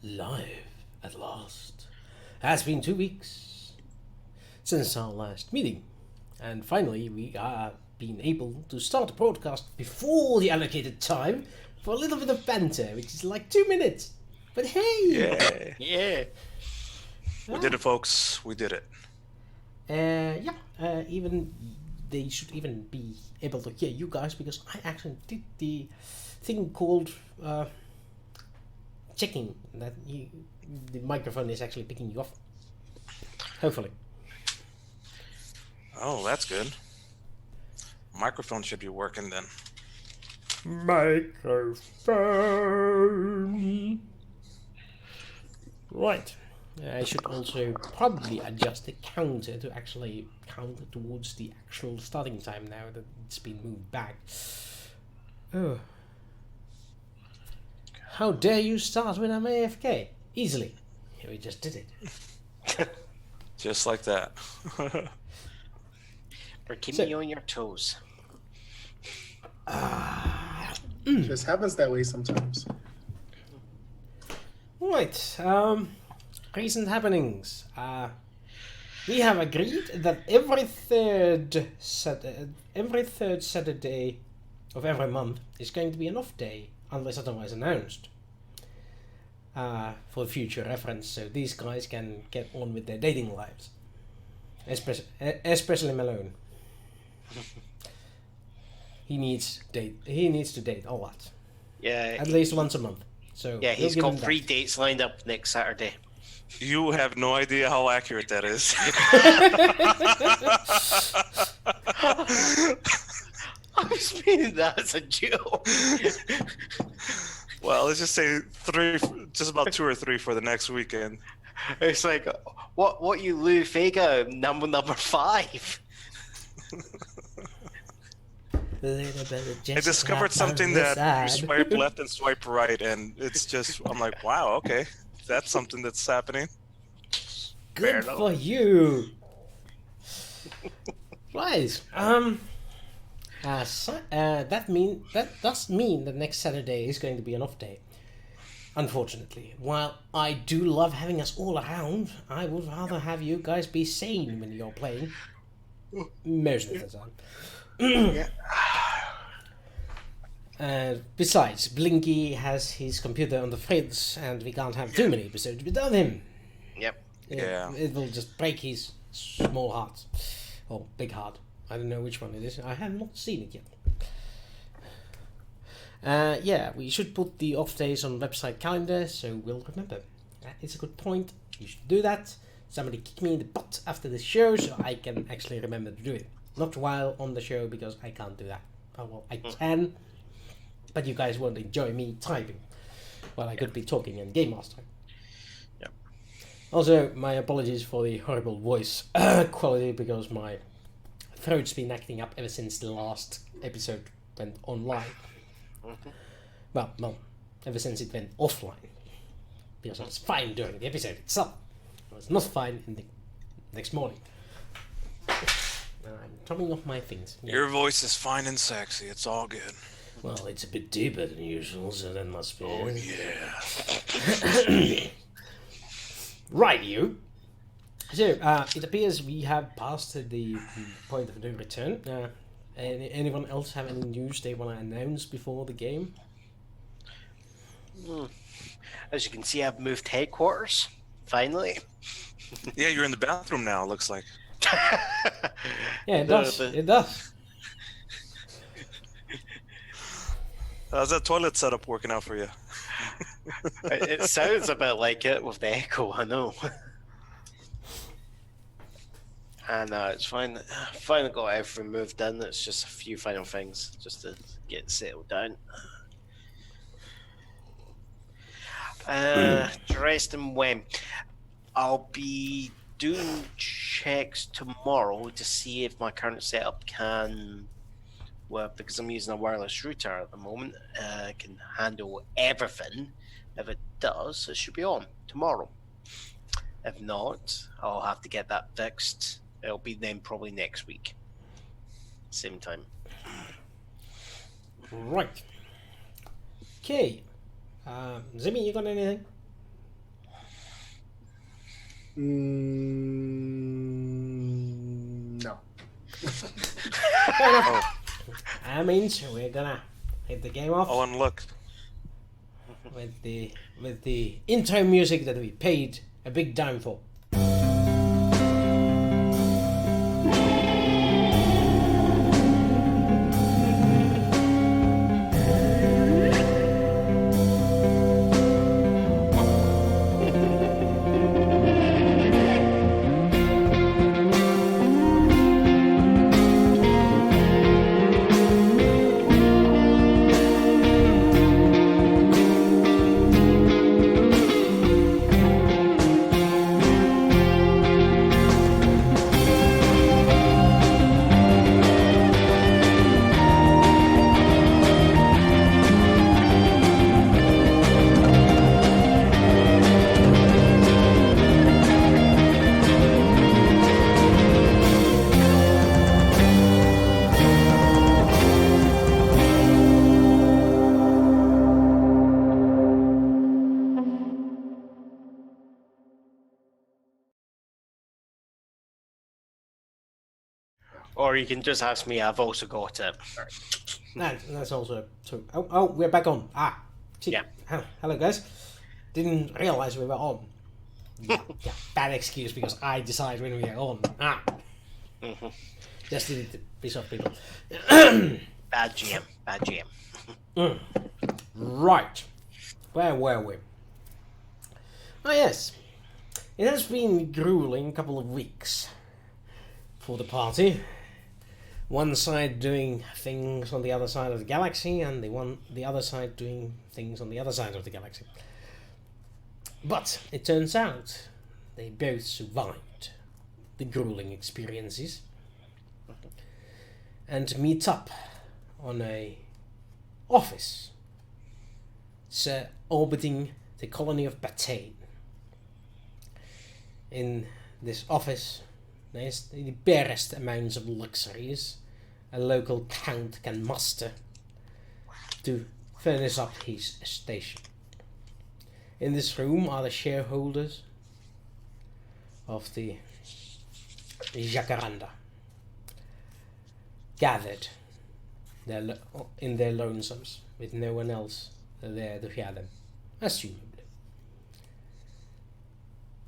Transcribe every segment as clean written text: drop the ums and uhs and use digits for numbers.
live at last. It has been 2 weeks since our last meeting, and finally we are being able to start the broadcast before the allocated time for a little bit of banter, which is like 2 minutes. But hey! Yeah. We did it, folks. We did it. Even they should even be able to hear you guys, because I actually did the thing called checking that the microphone is actually picking you up. Hopefully. Oh, that's good. Microphone should be working then. Microphone. Right. I should also probably adjust the counter to actually count towards the actual starting time now that it's been moved back. Oh. How dare you start when I'm AFK? Easily. Yeah, we just did it. Just like that. Or keep me on your toes. Just happens that way sometimes. Right. Recent happenings. We have agreed that every third Saturday of every month is going to be an off day, unless otherwise announced. For future reference, so these guys can get on with their dating lives. Especially Malone. He needs to date a lot. Yeah. At least once a month. So Yeah, he's we'll give got him 3 dates lined up next Saturday. You have no idea how accurate that is. I was meaning that as a joke. Well, let's just say 3, just about 2 or 3 for the next weekend. It's like, what you Lou Vega, number 5. I discovered something that you swipe left and swipe right, and it's just, I'm like, wow, okay. That's something that's happening. Good for you. Right. That does mean that next Saturday is going to be an off day. Unfortunately, while I do love having us all around, I would rather have you guys be sane when you're playing. Most of the time. Besides, Blinky has his computer on the fritz, and we can't have too many episodes without him. Yep. Yeah. It will just break his small heart. Or big heart. I don't know which one it is. I have not seen it yet. We should put the off days on website calendar, so we'll remember. It's a good point. You should do that. Somebody kick me in the butt after the show, so I can actually remember to do it. Not while on the show, because I can't do that. Oh, well, I can, but you guys won't enjoy me typing while I could be talking and game mastering. Yep. Also, my apologies for the horrible voice quality, because my throat's been acting up ever since the last episode went online. Well, ever since it went offline. Because I was fine during the episode itself. I was not fine in the next morning. I'm chopping off my things. Yeah. Your voice is fine and sexy. It's all good. Well, it's a bit deeper than usual, so that must be... Oh, yeah. Right, you. So, it appears we have passed the point of no return. Anyone else have any news they want to announce before the game? As you can see, I've moved headquarters. Finally. Yeah, you're in the bathroom now, it looks like. Yeah, it does. It does. How's that toilet setup working out for you? It sounds a bit like it with the echo, I know. And it's fine. Finally got everything moved in. It's just a few final things just to get settled down. Dressed and when? I'll be doing checks tomorrow to see if my current setup can, well, because I'm using a wireless router at the moment, can handle everything. If it does, it should be on tomorrow. If not, I'll have to get that fixed. It'll be then probably next week. Same time. Right. Okay. Zimmy, you got anything? No. Fair enough. That means we're gonna hit the game off. Oh, and look. With the intro music that we paid a big dime for. Or you can just ask me. I've also got it. That's also true. Oh, we're back on. Gee. Yeah. Hello, guys. Didn't realize we were on. Yeah, bad excuse because I decide when we are on. Just did it to piss off people. Bad GM. Bad GM. Right. Where were we? Oh, yes. It has been a grueling couple of weeks for the party. One side doing things on the other side of the galaxy, and the other side doing things on the other side of the galaxy. But it turns out they both survived the grueling experiences and meet up on a office orbiting the colony of Batainn. In this office, there's the barest amounts of luxuries a local count can muster to furnish up his station. In this room are the shareholders of the Jacaranda, gathered in their lonesomes, with no one else there to hear them, assumably.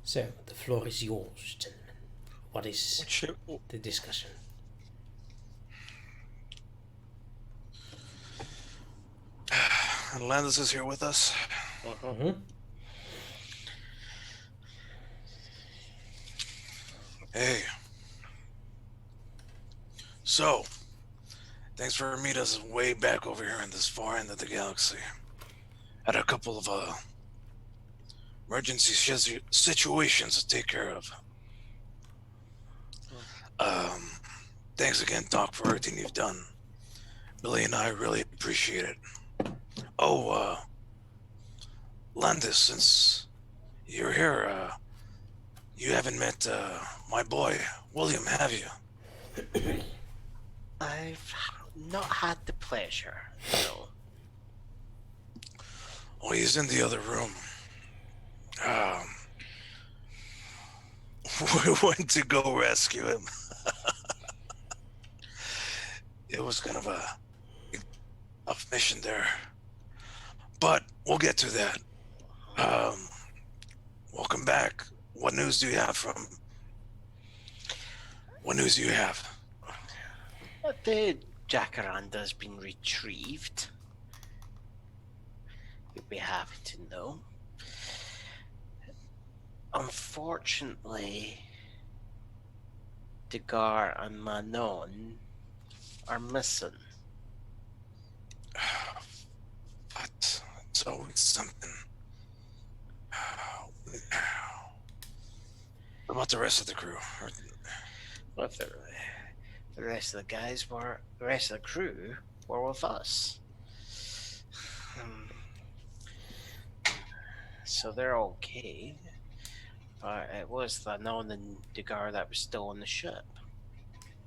So, the floor is yours, gentlemen. What is the discussion? Landis is here with us. Mm-hmm. Hey. So, thanks for meeting us way back over here in this far end of the galaxy. Had a couple of emergency situations to take care of. Thanks again, Doc, for everything you've done. Billy and I really appreciate it. Oh, Landis, since you're here, you haven't met my boy, William, have you? I've not had the pleasure, no. Oh, he's in the other room. We went to go rescue him. It was kind of a tough mission there. But we'll get to that. Welcome back. What news do you have The Jacaranda has been retrieved. You'll be happy to know. Unfortunately, Degar and Manon are missing. But it's always something. What about the rest of the crew? Well, the rest of the crew were with us. So they're okay. But it was the Manon and Degar that was still on the ship.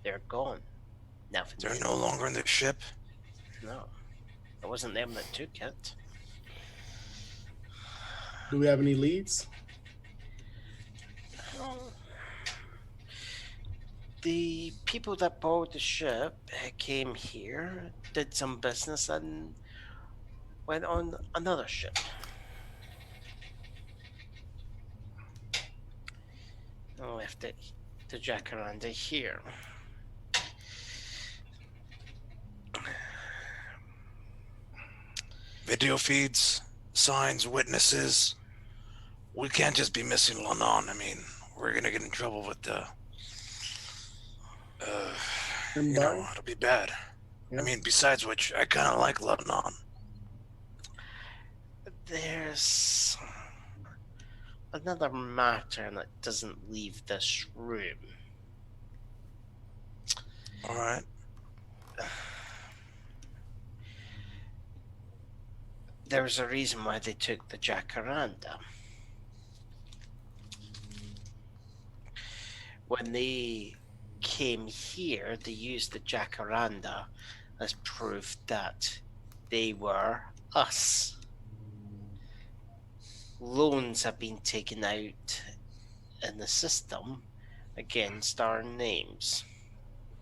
They're gone. Nothing. They're no longer in the ship? No. It wasn't them that took it. Do we have any leads? The people that bought the ship came here, did some business, and went on another ship. And left it to Jacaranda here. Video feeds, signs, witnesses. We can't just be missing Lanon. I mean, we're gonna get in trouble with the. It'll be bad. Yeah. I mean, besides which, I kind of like Lanon. There's another matter that doesn't leave this room. All right. There's a reason why they took the Jacaranda. When they came here, they used the Jacaranda as proof that they were us. Loans have been taken out in the system against our names,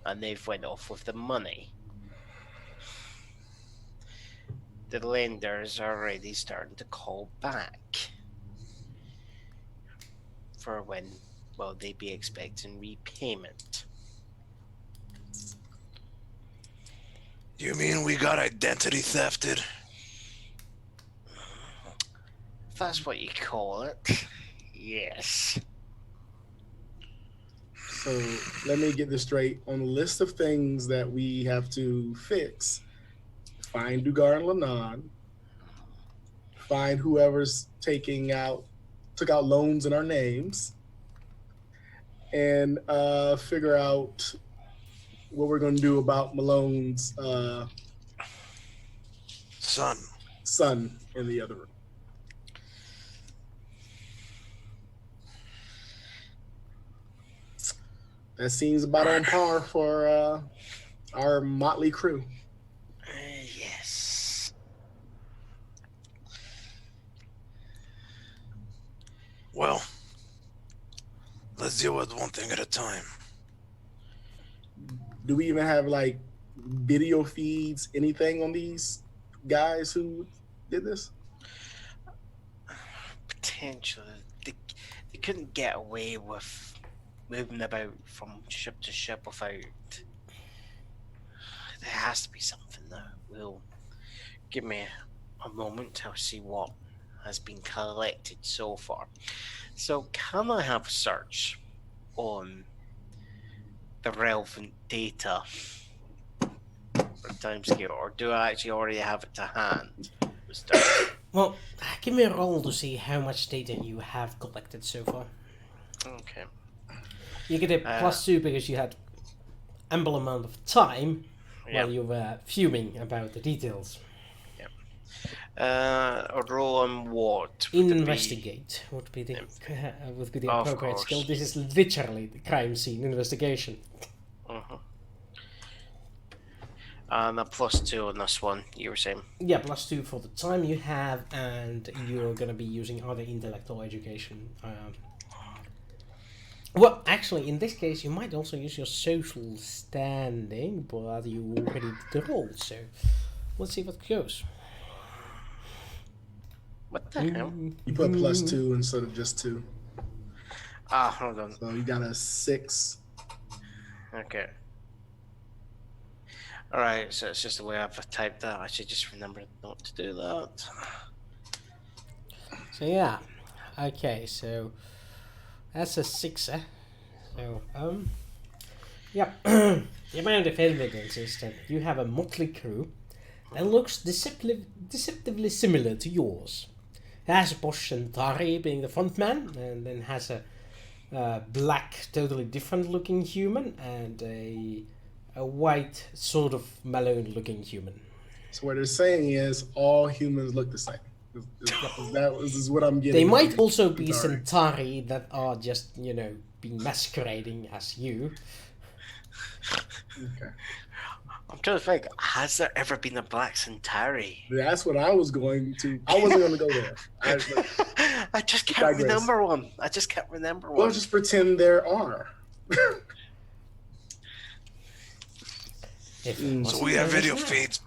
and they've went off with the money. The lenders are already starting to call back for when will they be expecting repayment. You mean we got identity thefted? If that's what you call it, yes. So let me get this straight. On the list of things that we have to fix, find Dugar and Lanon, find whoever's took out loans in our names, and figure out what we're going to do about Malone's son in the other room. That seems about on par for our motley crew. Yes. Well, let's deal with one thing at a time. Do we even have like video feeds, anything on these guys who did this? Potentially. They couldn't get away with moving about from ship to ship without. There has to be something there. Will give me a moment to see what has been collected so far. So, can I have a search on the relevant data for timescale, or do I actually already have it to hand? Well, give me a roll to see how much data you have collected so far. Okay. You get a +2 because you had ample amount of time while you were fuming about the details. Yep. A roll on what? Investigate would be the appropriate skill. This is literally the crime scene investigation. Uh-huh. And a +2 on this one, you were saying? Yeah, +2 for the time you have, and you're going to be using other intellect or education. Well, actually, in this case, you might also use your social standing, but you already did the roll, so let's see what goes. What the hell? You put +2 instead of just 2. Hold on. So you got a 6. Okay. Alright, so it's just the way I've typed that. I should just remember not to do that. So yeah, okay, so that's a 6er. So yeah, the amount of evidence is that you have a motley crew that looks deceptively similar to yours. It has Bosch and Tari being the front man, and then has a black, totally different looking human, and a white, sort of Malone looking human. So what they're saying is all humans look the same. This is what I'm getting. They might also be Centauri that are just, being masquerading as you. Okay. I'm trying to think, has there ever been a Black Centauri? That's what I was going to. I wasn't going to go there. I just can't remember one. Well, just pretend there are. If Mm. it So wasn't, we have there it is video now. feeds.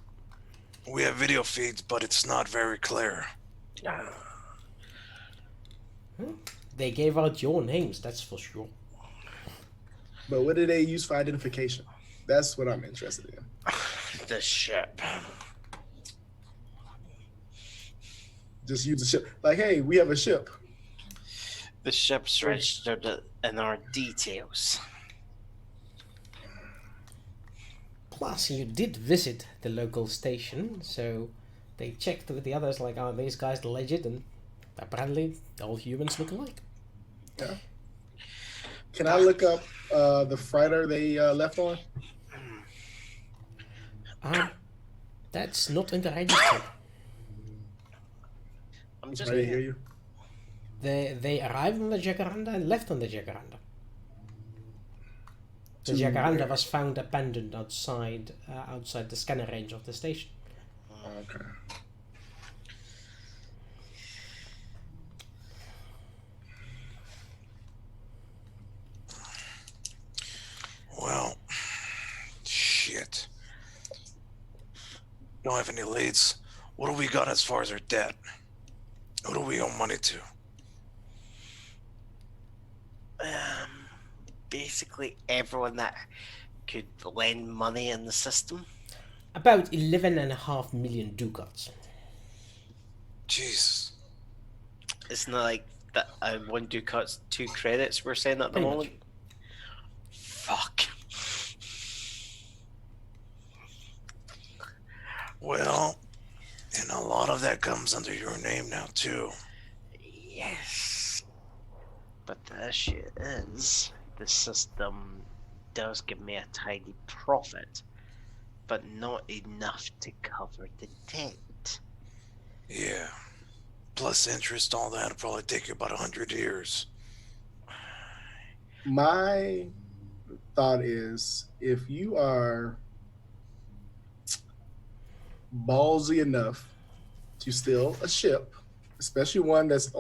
We have video feeds, but it's not very clear. They gave out your names, that's for sure. But what do they use for identification? That's what I'm interested in. The ship. Just use the ship. Like, hey, we have a ship. The ship's registered in our details. Plus, you did visit the local station, so they checked with the others, like, are these guys legit? And apparently, all humans look alike. Yeah. Can I look up the freighter they left on? That's not in the register. I'm just I didn't hear you. They arrived on the Jacaranda and left on the Jacaranda. The To Jacaranda where? was found abandoned outside the scanner range of the station. Okay. Well, shit. Don't have any leads. What do we got as far as our debt? Who do we owe money to? Basically everyone that could lend money in the system. About 11.5 million ducats. Jesus. It's not like that. One ducat's 2 credits we're saying at the Pretty much. moment. Fuck. Well, and a lot of that comes under your name now, too. Yes. But the issue is, the system does give me a tidy profit, but not enough to cover the debt. Yeah. Plus interest, all that will probably take you about 100 years. My thought is, if you are ballsy enough to steal a ship, especially one that's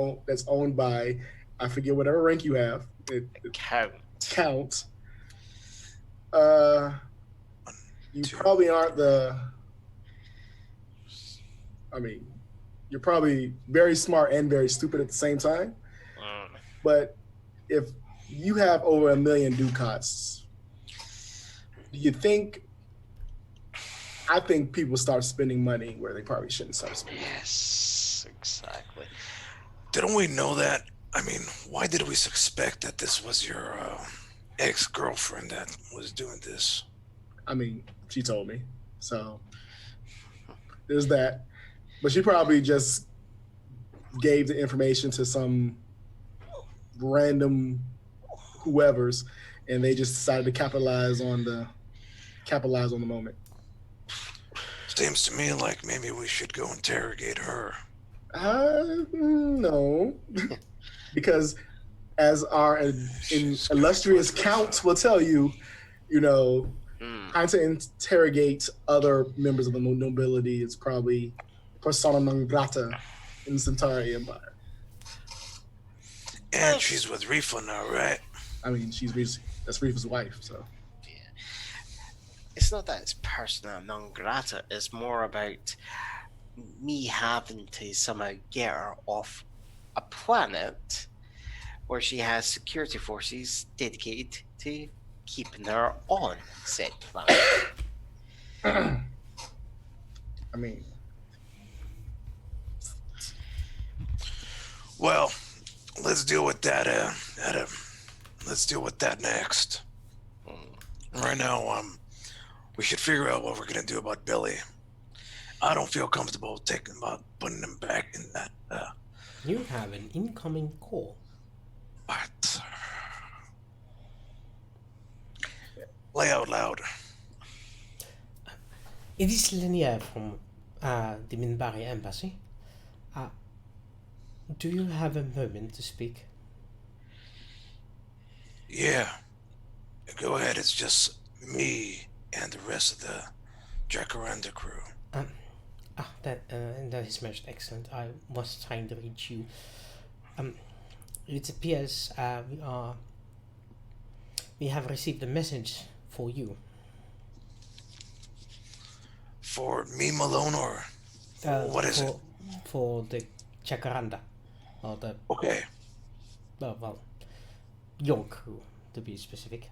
owned by, I forget whatever rank you have, it Count. counts. You Two. probably aren't the. I mean, you're probably very smart and very stupid at the same time. But if you have over 1 million ducats, do you think? I think people start spending money where they probably shouldn't start spending. Yes, exactly. Didn't we know that? I mean, why did we suspect that this was your ex-girlfriend that was doing this? I mean, she told me. So there's that. But she probably just gave the information to some random whoever's, and they just decided to capitalize on the moment. Seems to me like maybe we should go interrogate her. No. Because as our illustrious counts will tell you, trying to interrogate other members of the nobility is probably persona non grata in the Centauri Empire. And she's with Refa now, right? I mean, that's Refa's wife, so. It's not that it's persona non grata, it's more about me having to somehow get her off a planet where she has security forces dedicated to keeping her on said planet. I mean, Well, let's deal with that. Let's deal with that next. Right now, we should figure out what we're gonna do about Billy. I don't feel comfortable putting him back in that. You have an incoming call. What? Lay out loud. It is Linnea from the Minbari embassy. Do you have a moment to speak? Yeah. Go ahead. It's just me and the rest of the Jacaranda crew. That is most excellent. I was trying to reach you. It appears we have received a message for you. For me, Malone, or what is it? For the Jacaranda, or the Okay. well, York crew, to be specific.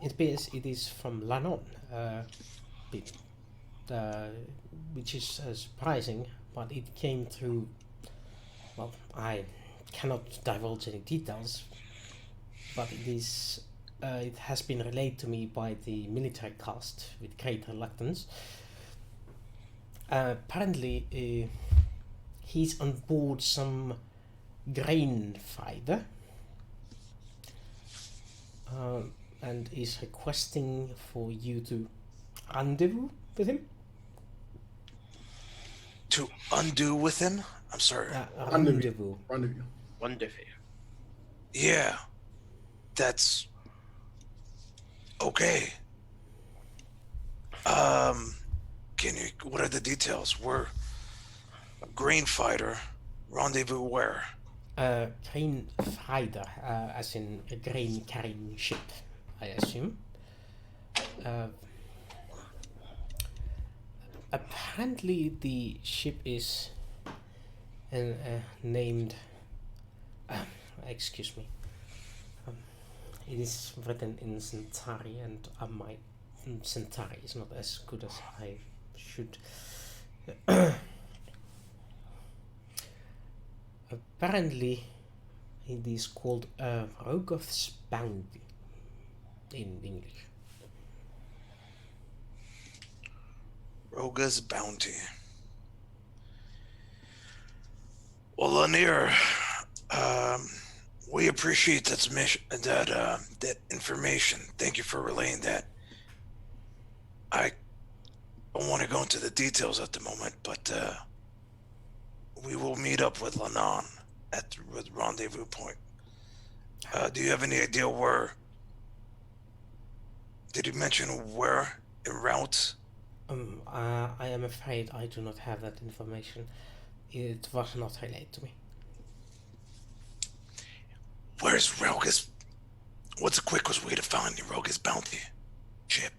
It appears it is from Lannon, bit, which is surprising, but it came through. Well, I cannot divulge any details, but it is. It has been relayed to me by the military caste with great reluctance. Apparently, he's on board some grain fighter and is requesting for you to rendezvous with him. To undo with him? I'm sorry. Rendezvous. Wonderful. Yeah. That's okay. What are the details? We're a grain fighter. Rendezvous where? Grain fighter, as in a grain carrying ship, I assume. Apparently, the ship is named. Excuse me. It is written in Centauri, and my Centauri is not as good as I should. Apparently, it is called Rogoth's Bounty in English. Roga's Bounty. Well, Lanier, we appreciate that information. Thank you for relaying that. I don't want to go into the details at the moment, but we will meet up with Lannon at the rendezvous point. Do you have any idea where? Did you mention where en route? I am afraid I do not have that information. It was not relayed to me. Where's Roga's? What's the quickest way to find Roga's Bounty ship?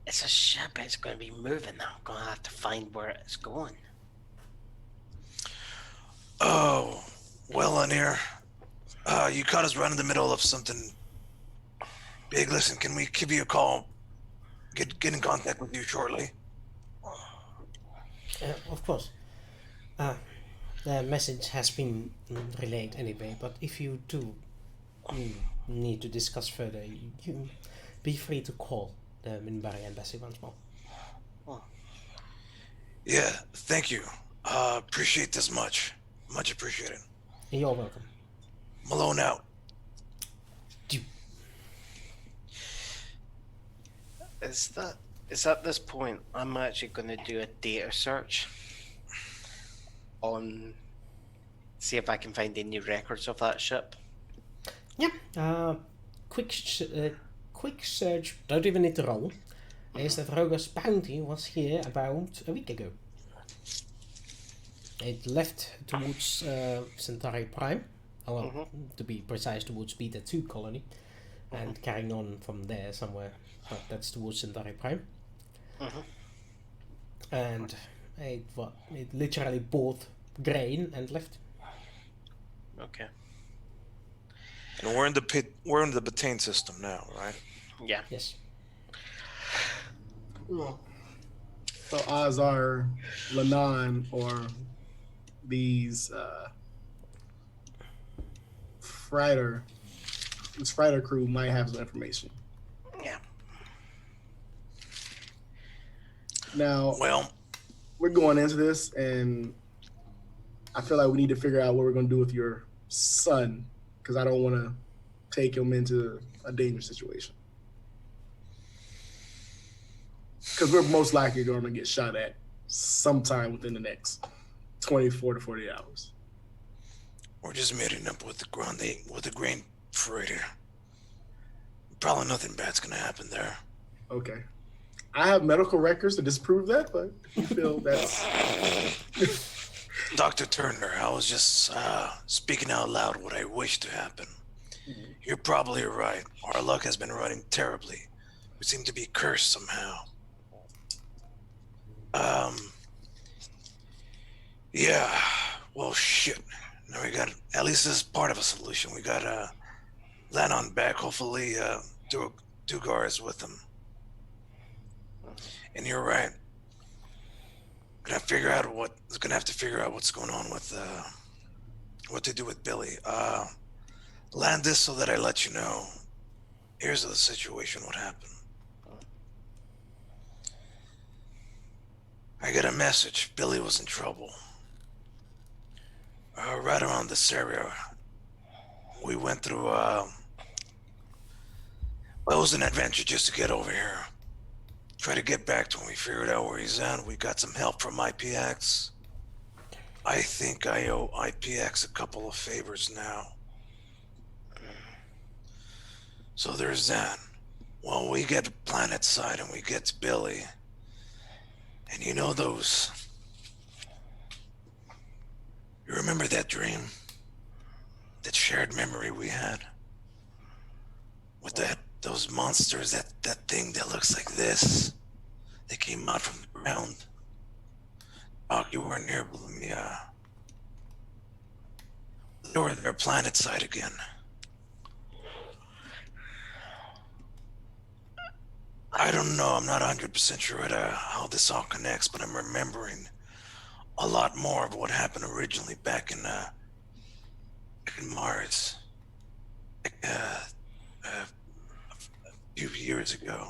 It's a ship. It's going to be moving now. I'm going to have to find where it's going. Oh, well, Lanier, you caught us right in the middle of something big. Listen, can we give you a call? Get in contact with you shortly. Of course. The message has been relayed anyway, but if you do need to discuss further, you be free to call the Minbari embassy once more. Yeah, thank you. Appreciate this much. Much appreciated. You're welcome. Malone out. Is at this point I'm actually going to do a data search on, see if I can find any records of that ship. Yeah. Quick search. Don't even need to roll. Is that Roga's Bounty was here about a week ago. It left towards Centauri Prime. To be precise, towards Beta 2 colony, and carrying on from there somewhere. But that's towards Centauri Prime. And it literally bought grain and left. Okay. And we're in the Batainn system now, right? Yeah. Yes. So Azar, Lannon, or these this freighter crew might have some information. Yeah. Now, Well, we're going into this, and I feel like we need to figure out what we're going to do with your son, because I don't want to take him into a dangerous situation. Because we're most likely going to get shot at sometime within the next 24 to 48 hours. we're just meeting up with the grain freighter. Probably nothing bad's gonna happen there. Okay. I have medical records to disprove that, but if you feel that's... Dr. Turner, I was just speaking out loud what I wish to happen. You're probably right. Our luck has been running terribly. We seem to be cursed somehow. Um, yeah. Well, shit. Now we got, at least this is part of a solution. We got Lennon back. Hopefully, Dugar is with him. And you're right. Gonna have to figure out what's going on with what to do with Billy. Landis, so that I let you know. Here's the situation. What happened? I got a message. Billy was in trouble. Right around this area, we went through. Well, it was an adventure just to get over here. Try to get back to him. We figured out where he's at. We got some help from IPX. I think I owe IPX a couple of favors now. So there's that. Well, we get to Planet Side and we get to Billy. And you know those... You remember that dream? That shared memory we had? With those monsters, that thing that looks like this. They came out from the ground. Oh, you weren't here, believe me. They were their Planet Side again. I don't know, I'm not 100% sure how this all connects, but I'm remembering a lot more of what happened originally back in Mars. A few years ago.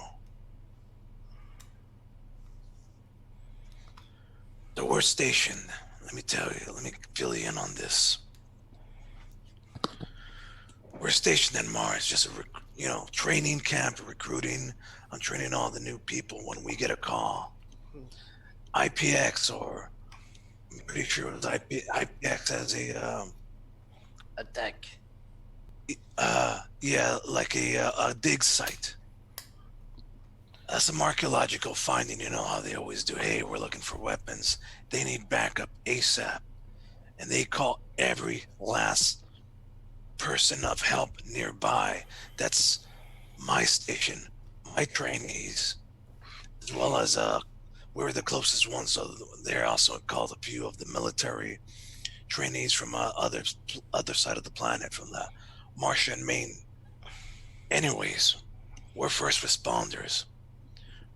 So we're stationed, let me fill you in on this. We're stationed in Mars, just a training camp, recruiting. I'm training all the new people. When we get a call, IPX, or I'm pretty sure it was IPX has A deck. like a dig site. That's some archaeological finding. You know how they always do. Hey, we're looking for weapons. They need backup ASAP, and they call every last person of help nearby. That's my station, my trainees, as well as we're the closest ones. So they also called a few of the military trainees from other side of the planet, from the Martian main. Anyways, we're first responders.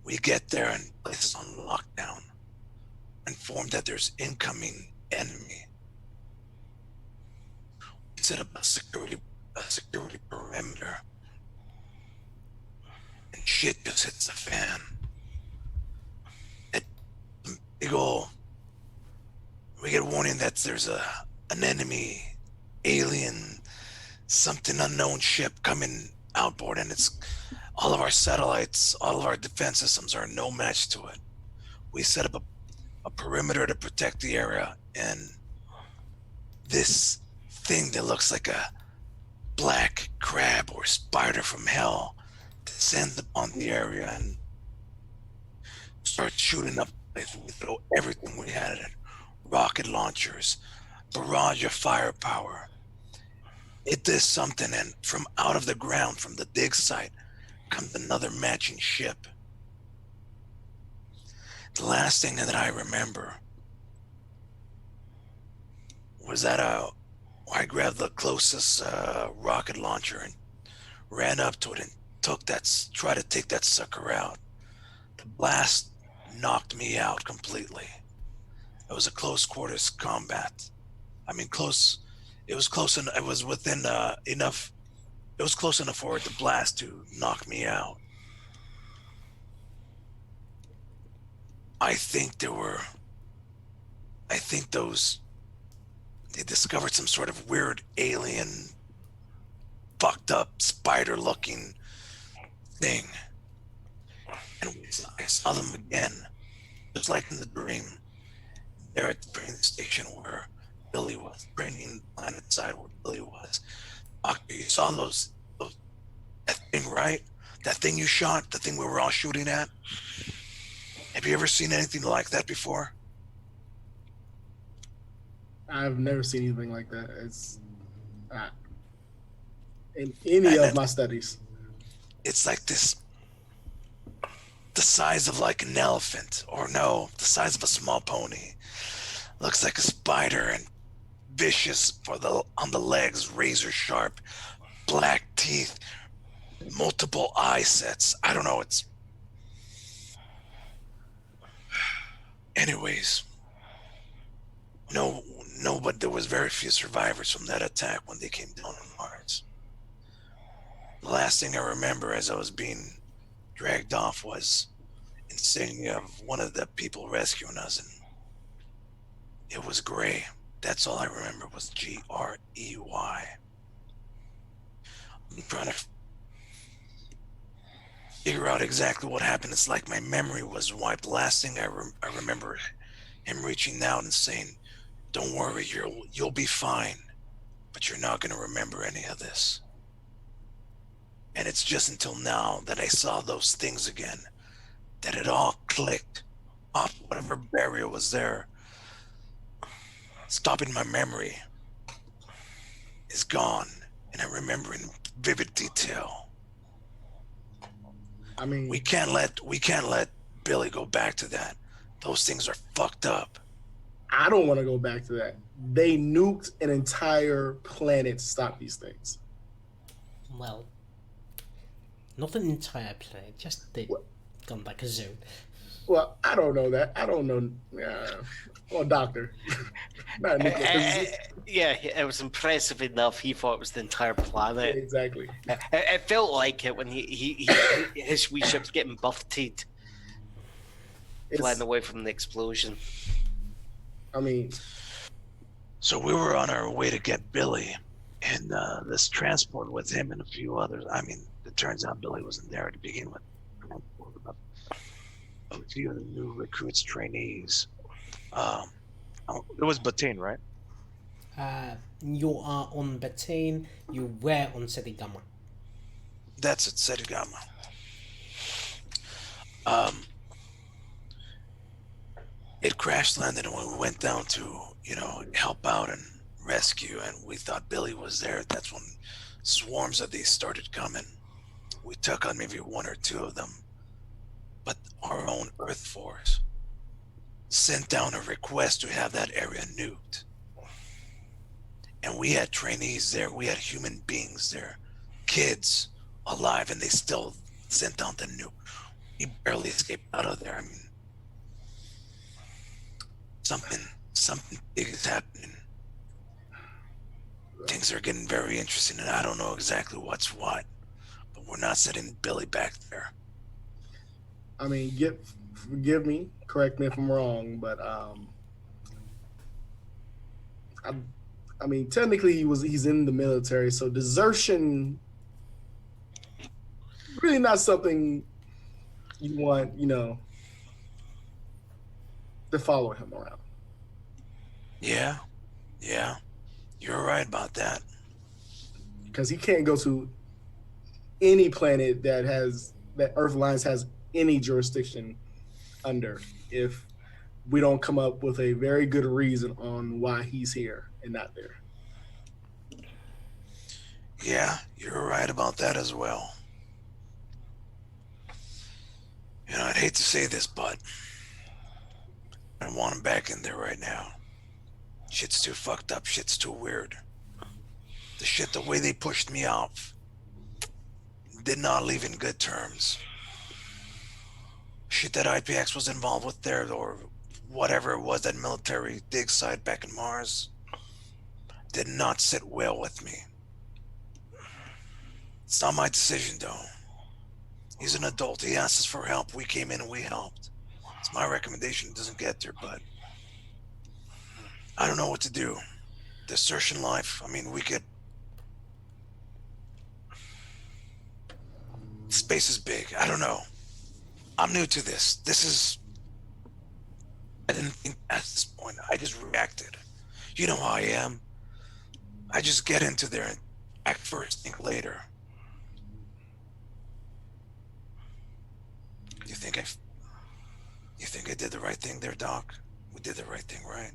We get there and places on lockdown, informed that there's incoming enemy. We set up a security perimeter, and shit just hits the fan. We get a warning that there's an enemy, alien, something unknown ship coming outboard, and it's all of our satellites, all of our defense systems are no match to it. We set up a perimeter to protect the area, and this thing that looks like a black crab or spider from hell descends upon the area and starts shooting up. We throw everything we had at it. Rocket launchers, barrage of firepower. It does something, and from out of the ground, from the dig site, comes another matching ship. The last thing that I remember was that I grabbed the closest rocket launcher and ran up to it and tried to take that sucker out. The blast knocked me out completely. It was a close quarters combat. I mean, close. It was close, and it was within enough. It was close enough for the blast to knock me out. I think they discovered some sort of weird alien, fucked up, spider-looking thing. And I saw them again, just like in the dream. They're at the train station where Billy was, training Planet Side where Billy was. Doctor, you saw that thing, right? That thing you shot, the thing we were all shooting at? Have you ever seen anything like that before? I've never seen anything like that. It's in any of my studies. It's like this the size of like an elephant, or no, the size of a small pony. Looks like a spider and vicious on the legs, razor sharp, black teeth, multiple eye sets. I don't know. It's anyways. No, but there was very few survivors from that attack when they came down on Mars. The last thing I remember as I was being dragged off was insignia of one of the people rescuing us, and it was gray. That's all I remember was Grey. I'm trying to figure out exactly what happened. It's like my memory was wiped. The last thing I remember him reaching out and saying, "Don't worry, you'll be fine, but you're not going to remember any of this." And it's just until now that I saw those things again that it all clicked off whatever barrier was there. Stopping my memory is gone, and I remember in vivid detail. I mean, we can't let Billy go back to that. Those things are fucked up. I don't want to go back to that. They nuked an entire planet to stop these things. Well, not an entire planet, just they gone like a zone. Well, I don't know that. I don't know. Well, doctor. Not a nuclear physicist. Yeah, it was impressive enough. He thought it was the entire planet. Exactly. It felt like it when his wee ship's getting buffeted, flying away from the explosion. I mean, so we were on our way to get Billy, and this transport with him and a few others. I mean, it turns out Billy wasn't there to begin with. A few of the new recruits, trainees. It was Batainn, right? You are on Batainn. You were on Sedigama. That's at Sedigama. It crash landed, and we went down to, help out and rescue, and we thought Billy was there. That's when swarms of these started coming. We took on maybe one or two of them, but our own Earth Force sent down a request to have that area nuked. And we had trainees there, we had human beings there, kids alive, and they still sent down the nuke. We barely escaped out of there. I mean, something big is happening. Things are getting very interesting, and I don't know exactly what's what, but we're not sending Billy back there. I mean, forgive me, correct me if I'm wrong, but I mean, technically he's in the military, so desertion really not something you want, to follow him around. Yeah, you're right about that. Because he can't go to any planet that Earth Alliance has any jurisdiction under if we don't come up with a very good reason on why he's here and not there. Yeah, you're right about that as well. I'd hate to say this, but I don't want him back in there right now. Shit's too fucked up. Shit's too weird. The way they pushed me off did not leave in good terms. Shit that IPX was involved with there, or whatever it was, that military dig site back in Mars, did not sit well with me. It's not my decision, though. He's an adult. He asked us for help. We came in and we helped. It's my recommendation. It doesn't get there, but I don't know what to do. Desertion life. I mean, we could. Space is big. I don't know. I'm new to this. I didn't think at this point. I just reacted. You know how I am. I just get into there and act first, think later. You think I did the right thing there, Doc? We did the right thing, right?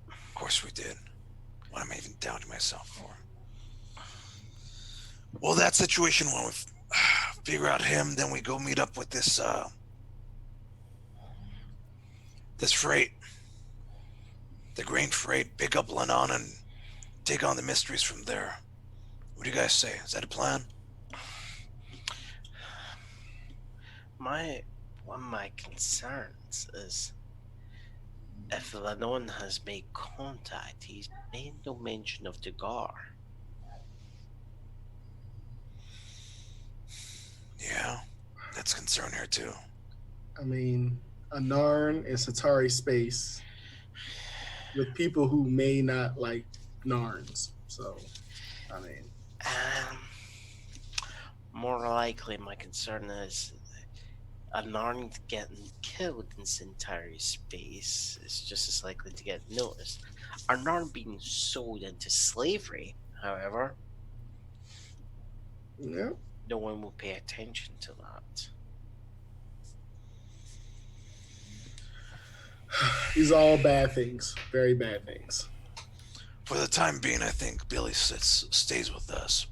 Of course we did. What am I even doubting myself for? Well, that situation went figure out him, then we go meet up with this this freight, the grain freight, pick up Lannon and take on the mysteries from there. What do you guys say? Is that a plan? One of my concerns is if Lannon has made contact, he's made no mention of Dugar. Yeah, that's a concern here too. I mean, a Narn is Atari space with people who may not like Narns. So, I mean, More likely, my concern is a Narn getting killed in Centauri space is just as likely to get noticed. A Narn being sold into slavery, however, yeah. no one will pay attention to that. These are all bad things. Very bad things. For the time being, I think Billy stays with us.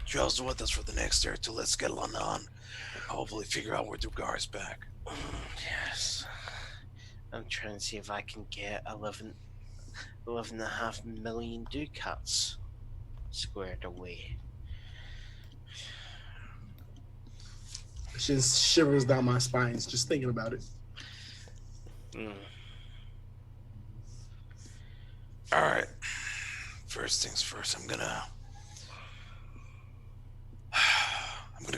Travels with us for the next year till let's get Lannon and hopefully figure out where Dugar is back. Yes. I'm trying to see if I can get 11.5 million ducats squared away. It just shivers down my spines just thinking about it. All right. First things first, I'm gonna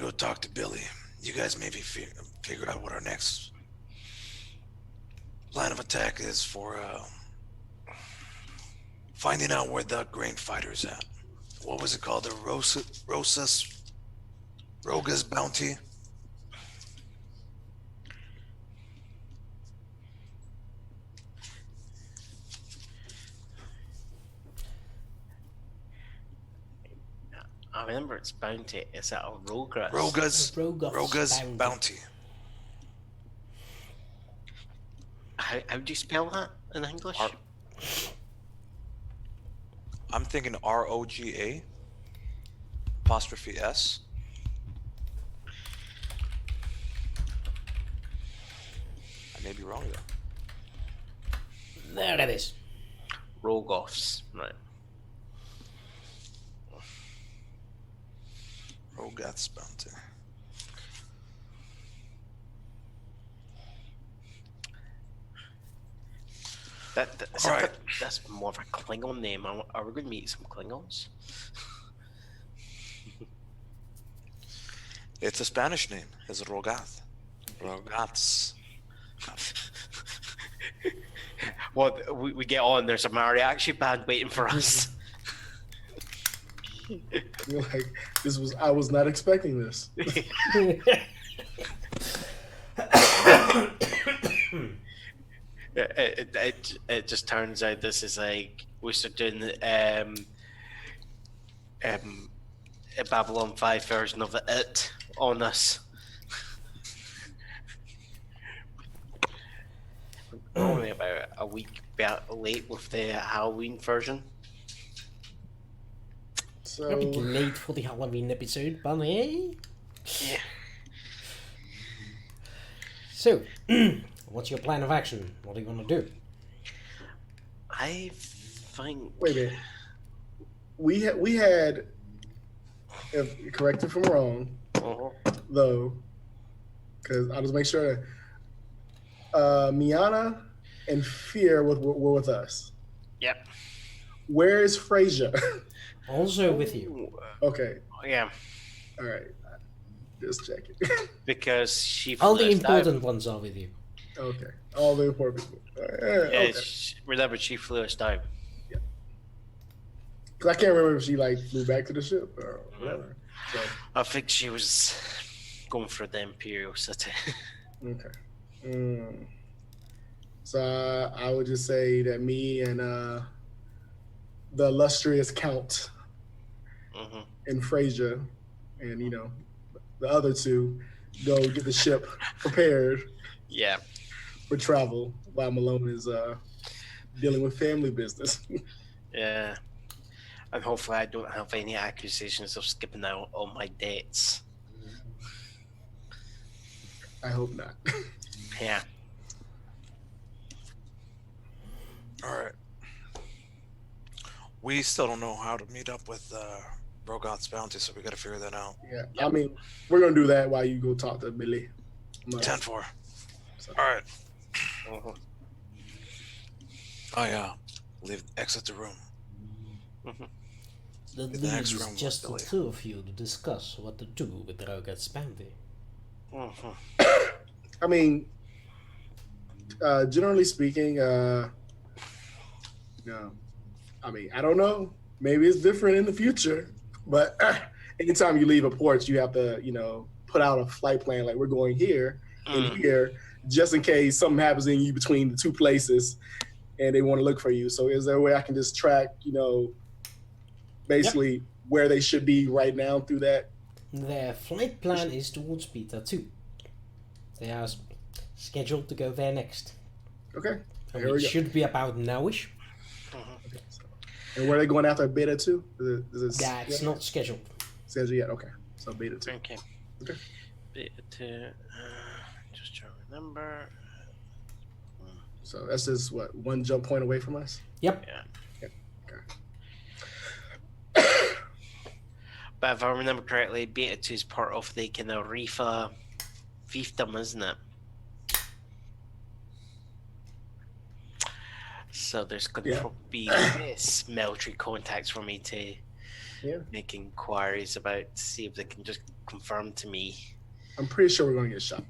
go talk to Billy. You guys maybe figure out what our next plan of attack is for finding out where the grain fighter's at. What was it called? The Roga's bounty? I remember its bounty. Is that a Rogas? Roga's bounty. How do you spell that in English? I'm thinking ROGA apostrophe S. I may be wrong though. There it is. Rogoffs, right. Rogath's bounty. That's more of a Klingon name. Are we going to meet some Klingons? It's a Spanish name. It's Rogath. Rogaths. Well, we get on. There's a mariachi band waiting for us. You're like, I was not expecting this. It just turns out this is like we start doing a Babylon 5 version of it on us. Only about a week late with the Halloween version. So A bit late for the Halloween episode, but hey. Yeah. So, what's your plan of action? What are you gonna do? I think. wait a minute. We had, if correct me if I'm wrong, though, because I'll just make sure that Miana and Fear were with us. Yep. Where is Frasier? Also with you. Okay. Yeah. All right. Just checking. Because she. All the flew us down. important ones are with you. Okay. All the important people. Okay. Remember, she flew us down. Because I can't remember if she flew back to the ship or whatever. So, I think she was going for the Imperial City. okay. So I would just say that me and the illustrious Count and Frasier and, the other two go get the ship prepared Yeah. for travel while Malone is dealing with family business. Yeah. And hopefully I don't have any accusations of skipping out on my dates. I hope not. Yeah. All right. We still don't know how to meet up with Rogoth's bounty, so we got to figure that out. Yeah, Yep. I mean, we're gonna do that while you go talk to Billy. 10-4. So- All right. Mhm. Exit the room. That The next leaves room, just the Billy. two of you to discuss what to do with Rogat's bounty. Mhm. I mean, generally speaking, no. I mean, I don't know. Maybe it's different in the future, but anytime you leave a port, you have to, put out a flight plan. Like we're going here and Mm. here, just in case something happens in you between the two places, and they want to look for you. So, is there a way I can just track, basically where they should be right now through that? Their flight plan is towards Beta 2. They are scheduled to go there next. Okay. And Here we it go. should be about nowish. Okay, so- and where are they going after Beta 2? That's not scheduled. Says yet. Okay. So Beta 2. Okay. Okay. Beta, just trying to remember. So that's just what, one jump point away from us? Yep. Yeah. Okay. But if I remember correctly, Beta 2 is part of the kind of Refa fiefdom, isn't it? So there's going to Yeah. probably be less military contacts for me to Yeah. make inquiries about, see if they can just confirm to me. I'm pretty sure we're going to get shot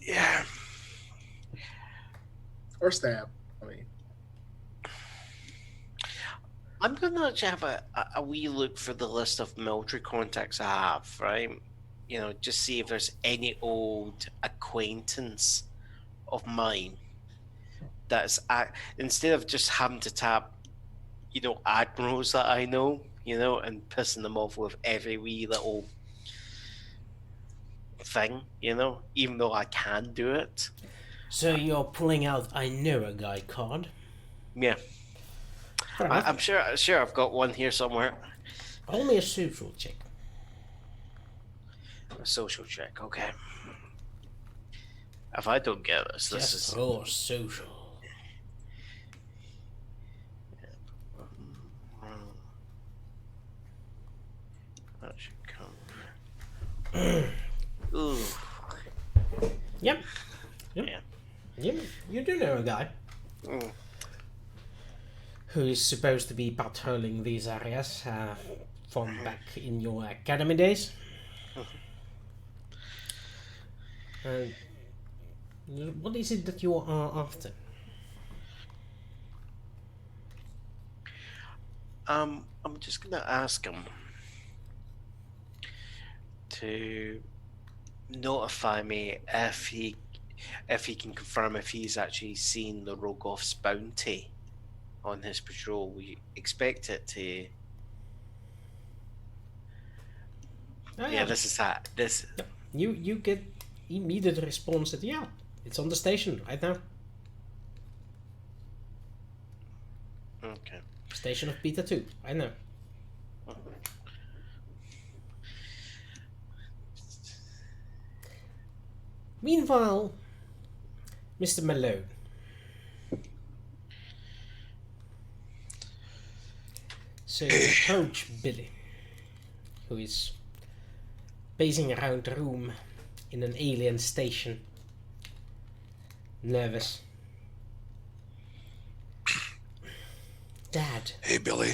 Yeah. or stabbed. I mean, I'm going to actually have a wee look for the list of military contacts I have, right? Just see if there's any old acquaintance of mine that's, instead of just having to tap, admirals that I know, and pissing them off with every wee little thing, even though I can do it. So you're pulling out I know a guy card. Yeah. Fair enough. I'm sure I've got one here somewhere. Roll me a social check. A social check, okay. If I don't get this, this Just is roll social. that should come. Ooh. Yep. Yeah. You do know a guy Mm. who is supposed to be patrolling these areas from back in your academy days. And what is it that you are after? I'm just gonna ask him to notify me if he can confirm if he's actually seen the Rogoth's bounty on his patrol. We expect it to. Oh, Yeah, this is that. This. You get immediate response that yeah, it's on the station right now. Okay. Station of Beta 2, I know. Meanwhile, Mr. Malone. So you approach Billy, who is pacing around the room in an alien station, nervous. Dad, Hey, Billy.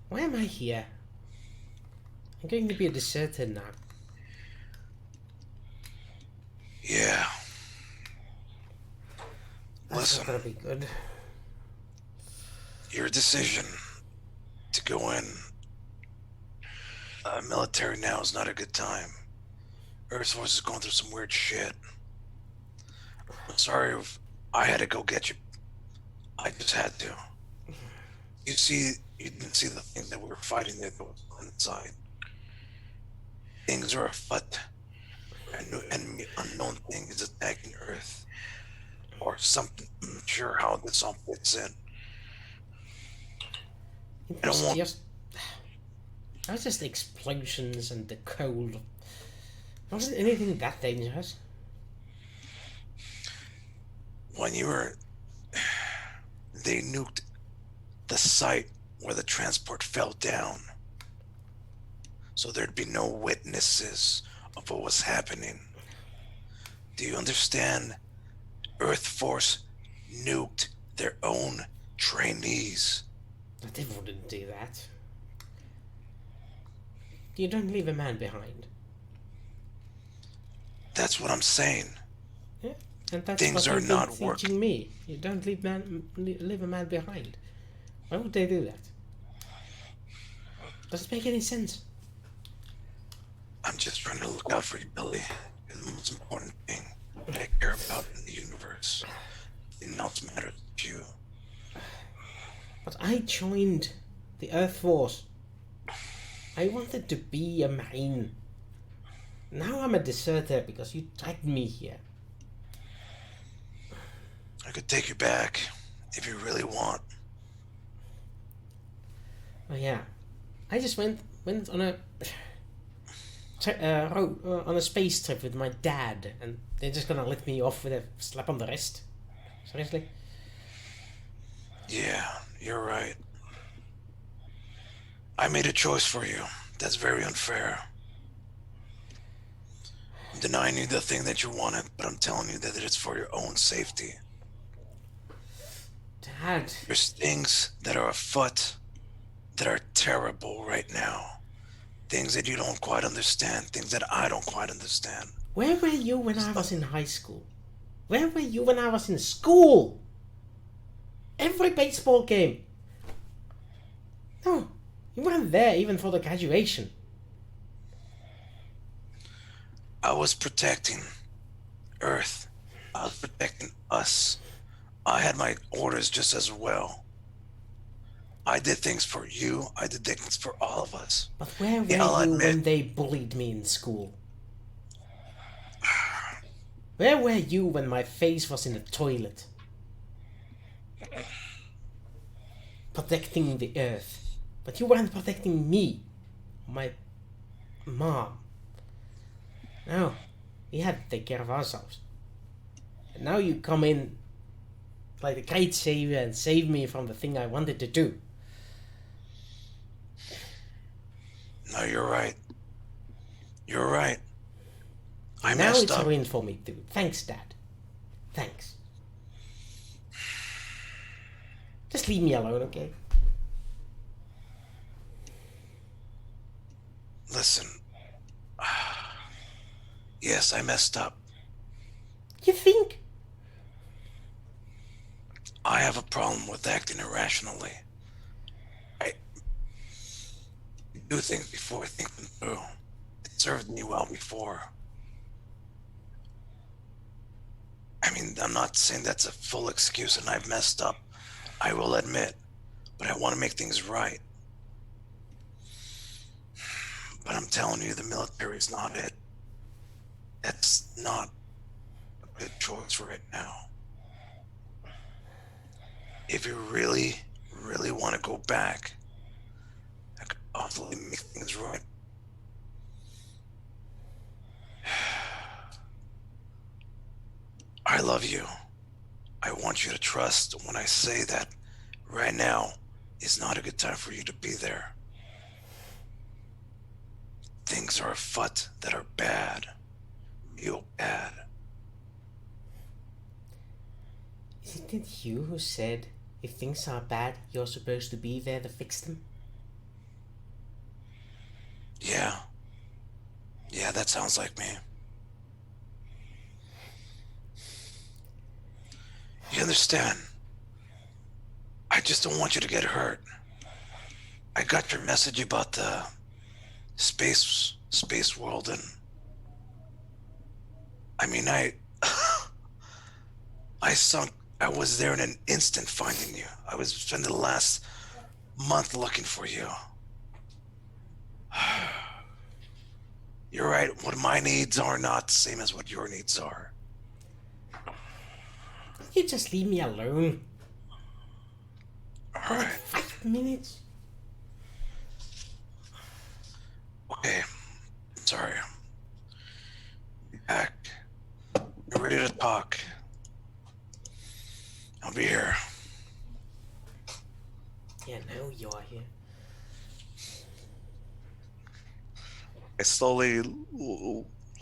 why am I here? I'm going to be a deserter now. Yeah. That's Listen, not gonna be good. your decision to go in military now is not a good time. Earth Force is going through some weird shit. I'm sorry if I had to go get you. I just had to. You didn't see the thing that we were fighting there that was inside. Things are afoot. A new enemy, unknown thing is attacking Earth. Or something. I'm not sure how this all fits in. It I don't was want- just... It was just explosions and the cold Wasn't anything that dangerous? When you were... They nuked the site where the transport fell down. So there'd be no witnesses of what was happening. Do you understand? Earth Force nuked their own trainees. But they wouldn't do that. You don't leave a man behind. That's what I'm saying. Yeah, and that's Things what are you've been not teaching working. me. You don't leave a man behind. Why would they do that? Does it make any sense? I'm just trying to look out for you, Billy. It's the most important thing that I care about in the universe. Nothing else matters to you. But I joined the Earth Force. I wanted to be a Marine. Now I'm a deserter because you dragged me here. I could take you back if you really want. Oh yeah, I just went on a on a space trip with my dad, and they're just gonna let me off with a slap on the wrist. Seriously? Yeah, you're right. I made a choice for you. That's very unfair. I'm denying you the thing that you wanted, but I'm telling you that it's for your own safety. Dad. There's things that are afoot that are terrible right now. Things that you don't quite understand, things that I don't quite understand. Where were you when I was in high school? Where were you when I was in school? Every baseball game. No, you weren't there even for the graduation. I was protecting Earth. I was protecting us. I had my orders just as well. I did things for you. I did things for all of us. But where were I'll you admit- when they bullied me in school? Where were you when my face was in the toilet? Protecting the Earth. But you weren't protecting me. My mom. No, we had to take care of ourselves. And now you come in like the great savior and save me from the thing I wanted to do. No, you're right. You're right. I Now messed it's up. a win for me too. Thanks, Dad. Thanks. Just leave me alone, okay? Listen. Yes, I messed up. You think? I have a problem with acting irrationally. I do things before I think them through. It served me well before. I mean, I'm not saying that's a full excuse and I've messed up. I will admit, but I want to make things right. But I'm telling you, the military is not it. That's not a good choice right now. If you really, really want to go back, I could possibly make things right. I love you. I want you to trust when I say that right now is not a good time for you to be there. Things are afoot that are bad. Real bad. Isn't it you who said if things are bad, you're supposed to be there to fix them? Yeah. Yeah, that sounds like me. You understand? I just don't want you to get hurt. I got your message about the space world, and I mean, I was there in an instant finding you. I was spending the last month looking for you. You're right. What my needs are not the same as what your needs are. You just leave me alone. All For like right. 5 minutes. Okay. Sorry. talk. I'll be here. Yeah, now you are here. I slowly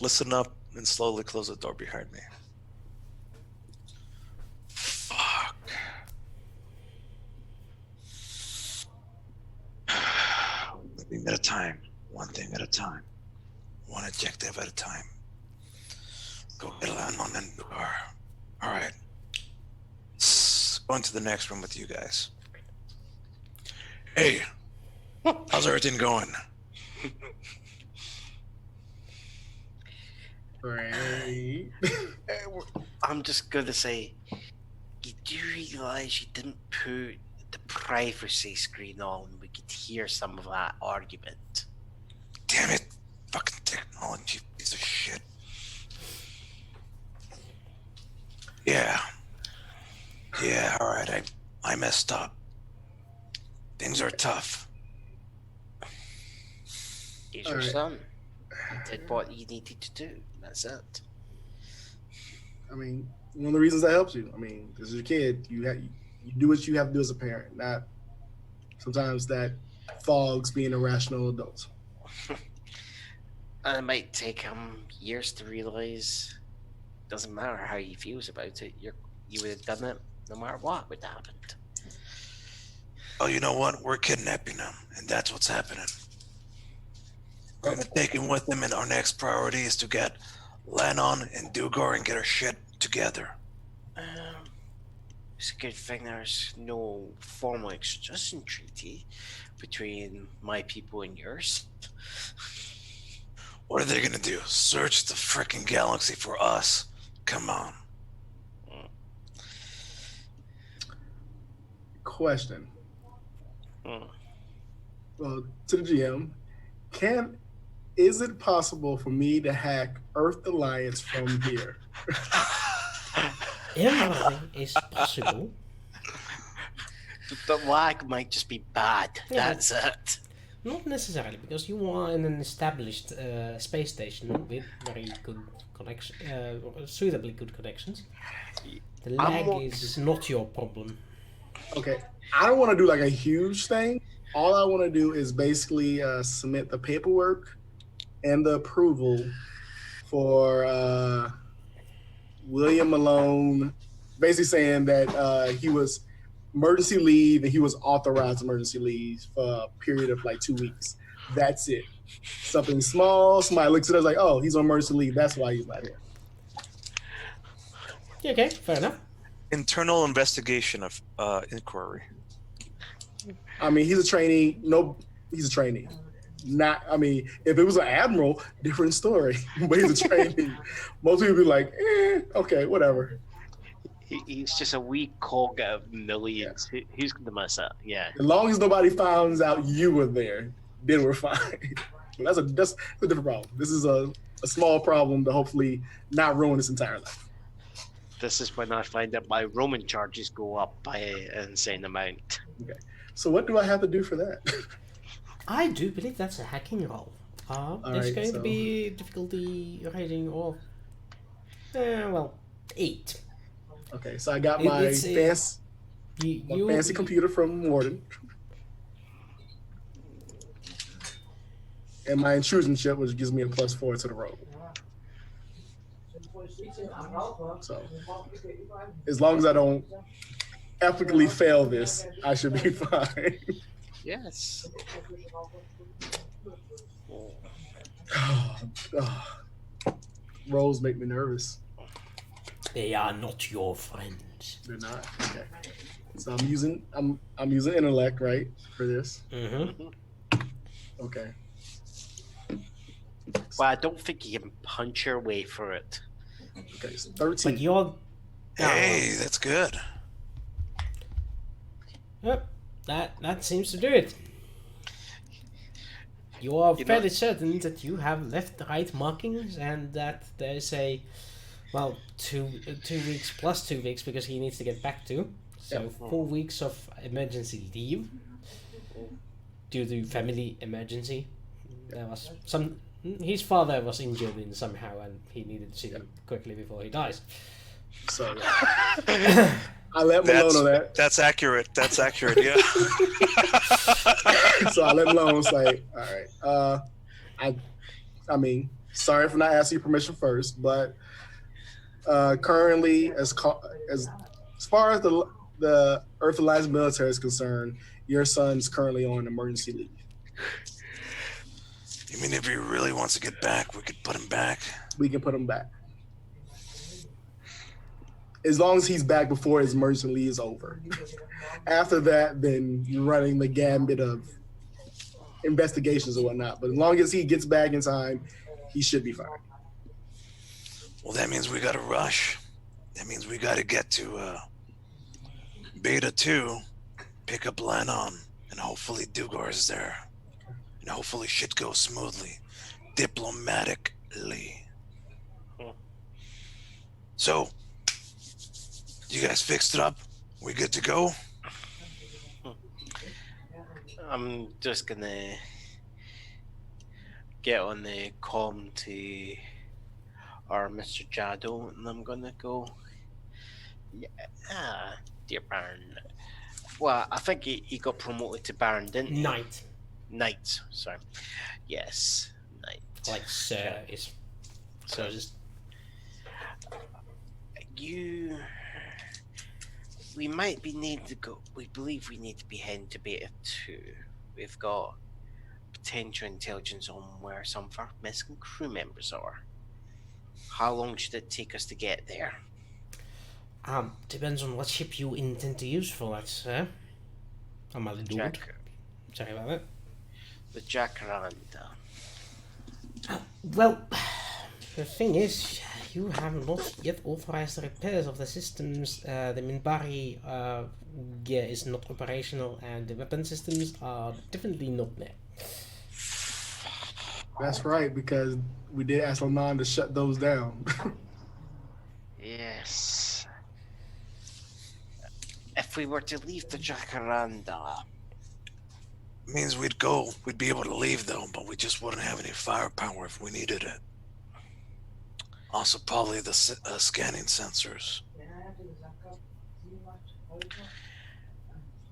listen up and slowly close the door behind me. Fuck. One thing at a time. One thing at a time. One objective at a time. Go get on the door. All right. Go into the next room with you guys. Hey, how's everything going? Right. I'm just gonna say, you do realise you didn't put the privacy screen on. We could hear some of that argument. Damn it. Fucking technology, piece of shit. Yeah. Yeah, alright, I messed up. Things are tough. He's your Alright. son. You did what you needed to do. That's it. I mean, one of the reasons I helped you. I mean, this is your kid. You do what you have to do as a parent. Not sometimes that fogs being a rational adult. And it might take him years to realise. Doesn't matter how he feels about it. You would have done it no matter what would happen. Oh, you know what? We're kidnapping him, and that's what's happening. We're gonna take him with him, and our next priority is to get Lennon and Dugar and get our shit together. It's a good thing there's no formal extradition treaty between my people and yours. What are they gonna do? Search the frickin' galaxy for us? Come on. Question. Hmm. Well, to the GM, is it possible for me to hack Earth Alliance from here? Everything is possible. The lag might just be bad. Yeah. That's it. Not necessarily, because you are in an established space station with very good connection, suitably good connections. The lag is not your problem. Okay, I don't want to do like a huge thing. All I want to do is basically submit the paperwork and the approval for William Malone, basically saying that he was emergency leave and he was authorized emergency leave for a period of like 2 weeks. That's it. Something small. Somebody looks at us like, oh, he's on emergency leave. That's why he's not here. Yeah, okay, fair enough. Internal investigation of inquiry. I mean, he's a trainee. No, he's a trainee. Not, I mean, if it was an admiral, different story. But he's a trainee. Most people be like, okay, whatever. He's just a wee cog out of millions. Who's going to mess up? Yeah. As long as nobody finds out you were there, then we're fine. But that's a different problem. This is a small problem to hopefully not ruin his entire life. This is when I find that my Roman charges go up by an insane amount. Okay. So what do I have to do for that? I do believe that's a hacking roll. It's right, going to so- be difficulty rating of, 8. Okay, so I got my It's a- fancy computer from Warden. And my intrusion chip, which gives me a +4 to the roll. So, as long as I don't epically fail this, I should be fine. Yes. Rolls make me nervous. They are not your friends. They're not. Okay. So I'm using intellect, right, for this. Mm-hmm. Okay. Well, I don't think you can punch your way through it. Okay. So 13. But you're... Hey, that's good. Yep, that seems to do it. You are fairly certain that you have left the right markings and that there's a, 2 weeks plus 2 weeks because he needs to get back to. So Yep. 4 weeks of emergency leave due to family emergency. There was his father was injured in somehow and he needed to see him quickly before he dies. So I let Malone know that. That's accurate. That's accurate. Yeah. So I let Malone say, all right. I mean, sorry for not asking you permission first, but currently, as far as the Earth Alliance military is concerned, your son's currently on emergency leave. You mean if he really wants to get back, we could put him back? We can put him back. As long as he's back before his emergency leave is over. After that, then you're running the gambit of investigations and whatnot. But as long as he gets back in time, he should be fine. Well, that means we got to rush. That means we got to get to Beta 2, pick up Lennon, and hopefully Dugar's there. And hopefully shit goes smoothly, diplomatically. So, you guys fixed it up? We good to go? I'm just gonna get on the comm to our Mr. Jado, and I'm gonna go. Yeah, dear Baron. Well, I think he got promoted to Baron, didn't he? Knight, sorry. Yes, Knight. Like Sir is. So just. We might be need to go. We believe we need to be heading to Beta 2. We've got potential intelligence on where some of our missing crew members are. How long should it take us to get there? Depends on what ship you intend to use for that, sir. I'm a dude. Sorry about that. The Jacaranda. Well, the thing is, you have not yet authorized the repairs of the systems. The Minbari gear is not operational, and the weapon systems are definitely not there. That's right, because we did ask Lanan to shut those down. Yes. If we were to leave the Jacaranda, Means we'd be able to leave though, but we just wouldn't have any firepower if we needed it. Also, probably the scanning sensors.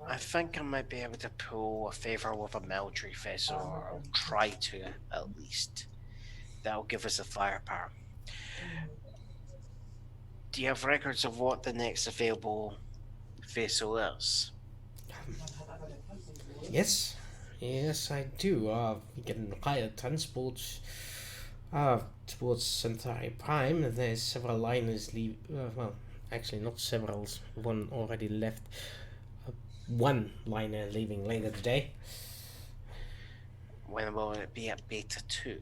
I think I might be able to pull a favor with a military vessel, or I'll try to at least. That'll give us a firepower. Do you have records of what the next available vessel is? Yes, I do. We can hire transports towards Centauri Prime. There's several liners leave. Well, actually, not several. One already left. One liner leaving later today. When will it be at Beta 2?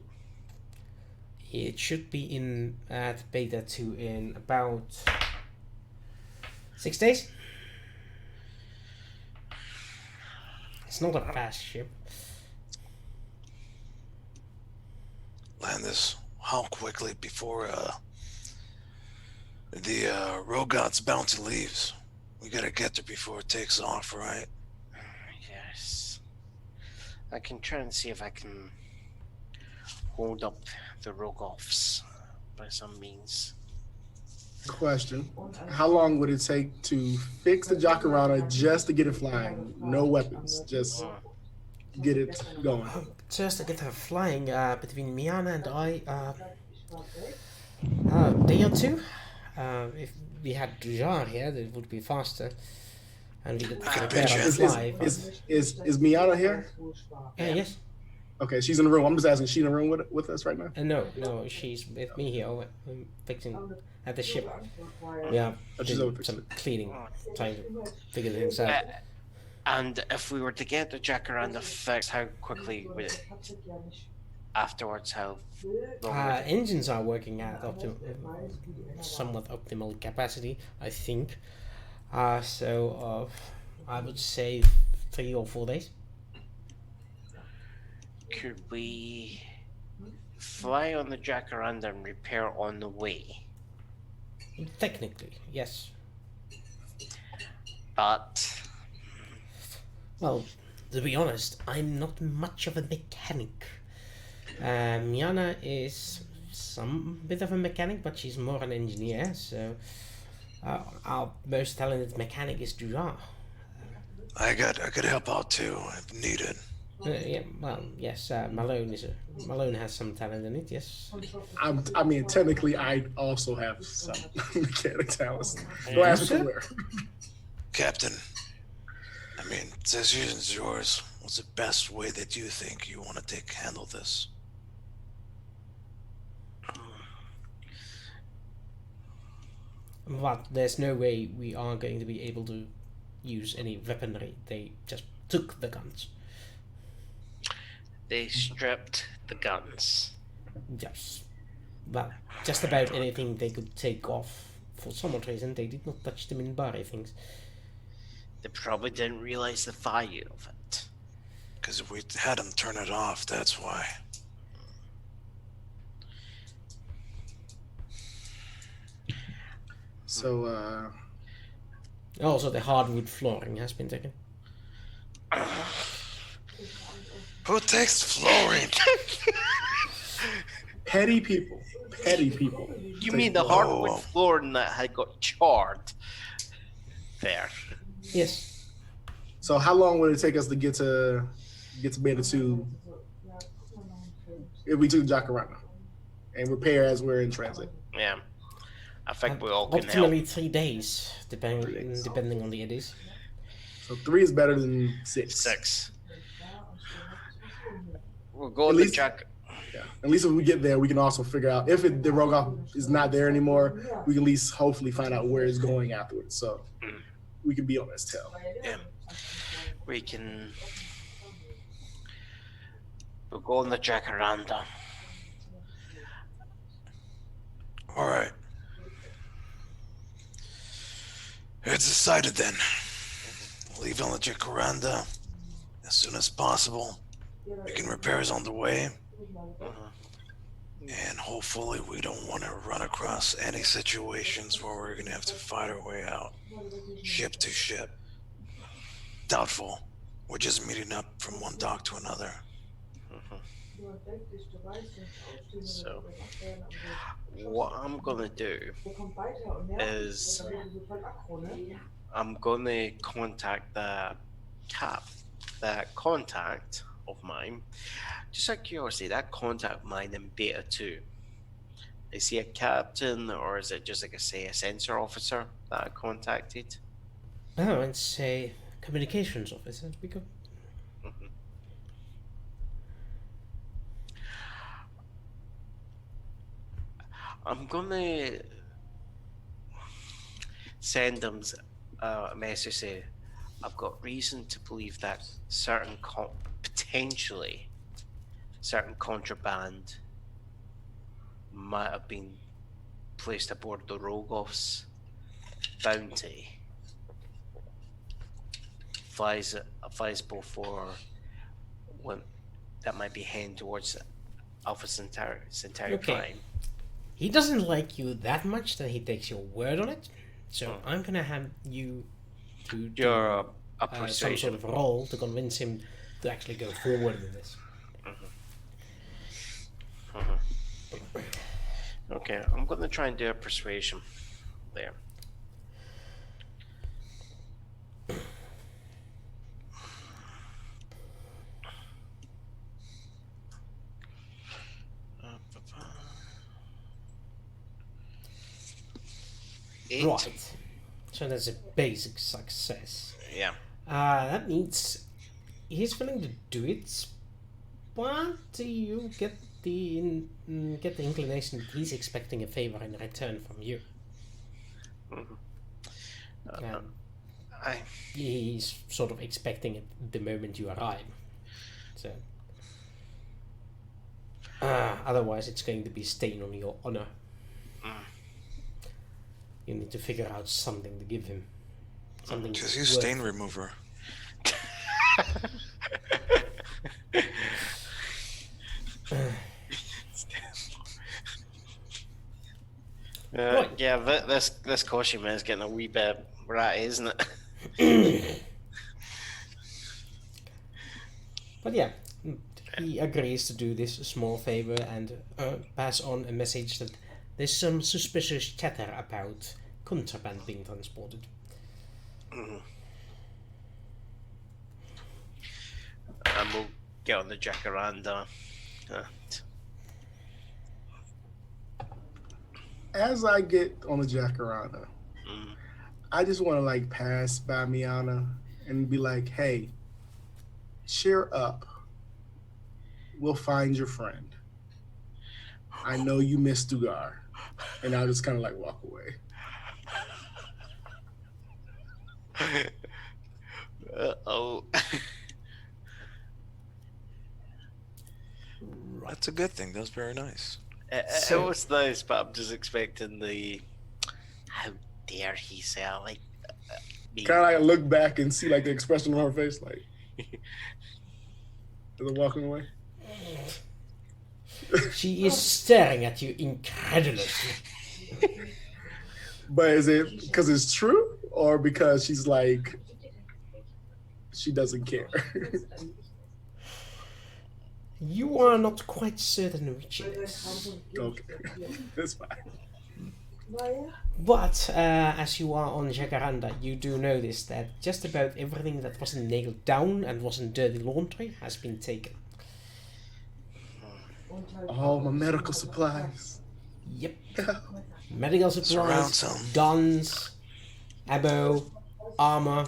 It should be in at Beta 2 in about 6 days. It's not a fast ship. Landis, how quickly before the Rogod's bounty leaves? We gotta get there before it takes off, right? Yes. I can try and see if I can hold up the Rogoffs by some means. Question. How long would it take to fix the Jacaranda just to get it flying? No weapons, just get it going. Just to get her flying between Miana and I, day or two. If we had Dujar here, it would be faster. And we could prepare on the fly. Is Miana here? Yes. Okay, she's in the room. I'm just asking, is she in the room with us right now? No, she's with me here. I'm fixing at the ship. Yeah, doing some cleaning, trying to figure things out. And if we were to get the Jacaranda fixed, how quickly would it afterwards? How long would it? Engines are working at somewhat optimal capacity, I think. So I would say 3 or 4 days. Could we fly on the Jacaranda and repair on the way? Technically, yes. But well, to be honest, I'm not much of a mechanic. Miana is some bit of a mechanic, but she's more an engineer, so Our most talented mechanic is Dujar. I could help out too if needed. Yeah, well, yes, Malone has some talent in it, yes. I mean, technically, I also have some mechanic talents. Don't ask me sir? from where. Captain, I mean, decision's yours. What's the best way that you think you want to handle this? But there's no way we are going to be able to use any weaponry. They just took the guns. They stripped the guns. Yes. Well, just about anything they could take off. For some odd reason, they did not touch them in body things. They probably didn't realize the value of it. Because if we had them turn it off, that's why. So, Also, the hardwood flooring has been taken. Who takes flooring? petty people. Petty people. You mean the hardwood flooring that had got charred? There. Yes. So, how long would it take us to get to Beta 2 if we took Jacaranda and repair as we're in transit? Yeah. I think we all can Optimally help. 3 days, depending on the eddies. So 3 is better than 6. 6. We'll go At to least- Jack. Yeah. At least if we get there, we can also figure out if the Rogoff is not there anymore. We can at least hopefully find out where it's going afterwards. So we can be on his tail. Yeah. We can. We'll go on the Jacaranda. All right. It's decided then. Leave on the Jacaranda as soon as possible. Making repairs on the way. And hopefully we don't want to run across any situations where we're going to have to fight our way out. Ship to ship. Doubtful. We're just meeting up from one dock to another. So, what I'm gonna do is I'm gonna contact that contact of mine. Just out of curiosity, that contact of mine in Beta 2, is he a captain or is it just like a sensor officer that I contacted? Oh, it's a communications officer. I'm gonna send them a message saying I've got reason to believe that potentially certain contraband might have been placed aboard the Rogoff's bounty. Advisable for when that might be heading towards Alpha Centauri Okay. Prime. He doesn't like you that much that he takes your word on it. So I'm gonna have you to do You're a some persuasion. sort of role to convince him to actually go forward with this. Okay, I'm going to try and do a persuasion there. Eight. Right. So that's a basic success. Yeah. That means he's willing to do it, but you get the inclination that he's expecting a favor in return from you. He's sort of expecting it the moment you arrive. So otherwise, it's going to be a stain on your honor. You need to figure out something to give him. Something. Just use stain remover. Right. Yeah, this costume is getting a wee bit ratty, isn't it? But yeah, he agrees to do this small favor and pass on a message that there's some suspicious chatter about contraband being transported. And we'll get on the Jacaranda. As I get on the Jacaranda, I just want to like pass by Miana and be like, "Hey, cheer up. We'll find your friend. I know you miss Dugar," and I'll just kind of like walk away. Oh. That's a good thing. That was very nice. It was nice, but I'm just expecting the. How dare he say I like me? Kind of like look back and see like the expression on her face, like as I'm walking away. She is staring at you incredulously. But is it because it's true or because she's like she doesn't care? You are not quite certain which it is. Okay, that's fine. But as you are on Jacaranda, you do notice that just about everything that wasn't nailed down and wasn't dirty laundry has been taken. All my medical supplies. Yep. Medical supplies, some. guns, ammo, armor,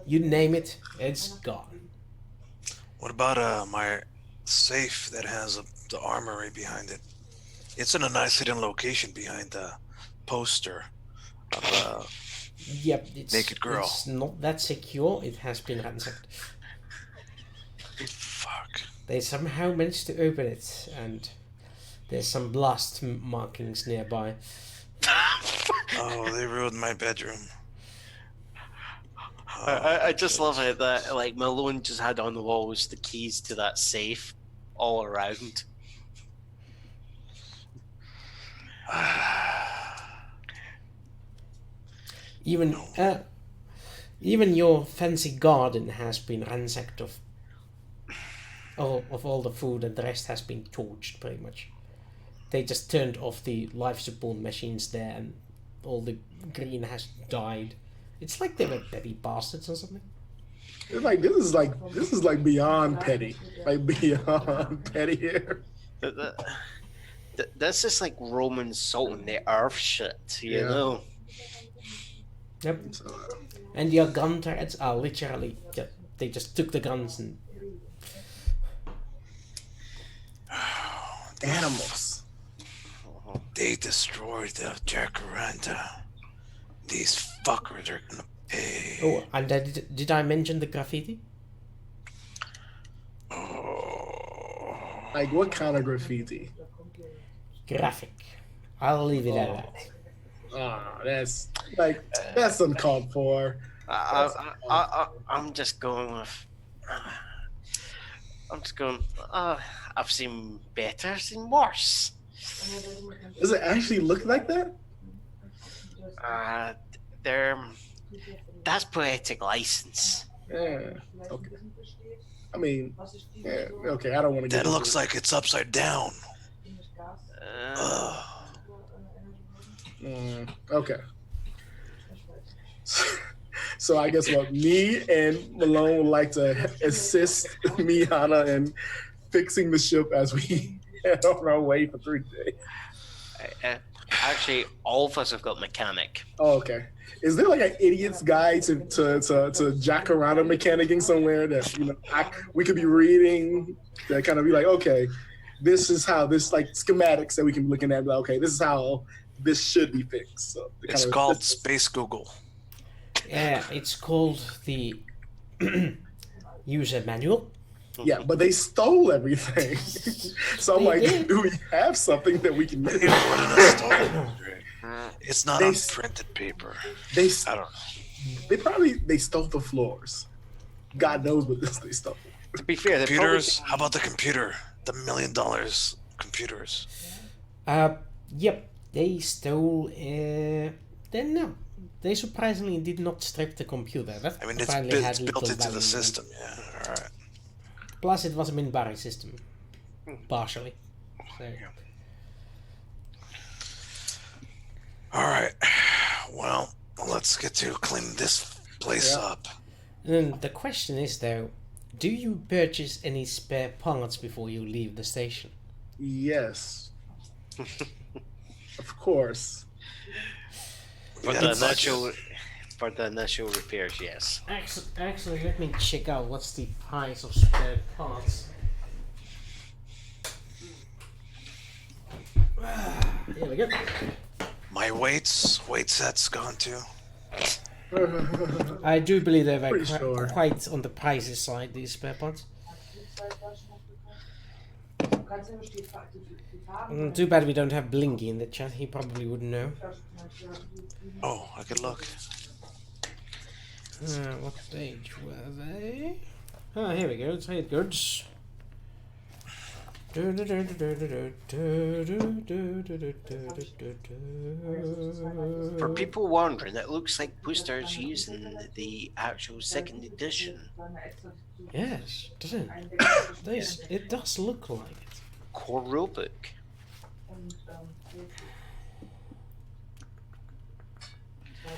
you name it, it's gone. What about my safe that has the armory behind it? It's in a nice hidden location behind the poster of Yep, it's, naked girl. It's not that secure, it has been ransacked. Fuck. They somehow managed to open it, and there's some blast markings nearby. Oh, they ruined my bedroom. I just love it that like Malone just had on the walls the keys to that safe all around. Even your fancy garden has been ransacked of all the food, and the rest has been torched pretty much. They just turned off the life support machines there, and all the green has died. It's like they were petty bastards or something. It's like this is like beyond petty, like beyond petty here. That's just like Roman salt in the earth shit, you know. Yep. And your gun turrets are literally they just took the guns and Animals. They destroyed the Jacaranda. These fuckers are gonna pay. oh, and did I mention the graffiti? Oh. Like what kind of graffiti? Graphic. I'll leave it at that. That's uncalled for. I'm just going with. I'm just going. I've seen better, seen worse. Does it actually look like that? That's poetic license. Yeah. Okay. I mean, yeah. Okay. I don't want to get. That looks like it's upside down. Okay. So I guess what me and Malone would like to assist Miana in fixing the ship as we head on our way for 3 days. Actually, all of us have got mechanic. Oh, okay. Is there like an idiot's guide to Jacaranda mechanicking somewhere that we could be reading that kind of be like, okay, this is how this like schematics that we can be looking at. Like, okay, this is how this should be fixed. So it's called Space Google. Yeah, it's called the user manual. Yeah, but they stole everything. So I'm They like, did. do we have something that we can use? It's not on printed paper. They I don't know. they stole the floors. God knows what they stole. To be fair, they Computers. How about the computer? The $1 million computers. Yep, they stole. Then no, they surprisingly did not strip the computer. That I mean, it's apparently had built little into value the in system. Yeah. All right. them. Plus, it was a Minbari system, partially. So. All right. Well, let's get to clean this place Yeah. up. Then the question is though, do you purchase any spare parts before you leave the station? Yes, of course. For Yeah, the it's like- initial, for the initial repairs, yes. Actually, let me check out what's the price of spare parts. Here we go. My weight set's gone too. I do believe they're Pretty sure. quite on the pricey side, these spare parts. Too bad we don't have Blinky in the chat, he probably wouldn't know. Oh, I could look. What page were they? Ah, here we go, trade goods. For people wondering, it looks like Booster's using the actual second edition. Yes, doesn't it? It does look like it. Core rulebook.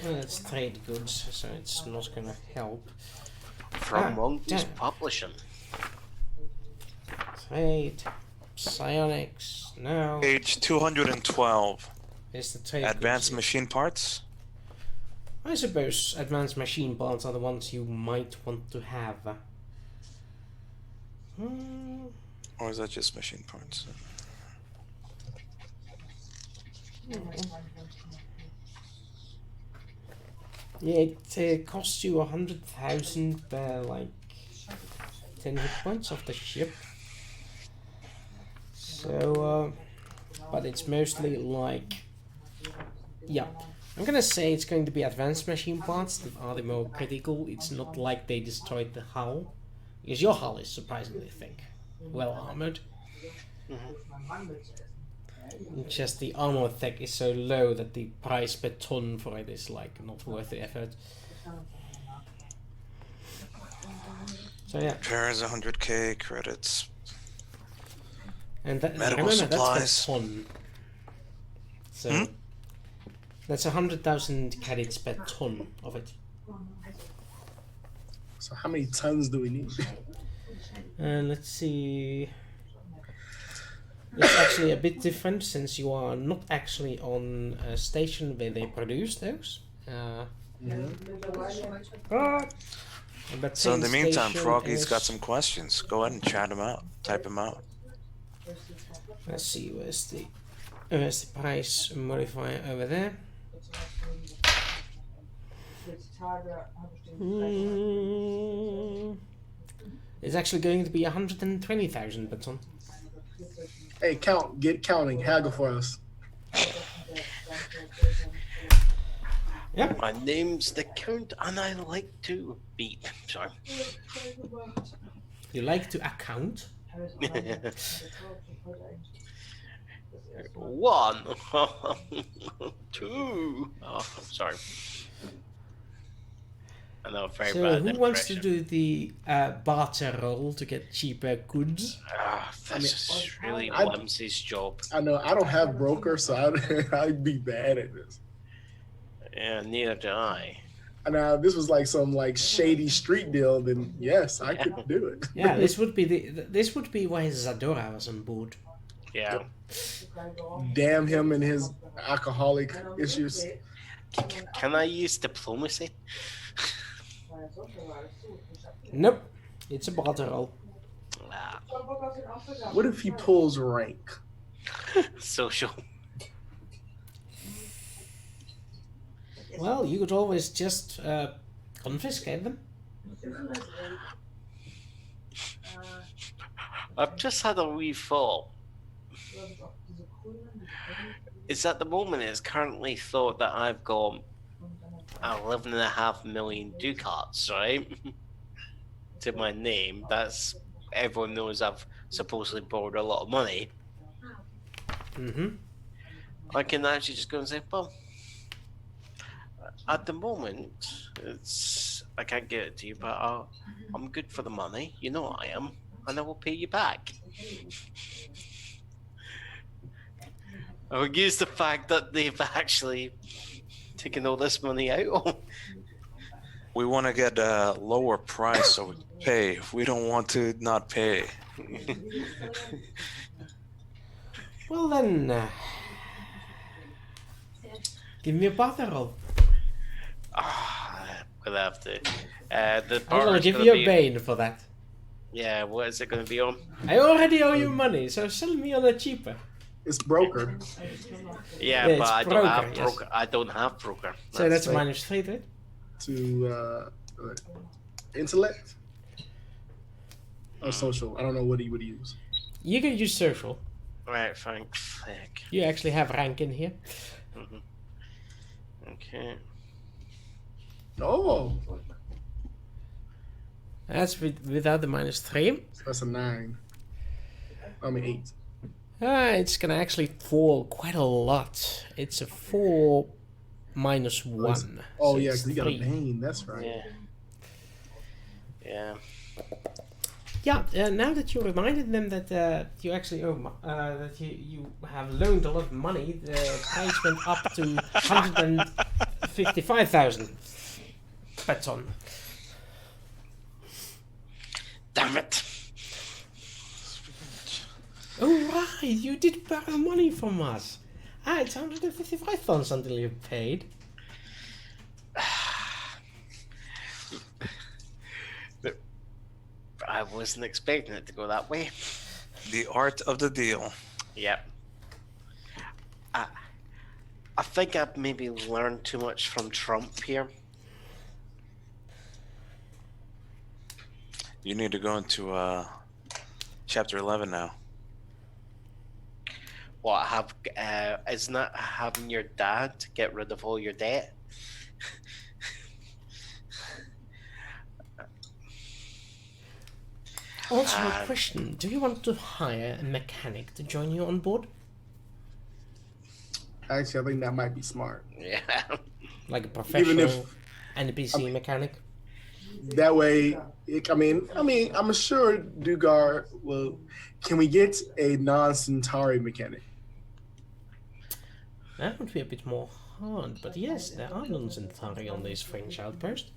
Well, it's trade goods, so it's not gonna help. From Monkeys damn. Publishing. Trade, psionics, no. Page 212. It's the trade Advanced goods. machine parts. I suppose advanced machine parts are the ones you might want to have. Or is that just machine parts? Yeah, it costs you 100,000 per like 10 hit points of the ship. So, but it's mostly like, yeah. I'm gonna say it's going to be advanced machine parts that are the more critical. It's not like they destroyed the hull, because your hull is surprisingly thick, well armored. Just the armor tech is so low that the price per ton for it is like not worth the effort. So yeah, Repairs 100k credits. and that, Medical remember supplies. that's per ton. So that's 100,000 credits per ton of it. So how many tons do we need? And let's see. It's actually a bit different since you are not actually on a station where they produce those. But So in the meantime, station Froggy's got is- some questions. Go ahead and chat them out. Type them out. Let's see, where's the price modifier over there? It's actually going to be 120,000 per ton. Hey, get counting. Haggle for us. Yeah. My name's the Count, and I like to beep. Sorry. You like to account? One, two. Oh, sorry. I know, very So bad. who wants to impression. do the barter roll to get cheaper goods? Ah, this is really I- Whimsy's job. I know I don't have broker, so I'd be bad at this. Yeah, neither do I. And now if this was like some like shady street deal, then yes, I could do it. Yeah, this would be why Zadora was on board. Yeah. Damn him and his alcoholic issues. Can I use diplomacy? Nope, it's a barter roll. Ah, What if he pulls rank? social. Well, you could always just confiscate them. I've just had a wee thought. It's at the moment it's currently thought that I've got 11.5 million ducats, right? To my name. That's everyone knows I've supposedly borrowed a lot of money. Mm-hmm. I can actually just go and say, well, at the moment, I can't give it to you, but I'm good for the money. You know I am, and I will pay you back. I will use the fact that they've actually taking all this money out? We want to get a lower price so we can pay. We don't want to not pay. Well then, give me a barter roll. We'll have to. The I'm gonna barter's give gonna you a be. bane for that. Yeah, what is it going to be on? I already owe you money, so sell me on a cheaper. It's broker. Yeah, Yeah, but it's I don't have broker, yes. broker. I don't have broker. So that's right. -3 to it. To intellect or social. I don't know what he would use. You can use social. Right, fine. Fuck. You actually have rank in here. Okay. Oh, That's without the -3. that's a 9. I mean 8. It's gonna actually fall quite a lot. It's a 4 -1. Oh so yeah, it's because you got a 3. Bane. That's right. Yeah. Yeah. Yeah, now that you reminded them that you actually owe, that you have loaned a lot of money, the price went up to 155,000 Batainn. Damn it. Oh right, you did borrow money from us. It's 155,000 until you paid. I wasn't expecting it to go that way. The art of the deal. Yep. I think I've maybe learned too much from Trump here. You need to go into chapter 11 now. What have isn't it having your dad get rid of all your debt? Also, a question: do you want to hire a mechanic to join you on board, Actually, I think that might be smart. Yeah. like a professional if- NPC mechanic? That way, I'm sure Dugar will. Can we get a non-Centauri mechanic? That would be a bit more hard, but yes, there are non-Centauri on this fringe outpost.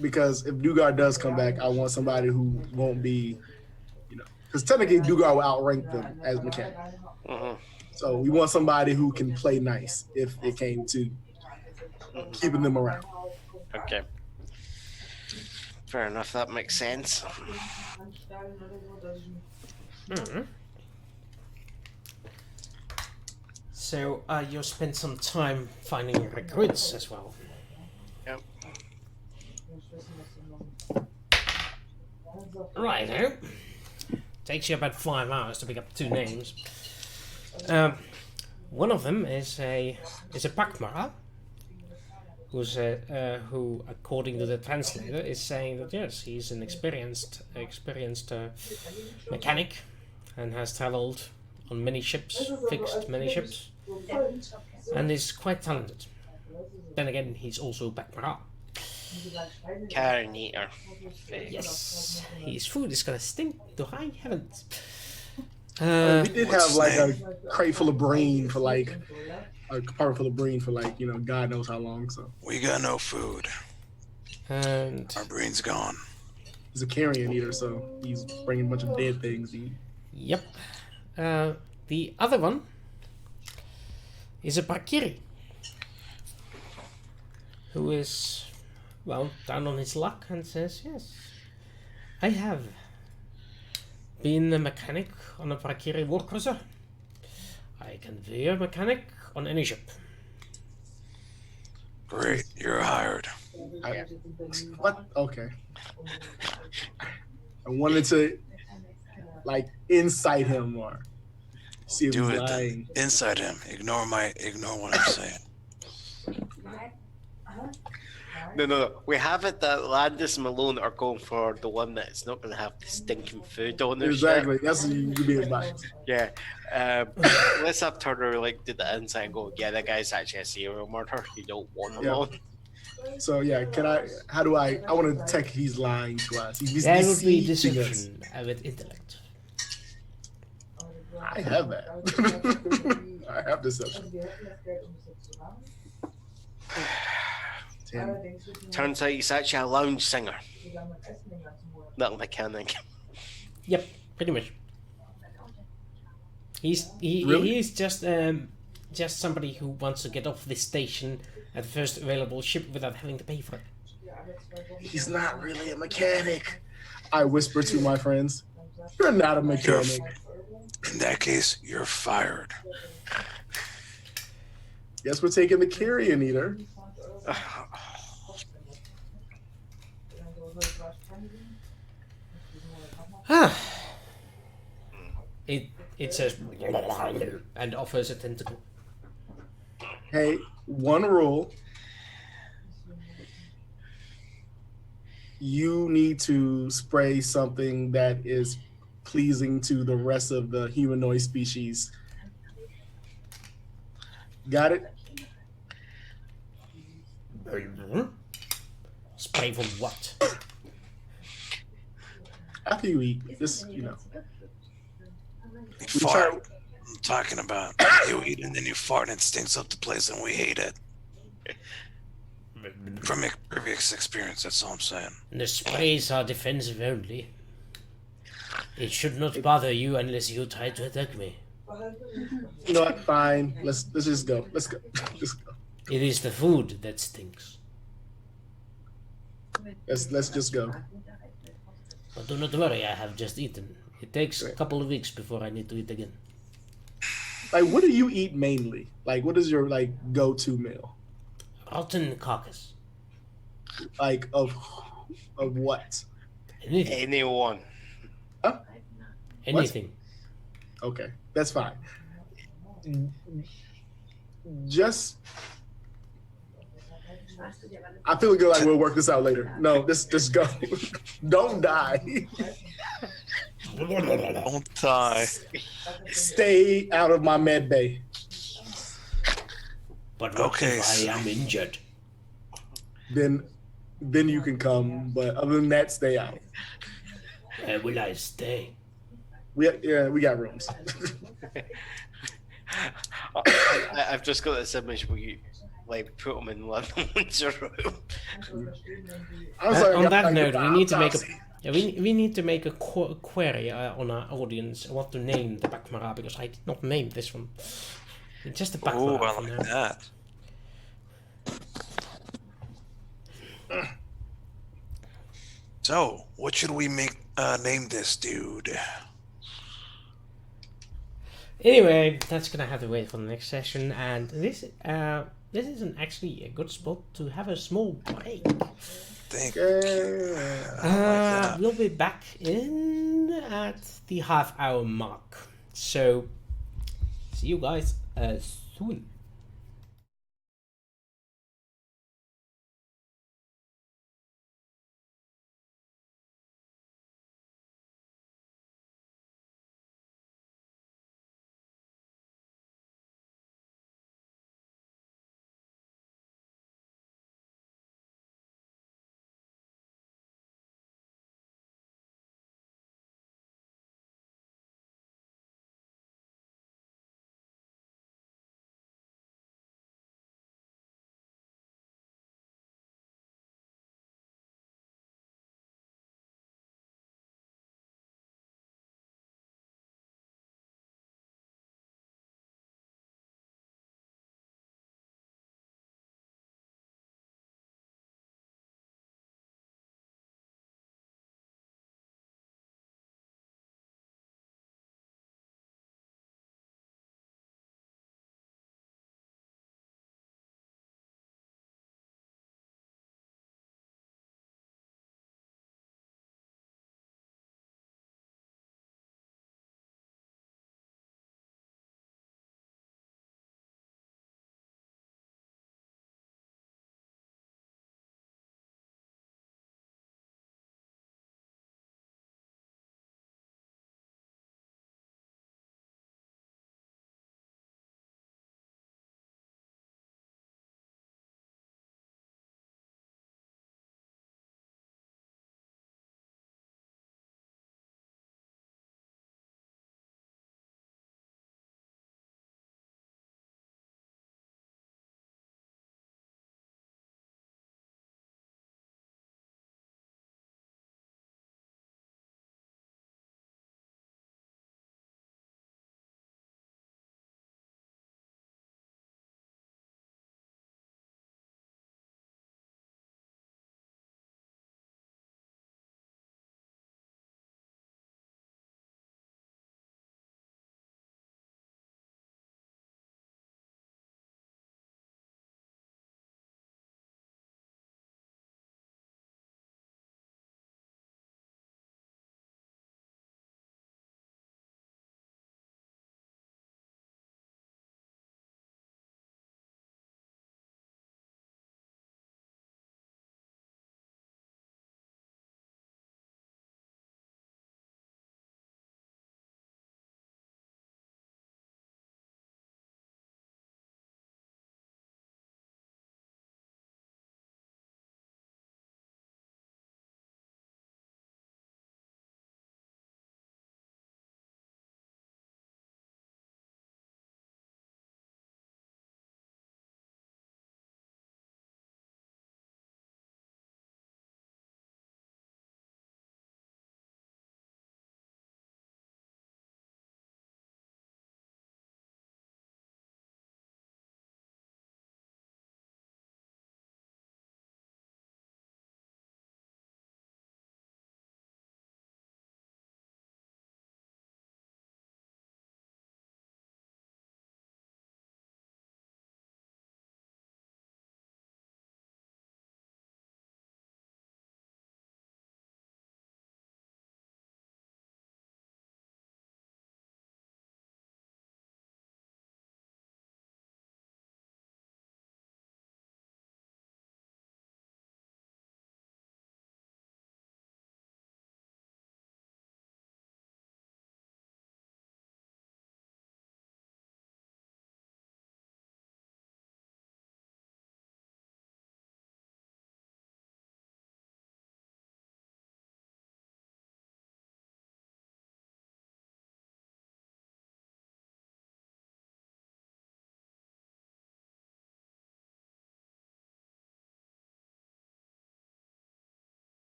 Because if Dugar does come back, I want somebody who won't be, because technically Dugar will outrank them as mechanic. Mhm. So we want somebody who can play nice if it came to keeping them around. Okay. Fair enough. That makes sense. Mhm. So you spent some time finding recruits as well. Yep. Righto. Takes you about 5 hours to pick up 2 names. One of them is a Pakmara, who, according to the translator, is saying that yes, he's an experienced mechanic, and has traveled on many ships, fixed many ships, and is quite talented. Then again, he's also Pakmara. Carrion eater. Yes, his food is gonna stink to high heavens. We did What's have like his a crate full of brain for like a compartment full of brain for like God knows how long. So We got no food. And Our brain's gone. he's a carrion eater, so he's bringing a bunch of dead things to eat. yep, the other one is a Bakiri, who is, well, down on his luck and says, yes, I have been a mechanic on a Bakiri war cruiser. I can be a mechanic on any ship. Great, you're hired. What? Okay. I wanted to like incite him or see if Do he's it then. lying. Inside him. Ignore what I'm saying. No. We have it that Landis and Malone are going for the one that's not going to have the stinking food on their Exactly. ship. That's what you could be advised. Yeah. Let's have Turner like do the inside and go, yeah, that guy's actually a serial murderer. You don't want him Yeah. on. So yeah, how do I want to detect he's lying to us. He's That would be deceiving us. deception with intellect. I have that. I have deception. Tim. Turns out he's actually a lounge singer. Little mechanic. Yep, pretty much. Really? He's just somebody who wants to get off this station at the first available ship without having to pay for it. He's not really a mechanic. I whisper to my friends, "You're not a mechanic." In that case, you're fired. Guess we're taking the carrion eater. It says and offers a tentacle. Hey, one rule. You need to spray something that is pleasing to the rest of the humanoid species. Got it? Spray for what? After you eat, just, you know. You fart. I'm talking about. You eat and then you fart and it stinks up the place and we hate it. From previous experience, that's all I'm saying. The sprays are defensive only. It should not bother you unless you try to attack me. You know what? Fine. Let's just go. Let's go. Just go. It is the food that stinks. Let's just go. But do not worry, I have just eaten. It takes a couple of weeks before I need to eat again. Like, what do you eat mainly? Like, what is your like go-to meal? Rotten carcass. Like of what? Anything. Anyone. Huh? Anything. Okay, that's fine. Just, I feel good. Like we'll work this out later. No, just go. Don't die. Don't die. Stay out of my med bay. But what Okay, if so- I am injured? Then you can come. But other than that, stay out. Where will I stay? We got rooms. I've just got this image where you like put them in one room. I'm sorry, On that guys, note, we need to make a autopsy. we need to make a query on our audience what to name the Bakmara, because I did not name this one. It's just a Oh, Bakmara I for like now. that. So, what should we name this dude? Anyway, that's gonna have to wait for the next session, and this is actually a good spot to have a small break. Think. Yeah. We'll be back in at the half-hour mark, so see you guys soon.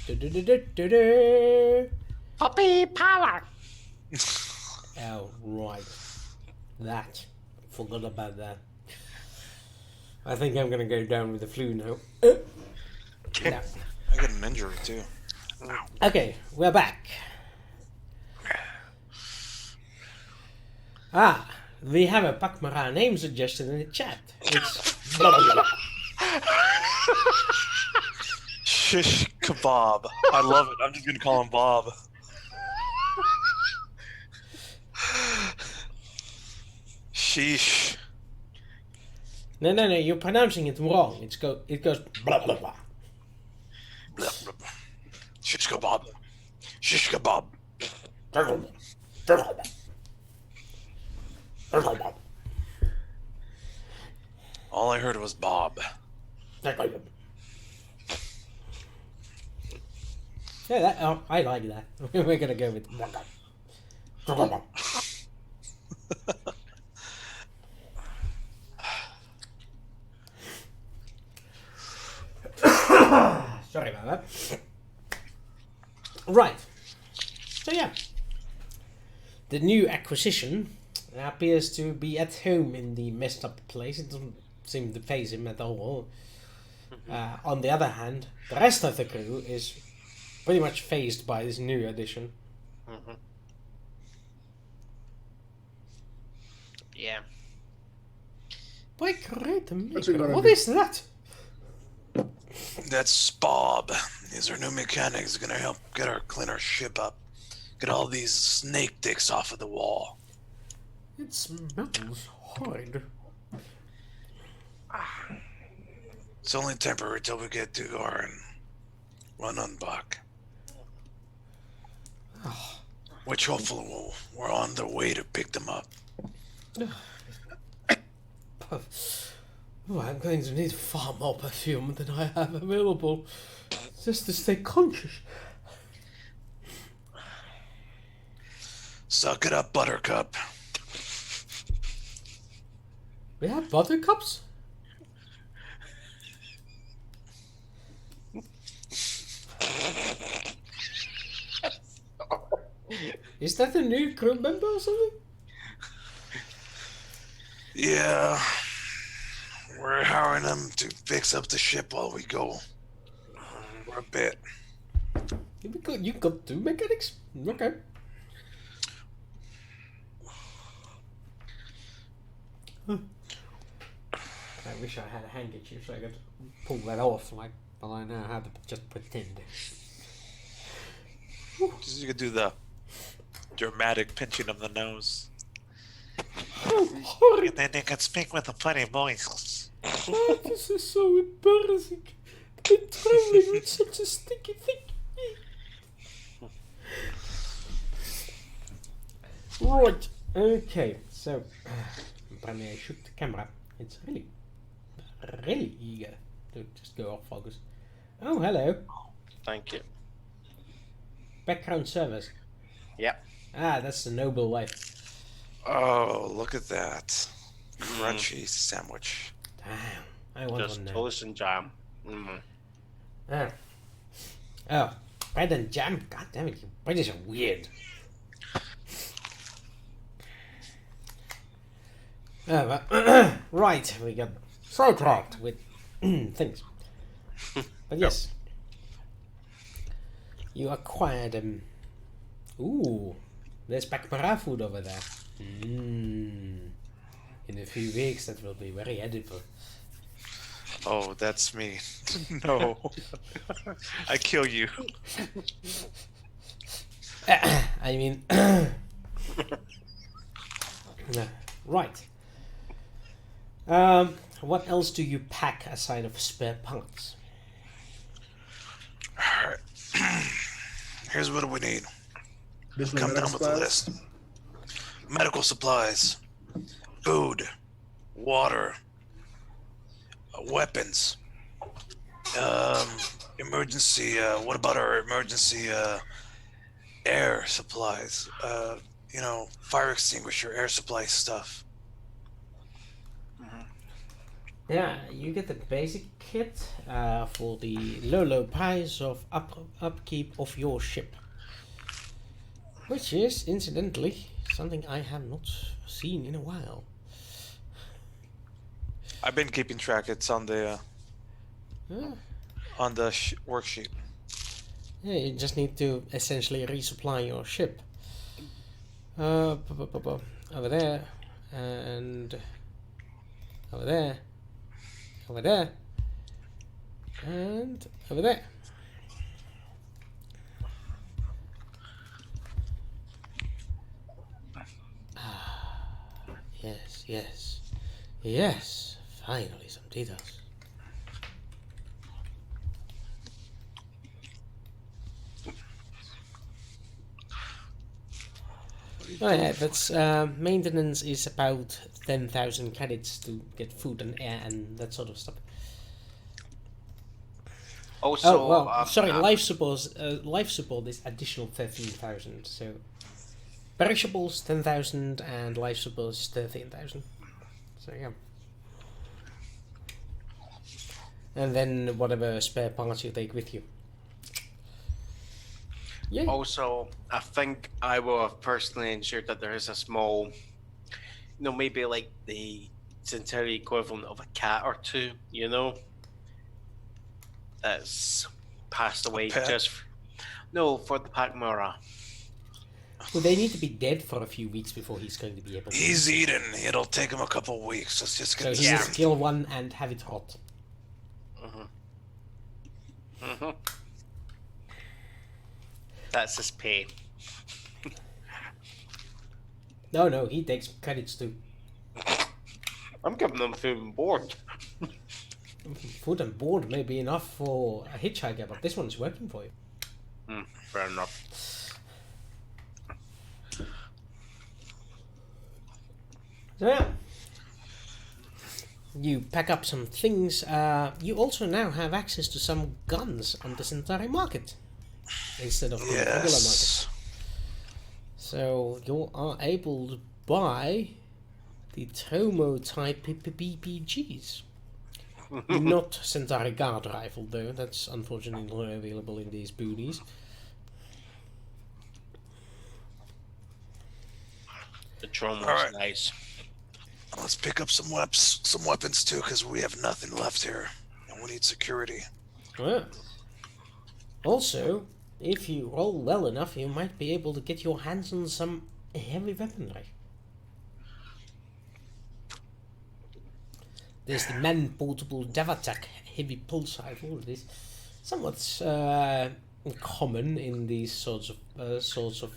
Du-du-du-du-du-du. Puppy power. Oh, right. That. Forgot about that. I think I'm gonna go down with the flu now. No. I got an injury too. Okay, we're back. Ah, we have a Pakmara name suggestion in the chat. It's blah, blah, blah. Shish kebab. I love it. I'm just gonna call him Bob. Sheesh. No, you're pronouncing it wrong. It goes blah blah blah. Blah, blah, blah. Shish kebab. Shish kebab. All I heard was Bob. Yeah, that, I like that. We're gonna go with. Sorry about that. Right. So yeah, the new acquisition appears to be at home in the messed up place. It doesn't seem to phase him at all. On the other hand, the rest of the crew is pretty much phased by this new addition. Yeah. By great What's he maker, gonna what do? is that? That's Bob. He's our new mechanic. He's gonna help clean our ship up. Get all these snake dicks off of the wall. It smells horrid. It's only temporary till we get Dugar and run on Bach. Which hopefully we're on the way to pick them up. Oh, I'm going to need far more perfume than I have available just to stay conscious. Suck it up, Buttercup. We have buttercups? Is that a new crew member or something? Yeah. We're hiring them to fix up the ship while we go. For a bit. You got two mechanics? Okay. Huh. I wish I had a handkerchief so I could pull that off, like, but I know how to just pretend. Just you could do the dramatic pinching of the nose. Oh, horrid! And then they can speak with a funny voice. Oh, this is so embarrassing. I'm traveling with such a sticky thing. Right, okay, so apparently I shook the camera. It's really eager to just go off focus. Oh, hello. Thank you. Background service. Yeah. Ah, that's the noble life. Oh, look at that. Crunchy sandwich. Damn, I want Just one now. toast and jam. Ah. Oh, bread and jam? God damn it, you British are weird. Oh, well, right, we got sidetracked with things. But yes, you acquired ooh, there's Pakmara food over there. In a few weeks, that will be very edible. Oh, that's me. No. I kill you. I mean, right. What else do you pack aside of spare parts? Alright. Here's what we need. Additional Come down medical with the supplies? list. Medical supplies, food, water, weapons, emergency, what about our emergency air supplies? Fire extinguisher, air supply stuff. Yeah, you get the basic kit for the low price of upkeep of your ship. Which is, incidentally, something I have not seen in a while. I've been keeping track. It's on the Yeah, worksheet. yeah, you just need to essentially resupply your ship. Over there, and over there, over there, and over there. Yes, yes, yes. Finally, some details. Oh yeah, that's maintenance is about 10,000 credits to get food and air and that sort of stuff. Also, Oh well, sorry, life support is additional 13,000. So perishables 10,000 and life support is 13,000. So yeah. And then whatever spare parts you take with you. Yeah. Also, I think I will have personally ensured that there is a small, maybe like the Centauri equivalent of a cat or two, that's passed away pet? No, for the Pakmara. Well, they need to be dead for a few weeks before he's going to be able to. He's eating. It'll take him a couple weeks. Let's just So get he this. needs to kill one and have it hot. That's his pay. No, he takes credits too. I'm giving them food and board. Food and board may be enough for a hitchhiker, but this one's working for you. Fair enough. So yeah, you pack up some things. You also now have access to some guns on the Centauri market instead of the regular market. Yes. So you are able to buy the Tomo type PPGs. Not Centauri Guard Rifle though, that's unfortunately not available in these boonies. The Tron was Alright. nice. Let's pick up some weapons too, because we have nothing left here, and we need security. Yeah. Also, if you roll well enough, you might be able to get your hands on some heavy weaponry. There's the man-portable Davatak heavy pulse rifle. It is somewhat common in these sorts of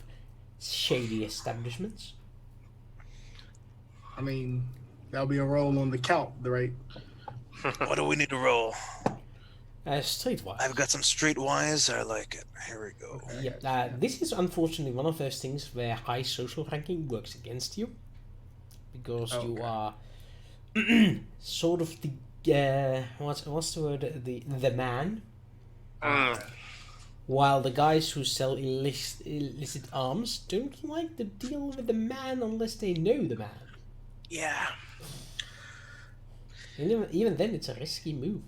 shady establishments. I mean, that'll be a roll on the count, right? What do we need to roll? Streetwise. I've got some streetwise. I like it. Here we go. Yeah, this is unfortunately one of those things where high social ranking works against you, because you are sort of the what's the word, the man, while the guys who sell illicit arms don't like to deal with the man unless they know the man. Yeah. And even then, it's a risky move.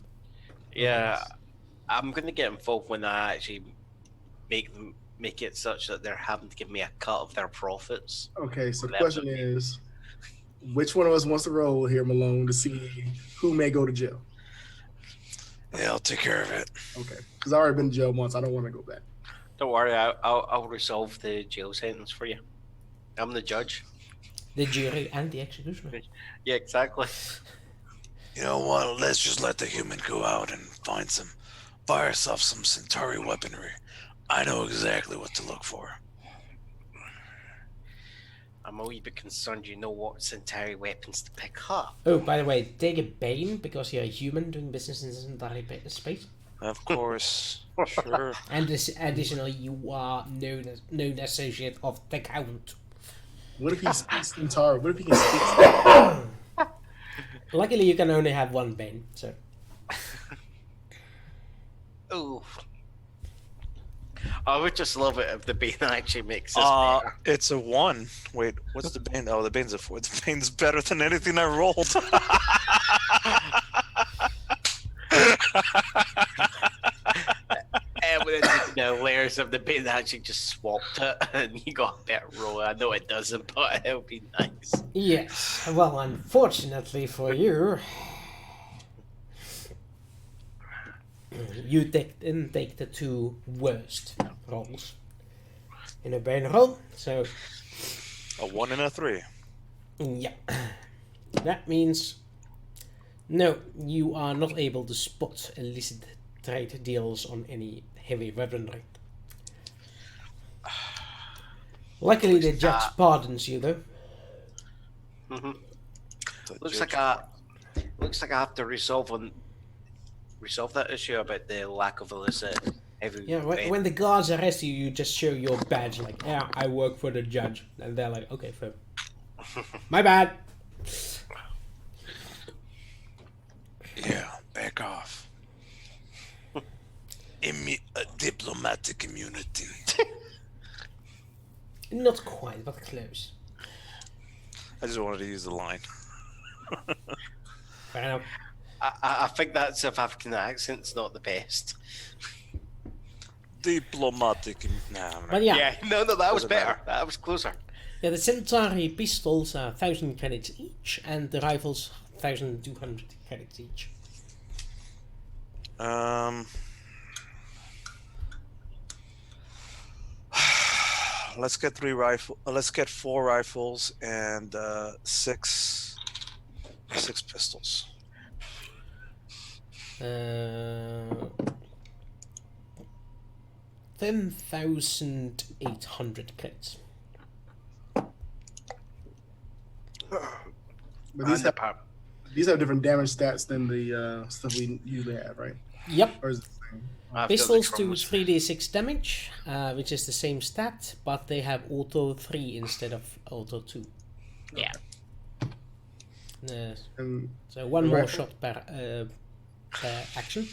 Yeah. I'm gonna get involved when I actually make it such that they're having to give me a cut of their profits. Okay, so the question is, which one of us wants to roll here, Malone, to see who may go to jail? Yeah, I'll take care of it. Okay, because I've already been to jail once. I don't want to go back. Don't worry, I'll resolve the jail sentence for you. I'm the judge. The jury and the executioner. Yeah, exactly. You know what? Let's just let the human go out and buy ourselves some Centauri weaponry. I know exactly what to look for. I'm a wee bit concerned you know what Centauri weapons to pick up. Oh, by the way, take a Bane because you're a human doing business in Centauri space. Of course. Sure. And additionally, you are known associate of the Count. What if he speaks Centauri? What if he can speak Centauri? Luckily, you can only have one Bane, so. Ooh. I would just love it if the Bane actually makes this better. It's a 1. Wait, what's the Bane? Oh, the Bane's a 4. The Bane's better than anything I rolled. And when the layers of the bait actually just swapped it, and you got a better roll. I know it doesn't, but it would be nice. Yes. Well, unfortunately for you, you didn't take the two worst rolls in a brain roll. So, A 1 and a 3. yeah. That means no, you are not able to spot illicit trade deals on any heavy weaponry. Luckily, the judge pardons you, though. Mm-hmm. Looks like I have to resolve that issue about the lack of illicit heavy. Yeah, when the guards arrest you, you just show your badge, like, yeah, I work for the judge, and they're like, okay, fair. My bad. Yeah, back off. Diplomatic immunity. Not quite, but close. I just wanted to use the line. Fair enough. I think that South African accent's not the best. Diplomatic. But yeah, Yeah, no, that was Doesn't better. matter. That was closer. yeah, the Centauri pistols are 1,000 credits each, and the rifles 1,200 credits each. Let's get 3 rifle. Let's get 4 rifles and 6 pistols. 10,800 credits. But these have different damage stats than the stuff we usually have, right? Yep. Or is it the same? Pistols do 3d6 damage, which is the same stat, but they have auto 3 instead of auto 2. Yeah. And So one more rifle? shot per action.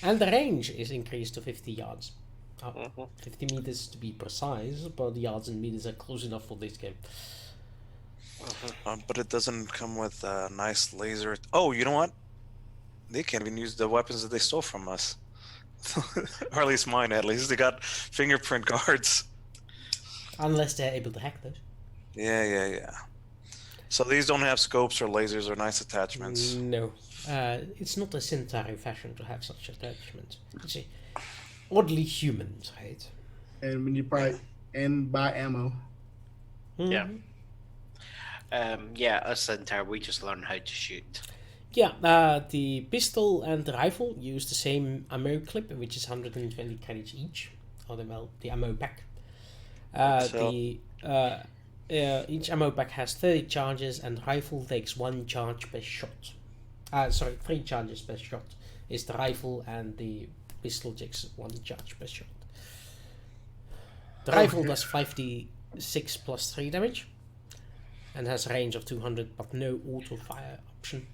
And the range is increased to 50 yards. 50 meters to be precise, but yards and meters are close enough for this game. But it doesn't come with a nice laser. Oh, you know what? They can't even use the weapons that they stole from us. Or at least mine, at least. They got fingerprint guards. Unless they're able to hack those. Yeah. So these don't have scopes or lasers or nice attachments. No. It's not a Centauri fashion to have such attachments. It's oddly human, right? and when you buy ammo. Yeah. Yeah, us Centaur, we just learn how to shoot. Yeah, the pistol and the rifle use the same ammo clip, which is 120 credits each. Or the ammo pack. Each ammo pack has 30 charges, and the rifle takes 1 charge per shot. 3 charges per shot is the rifle, and the pistol takes 1 charge per shot. The rifle does 5d6 plus 3 damage, and has a range of 200, but no auto fire option.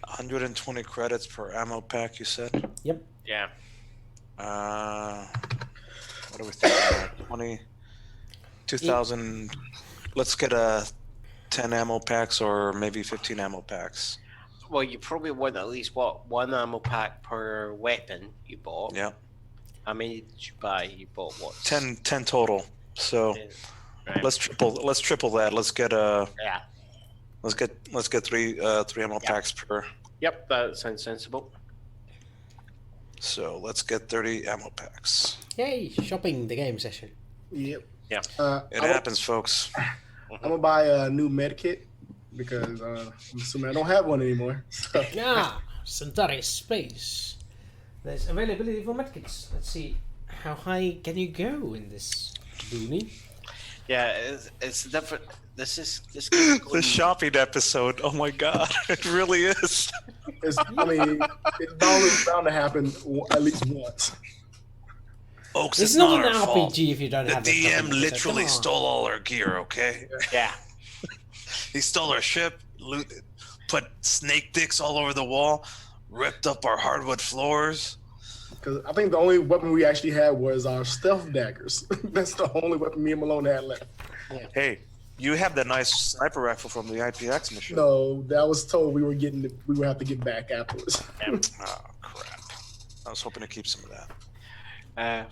120 credits per ammo pack, you said? Yep. Yeah. What are we thinking about? 20, 2,000. Let's get 10 ammo packs or maybe 15 ammo packs. Well, you probably want at least, 1 ammo pack per weapon you bought? Yeah. How many did you buy? You bought what? 10 total. So Right. let's triple that. Let's get Yeah. let's get 3 ammo packs per. Yep, that sounds sensible. So let's get 30 ammo packs. Yay, shopping the game session. Yep. Yeah. It happens, folks. I'm gonna buy a new med kit because I'm assuming I don't have one anymore. So, Ah, Centauri Space. There's availability for medkits. Let's see, how high can you go in this boony? Yeah, it's different. This The shopping episode. Oh my god, it really is. it's bound to happen at least once. Folks, It's it's not not an our RPG fault. if you don't The have the DM shopping literally episode. stole all our gear, okay? Yeah. He stole our ship, looted, put snake dicks all over the wall, ripped up our hardwood floors. Because I think the only weapon we actually had was our stealth daggers. That's the only weapon me and Malone had left. Hey, you have that nice sniper rifle from the IPX mission. No, that was told we would have to get back afterwards. Oh, crap. I was hoping to keep some of that.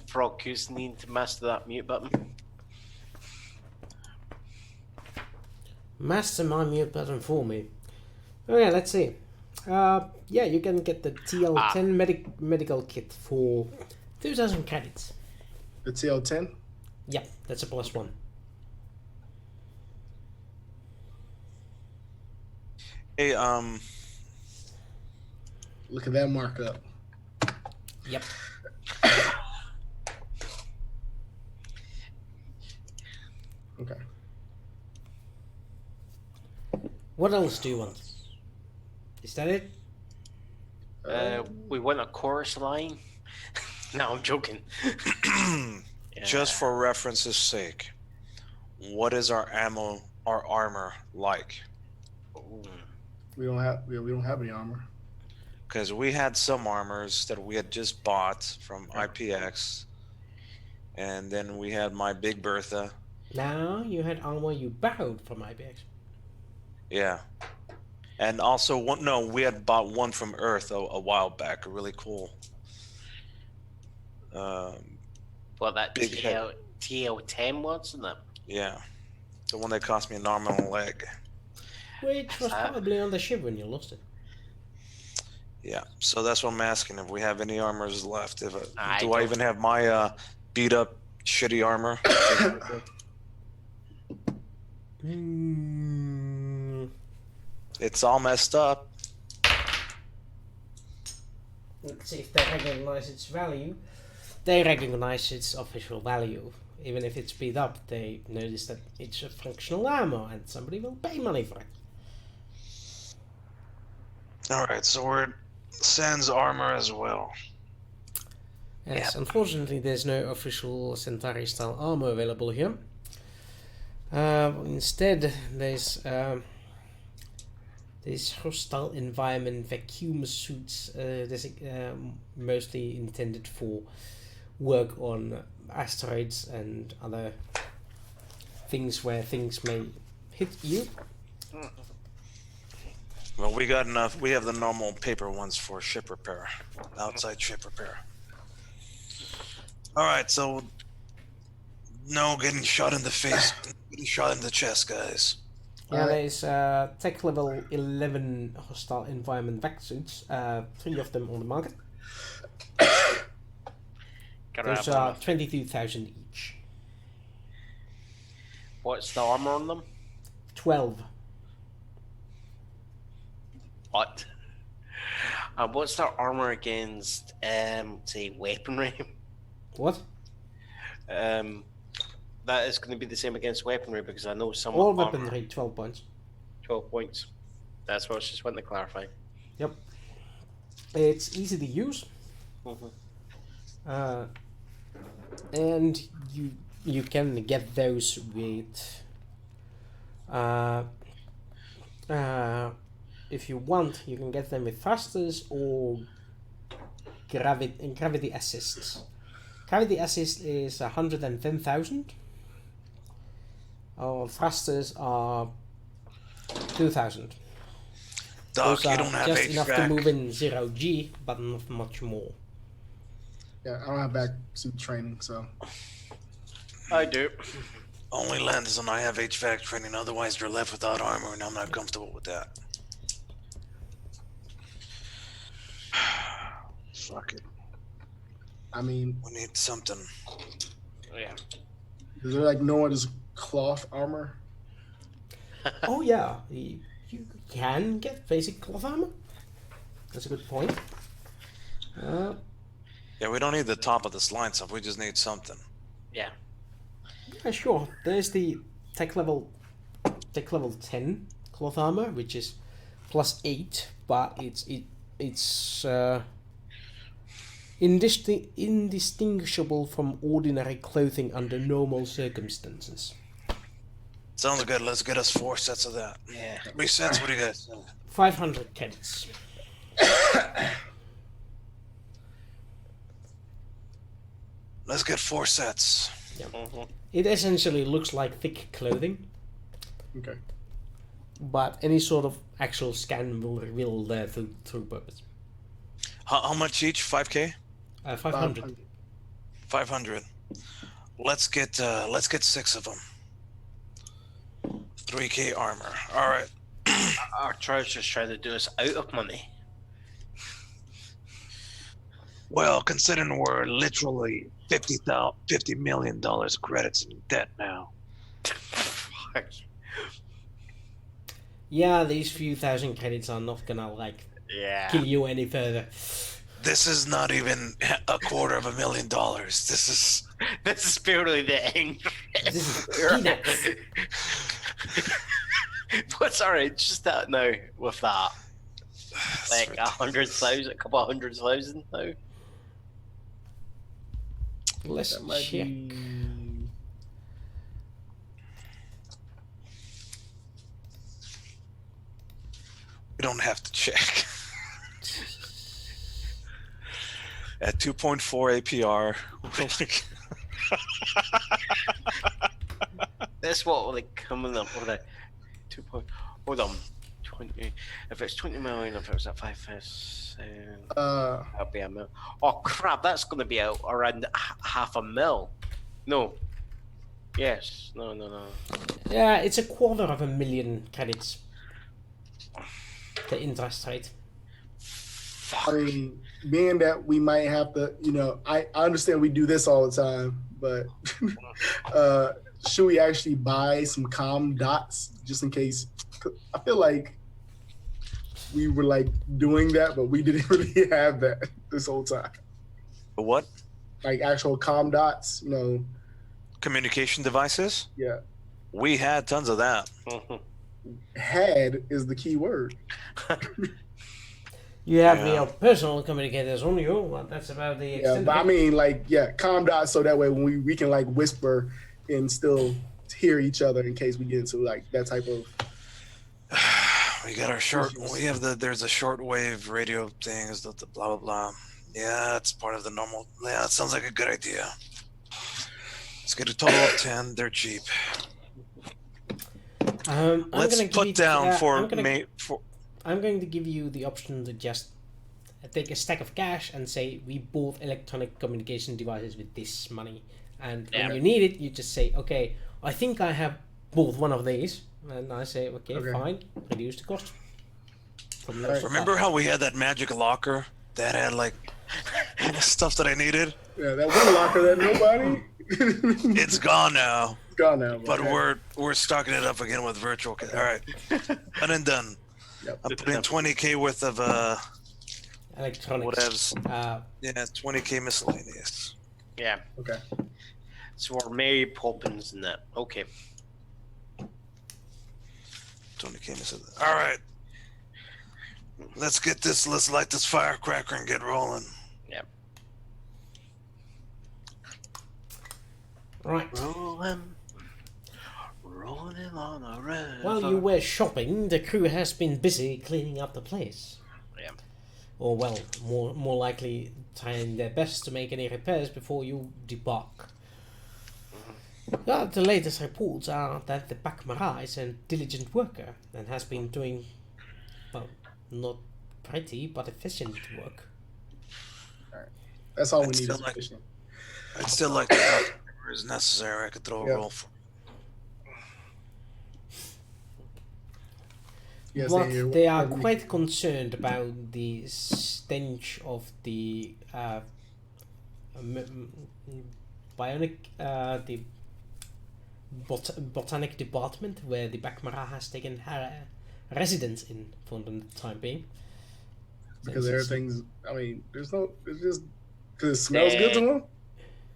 Frog, you need to master that mute button. Master my mute button for me. Oh yeah, let's see. Yeah, you can get the TL10 medical kit for 2,000 credits. The TL10. Yeah, that's a +1. Hey, Look at that markup. Yep. Okay. What else do you want? Is that it? We want a chorus line. No, I'm joking. just for reference's sake, what is our armor like? We don't have any armor. Because we had some armors that we had just bought from IPX, and then we had my Big Bertha. No, you had armor you borrowed from IBX. Yeah. And also, we had bought one from Earth a while back, really cool. Well, that Big TL10 wasn't it? Yeah. The one that cost me an arm and a leg. Which was probably on the ship when you lost it. Yeah, so that's what I'm asking, if we have any armors left. Do I don't. even have my beat up, shitty armor? It's all messed up. Let's see if they recognize its value. They recognize its official value. Even if it's beat up, they notice that it's a functional armor and somebody will pay money for it. Alright, so we're sans armor as well. Yes, unfortunately there's no official Centauri style armor available here. Instead, there's hostile environment vacuum suits, mostly intended for work on asteroids and other things where things may hit you. Well, we got enough. We have the normal paper ones for ship repair, outside ship repair. Alright, so no getting shot in the face, getting shot in the chest, guys. Yeah, there's tech level 11 hostile environment vac suits, 3 of them on the market. Those are 22,000 each. What's the armor on them? 12. What? What's their armor against, say, weaponry? What? That is going to be the same against weaponry because I know some All armor- weaponry, 12 points. 12 points. That's what I just wanted to clarify. Yep. It's easy to use. And you can get those with if you want, you can get them with thrusters or gravity assists. Gravity assist is 110,000. Thrusters are 2,000. Doc, Those you are don't have just enough to HVAC. move in 0G, but not much more. Yeah, I don't have back suit training, so I do. Only Landis and I have HVAC training, otherwise they're left without armor, and I'm not comfortable with that. Fuck it. I mean, We need something. Yeah. is there like no one just cloth armor? Oh yeah, you can get basic cloth armor. That's a good point. Yeah, we don't need the top of this line stuff, we just need something. Yeah. Yeah, sure. There's the tech level 10 cloth armor, which is +8, but it's indistinguishable from ordinary clothing under normal circumstances. Sounds good, let's get us 4 sets of that. Yeah. 3 sets, what do you guys think? 500 credits. Let's get 4 sets. It essentially looks like thick clothing, Okay. but any sort of actual scan will reveal their true purpose. How much each? 5K? 500. 500. Let's get 6 of them. 3K armor. All right. Our treasure's trying to do us out of money. Well, considering we're literally $50 million credits in debt now. Fuck. Yeah, these few thousand credits are not gonna like Yeah. kill you any further. This is not even $250,000. This is purely the interest. This is peanuts. What's our interest at now with that? Like 100,000, a couple of 100,000 now. Let's That might check. be. We don't have to check. At 2.4 APR. That's what like coming up with a 2 point. Hold on, 20. If it's 20 million, if it's at 5%, that'll be a mil. Oh crap! That's going to be out around half a mil. No. Yes. No. Yeah, it's 250,000 credits. The interest rate. I mean, being that we might have to, I understand we do this all the time, but should we actually buy some comm dots just in case? I feel like we were like doing that, but we didn't really have that this whole time. What? Like actual comm dots, Communication devices? Yeah. We had tons of that. Had is the key word. You have Yeah. your personal communicators on you, but that's about the Yeah, extent but I of it. mean, comm dots, so that way when we can like whisper and still hear each other in case we get into like that type of. We got our there's a shortwave radio things, the blah, blah, blah. Yeah, it's part of the normal. Yeah, that sounds like a good idea. Let's get a total of 10. They're cheap. I'm Let's gonna give put you- down I'm I'm going to give you the option to just take a stack of cash and say we bought electronic communication devices with this money, and when you need it, you just say, okay, I think I have bought one of these, and I say, okay. Fine, reduce the cost. From your Remember how we had that magic locker that had like all the stuff that I needed? Yeah, that one locker that nobody. It's gone now. It's gone now. But we're stocking it up again with virtual. All right, done and done. Yep. I'm putting 20K worth of electronics. whatevs. 20K miscellaneous. Yeah. Okay. So we're Mary Poppins and that. Okay. 20K miscellaneous. All right. Let's get this. Let's light this firecracker and get rolling. Yeah. Right. Rolling on a river. While you were shopping, the crew has been busy cleaning up the place. Yeah. Or well, more likely trying their best to make any repairs before you debark. The latest reports are that the Bakmara is a diligent worker and has been doing, well, not pretty but efficient work. That's all we I'd need. still Is like- efficient. I'd still like to have whatever is necessary. I could throw a roll for. Yes, But and they are quite concerned about the stench of the the botanic department where the Bakmara has taken residence in for the time being. because everything's. I mean, there's no. It's just because it smells good to them.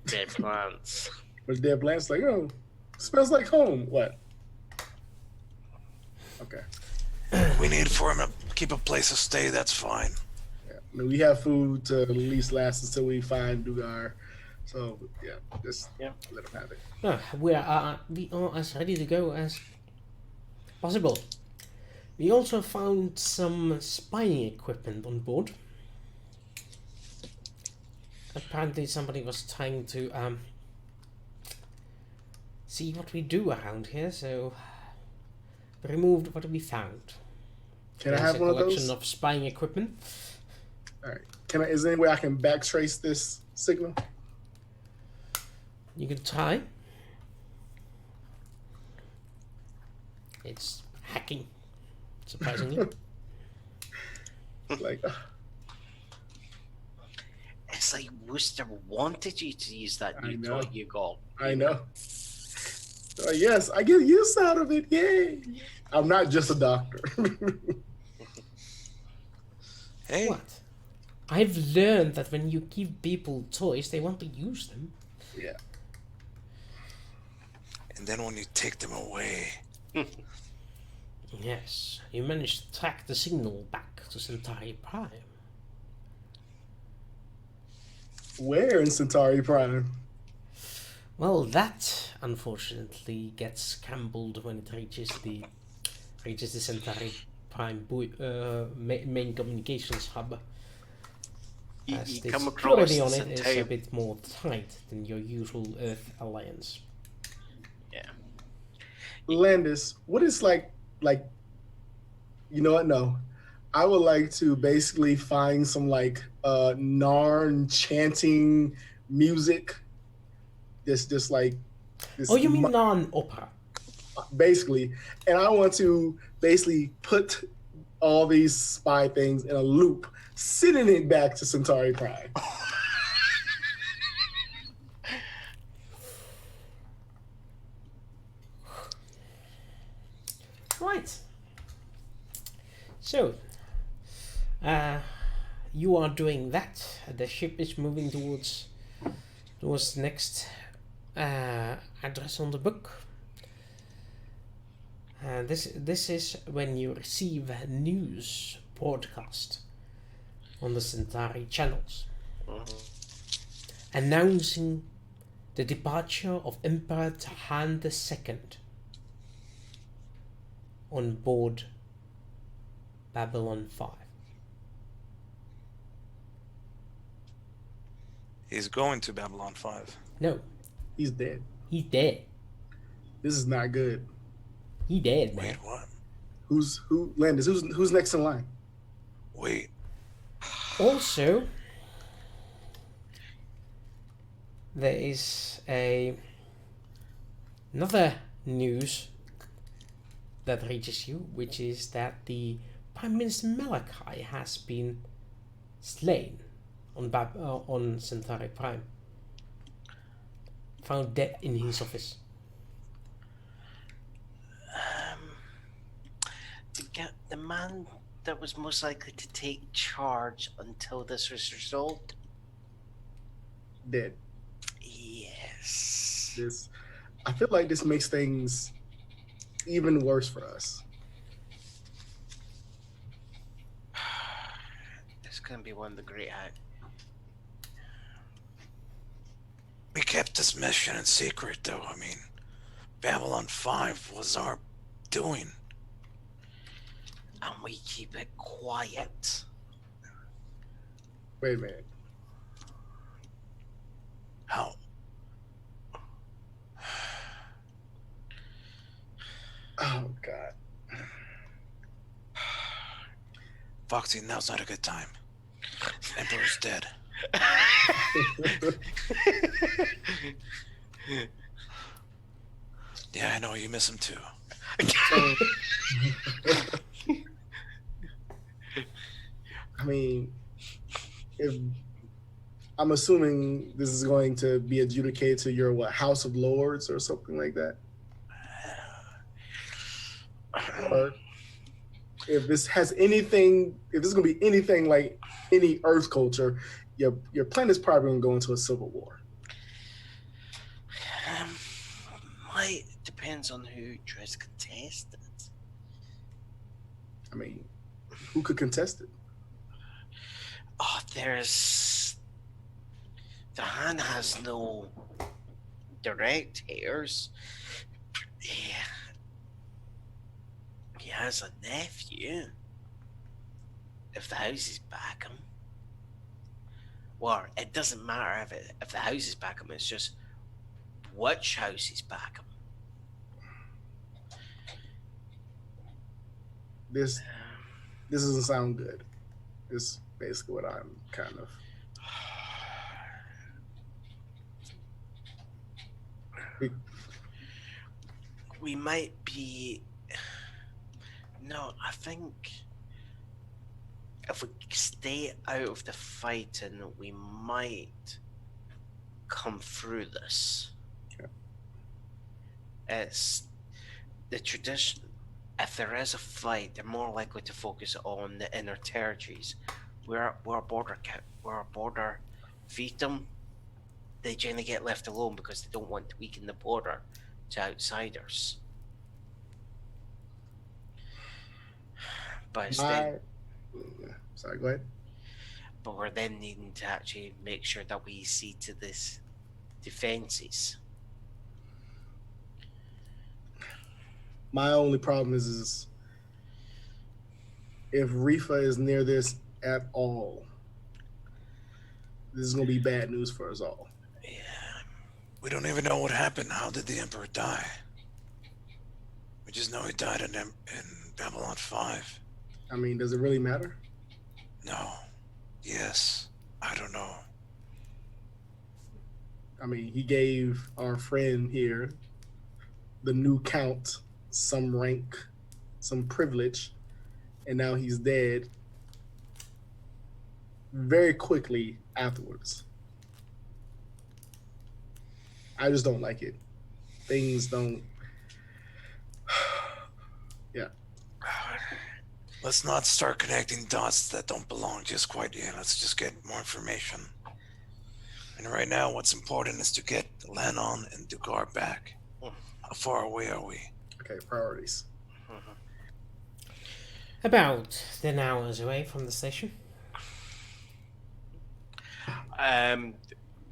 Dead plants. But dead plants, like, it smells like home. What? Okay. We need for him to keep a place to stay. That's fine. Yeah. I mean, we have food to at least last until we find Dugar. So yeah, just let him have it. We are as ready to go as possible. We also found some spying equipment on board. Apparently somebody was trying to see what we do around here, so we removed what we found. Can I have one of collection those? of spying equipment. All right. Is there any way I can backtrace this signal? You can try. It's hacking, surprisingly. Like, It's like Worcester wanted you to use that I new know. toy you got. I know. Yes, I get use out of it. Yay! I'm not just a doctor. Hey, What? I've learned that when you give people toys, they want to use them. Yeah. and then when you take them away, Yes, you managed to track the signal back to Centauri Prime. Where in Centauri Prime? Well, that unfortunately gets scrambled when it reaches the Centauri Prime main communications hub. You As the come across security on the it is Centauri. a bit more tight than your usual Earth alliance. Yeah. Landis, what is like, you know what? No. I would like to basically find some like Narn chanting music. This like this Oh, you mean non-opera? basically, and I want to basically put all these spy things in a loop, sending it back to Centauri Prime. Right. So, you are doing that. The ship is moving towards the next address on the book. This is when you receive a news broadcast on the Centauri channels announcing the departure of Emperor Batainn II on board Babylon 5. he's going to Babylon 5. No, He's dead. he's dead. This is not good. He dead, man. Wait, what? Who Landis? Who's next in line? Wait, Also, there is another news that reaches you, which is that the Prime Minister Malachi has been slain on Centauri Prime. Found dead in his office. To get the man that was most likely to take charge until this was resolved. Dead. Yes. I feel like this makes things even worse for us. It's gonna be one of the great act. we kept this mission in secret, though. I mean, Babylon 5 was our doing. And we keep it quiet. Wait a minute. How? Oh God. Foxy, now's not a good time. Emperor's dead. Yeah, I know, you miss him too. I mean, if I'm assuming this is going to be adjudicated to your House of Lords or something like that. Or if this has anything, if this is going to be anything like any Earth culture, your planet's probably going to go into a civil war. It depends on who tries to contest it. I mean, who could contest it? Oh, the Han has no direct heirs. Yeah. He has a nephew. If the houses back him. Well, it doesn't matter if the houses back him, it's just which houses back him. This doesn't sound good. This basically what I'm kind of. We might be. No, I think if we stay out of the fighting, we might come through this. Yeah. It's the tradition. If there is a fight, they're more likely to focus on the inner territories. We're a border fiefdom. They generally get left alone because they don't want to weaken the border to outsiders. But instead, Sorry, go ahead. but we're then needing to actually make sure that we see to this defenses. My only problem is if Refa is near this at all, this is going to be bad news for us all. Yeah. We don't even know what happened. How did the Emperor die? We just know he died in Babylon 5. I mean, does it really matter? No. Yes. I don't know. I mean, he gave our friend here, the new count, some rank, some privilege, and now he's dead very quickly afterwards. I just don't like it. Things don't. Yeah. Let's not start connecting dots that don't belong just quite yet. Let's just get more information. And right now, what's important is to get Lannon and Dugar back. How far away are we? Okay, priorities. About 10 hours away from the station.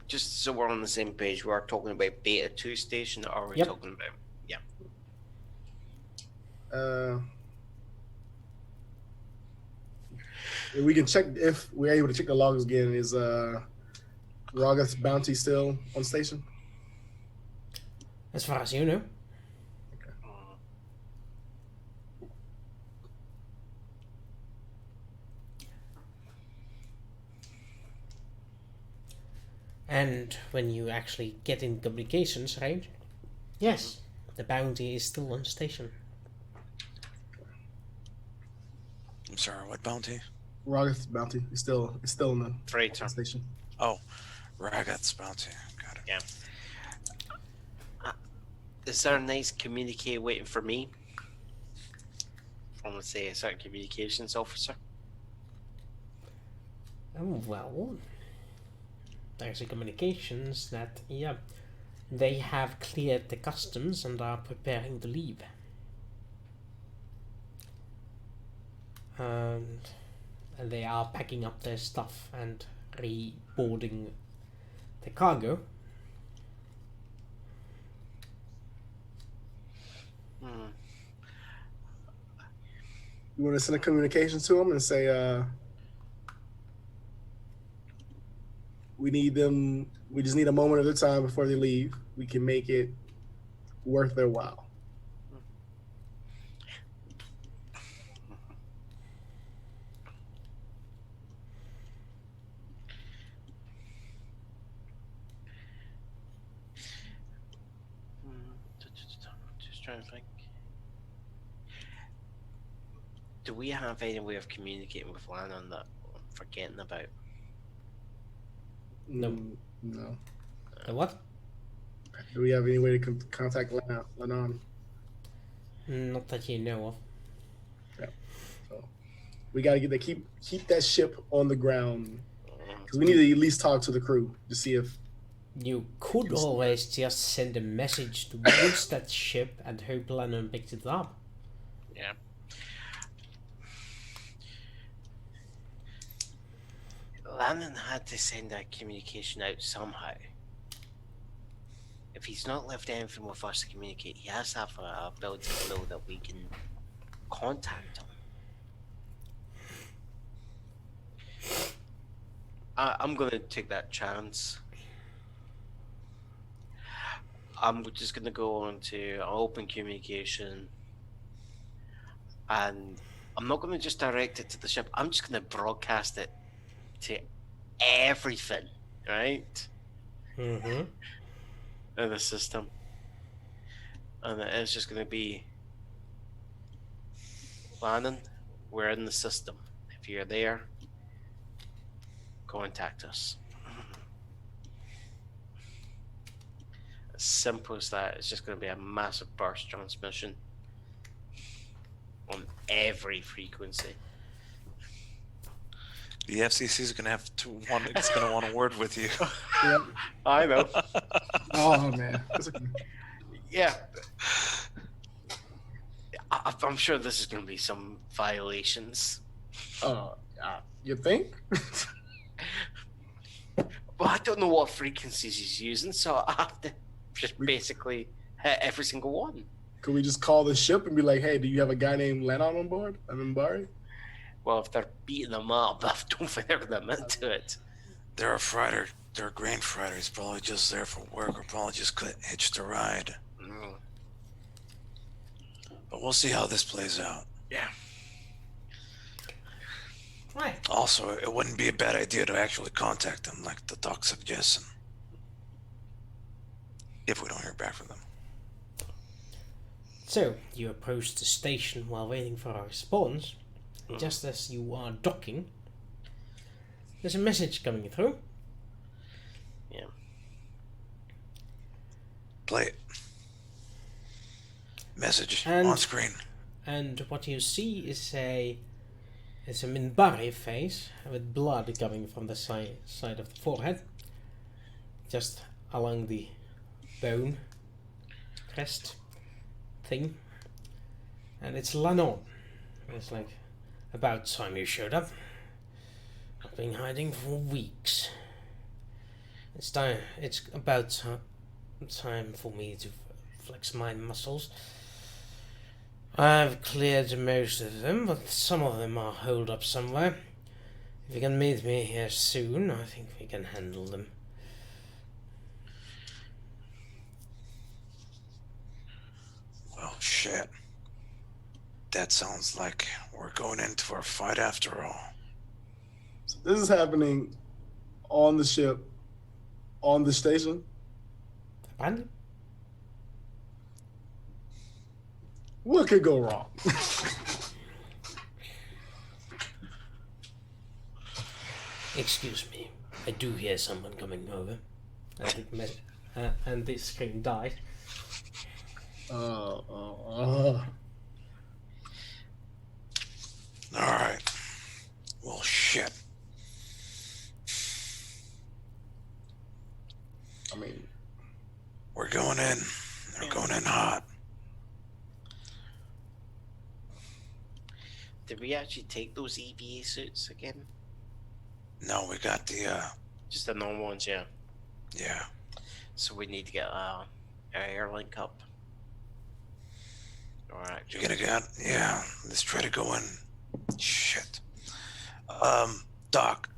Just so we're on the same page, we're talking about Beta 2 station, or are we Yep. talking about? Yeah. We can check if we're able to check the logs again. Is Ragath's bounty still on station? As far as you know. And when you actually get in communications, right? Yes, the bounty is still on station. I'm sorry, what bounty? Ragath's bounty is still in the Freighter. station. Oh, Ragath's bounty. Got it. Yeah. Is there a nice communique waiting for me? From, let's say, a certain communications officer? Oh, well, there's a communications that, yeah, they have cleared the customs and are preparing to leave. And they are packing up their stuff and reboarding the cargo. You want to send a communication to them and say, we need them. We just need a moment at a time before they leave. We can make it worth their while. Just trying to think. Do we have any way of communicating with Lannon that I'm forgetting about? No. No. The what? Do we have any way to contact Lannon? Not that you know of. So we got to get keep that ship on the ground because we need to at least talk to the crew to see if. You could always just send a message towards that ship and hope Lennon picked it up. Yeah. Lannon had to send that communication out somehow. If he's not left anything with us to communicate, he has to have a ability to know that we can contact him. I'm going to take that chance. I'm just going to go on to an open communication, and I'm not going to just direct it to the ship. I'm just going to broadcast it to everything, right? Mm-hmm. In the system. And it's just going to be Lannon, we're in the system. If you're there, contact us. As simple as that. It's just going to be a massive burst transmission on every frequency. The FCC is gonna have to want. It's gonna want a word with you. Yeah. I know. Oh man. Yeah. I'm sure this is going to be some violations. You think? Well, I don't know what frequencies he's using, so I have to just basically hit every single one. Could we just call the ship and be like, hey, do you have a guy named Lennon on board? Barry? Well, if they're beating them up, I don't think they're going to admit to it. They're a freighter. They're a grain freighter. He's probably just there for work, or probably just hitched a ride. Mm. But we'll see how this plays out. Yeah. Right. Also, it wouldn't be a bad idea to actually contact them, like the doc suggested. If we don't hear back from them. So, you approach the station while waiting for a response. And just as you are docking, there's a message coming through. Yeah. Play it. Message And- on screen. And what you see is a Minbari face with blood coming from the side of the forehead, just along the bone crest thing. And it's Lannon. It's like, about time you showed up. I've been hiding for weeks. It's time. It's about time for me to flex my muscles. I've cleared most of them, but some of them are holed up somewhere. If you can meet me here soon, I think we can handle them. Well, shit. That sounds like we're going into our fight after all. So this is happening on the ship, on the station. Apparently. What could go wrong? Excuse me, I do hear someone coming over. And this screen died. Alright. Well, shit. I mean, We're going in. They're going in hot. Did we actually take those EVA suits again? No, we got the, Just the normal ones, yeah. yeah. So we need to get an air link up. Alright. You're gonna get, yeah, let's try to go in. Shit. Doc.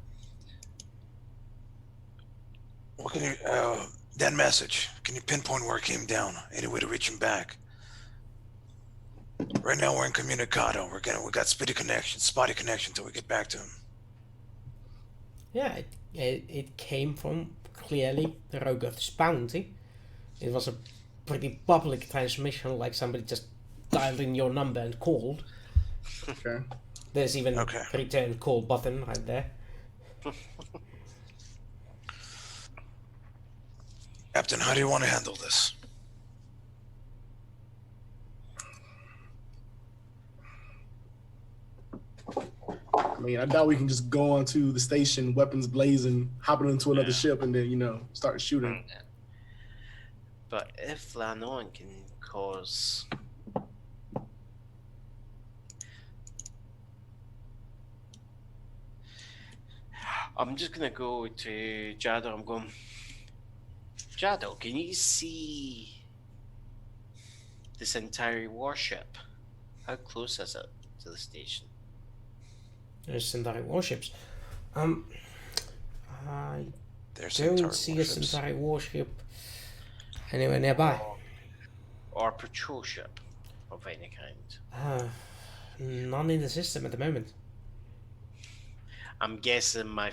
What can you, that message, can you pinpoint where it came down? Any way to reach him back? Right now we're in Communicado. We got spotty connection till we get back to him. Yeah, it came from clearly the Rogoth's bounty. It was a pretty public transmission, like somebody just dialed in your number and called. okay. There's even Okay. a return call button right there. Captain, how do you want to handle this? I mean, I doubt we can just go onto the station, weapons blazing, hopping into another Yeah. ship, and then start shooting. But if Lannon can cause... I'm just gonna go to Jado. I'm going, Jado, can you see this entire warship? How close is it to the station? There's Centauri warships. I There's don't Centauri see warships. a Centauri warship anywhere nearby. Or a patrol ship of any kind? None in the system at the moment. I'm guessing my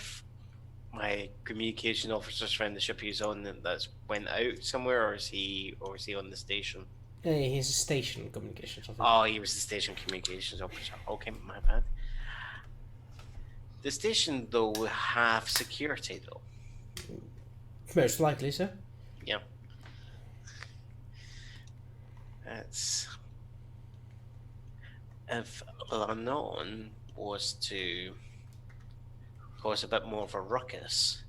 communication officer's friend, the ship he's on, that's went out somewhere, or is he on the station? He's a station communications officer. Oh, he was the station communications officer. Okay, my bad. The station though will have security though. Most likely, sir. Yeah. That's if Lannon was to cause a bit more of a ruckus,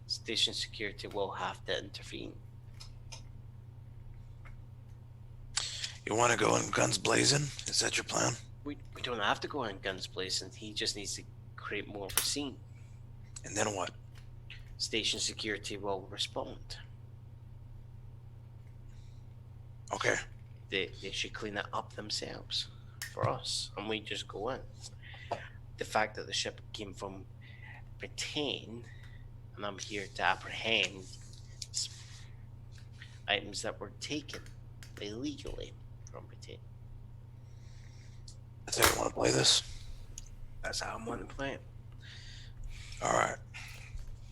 station security will have to intervene. You want to go in guns blazing? Is that your plan? We don't have to go in guns blazing. He just needs to create more of a scene. And then what? Station security will respond. Okay. They should clean it up themselves for us, and we just go in. The fact that the ship came from Batainn, and I'm here to apprehend items that were taken illegally from Batainn. That's how you want to play this? That's how I'm wanting to play it. All right.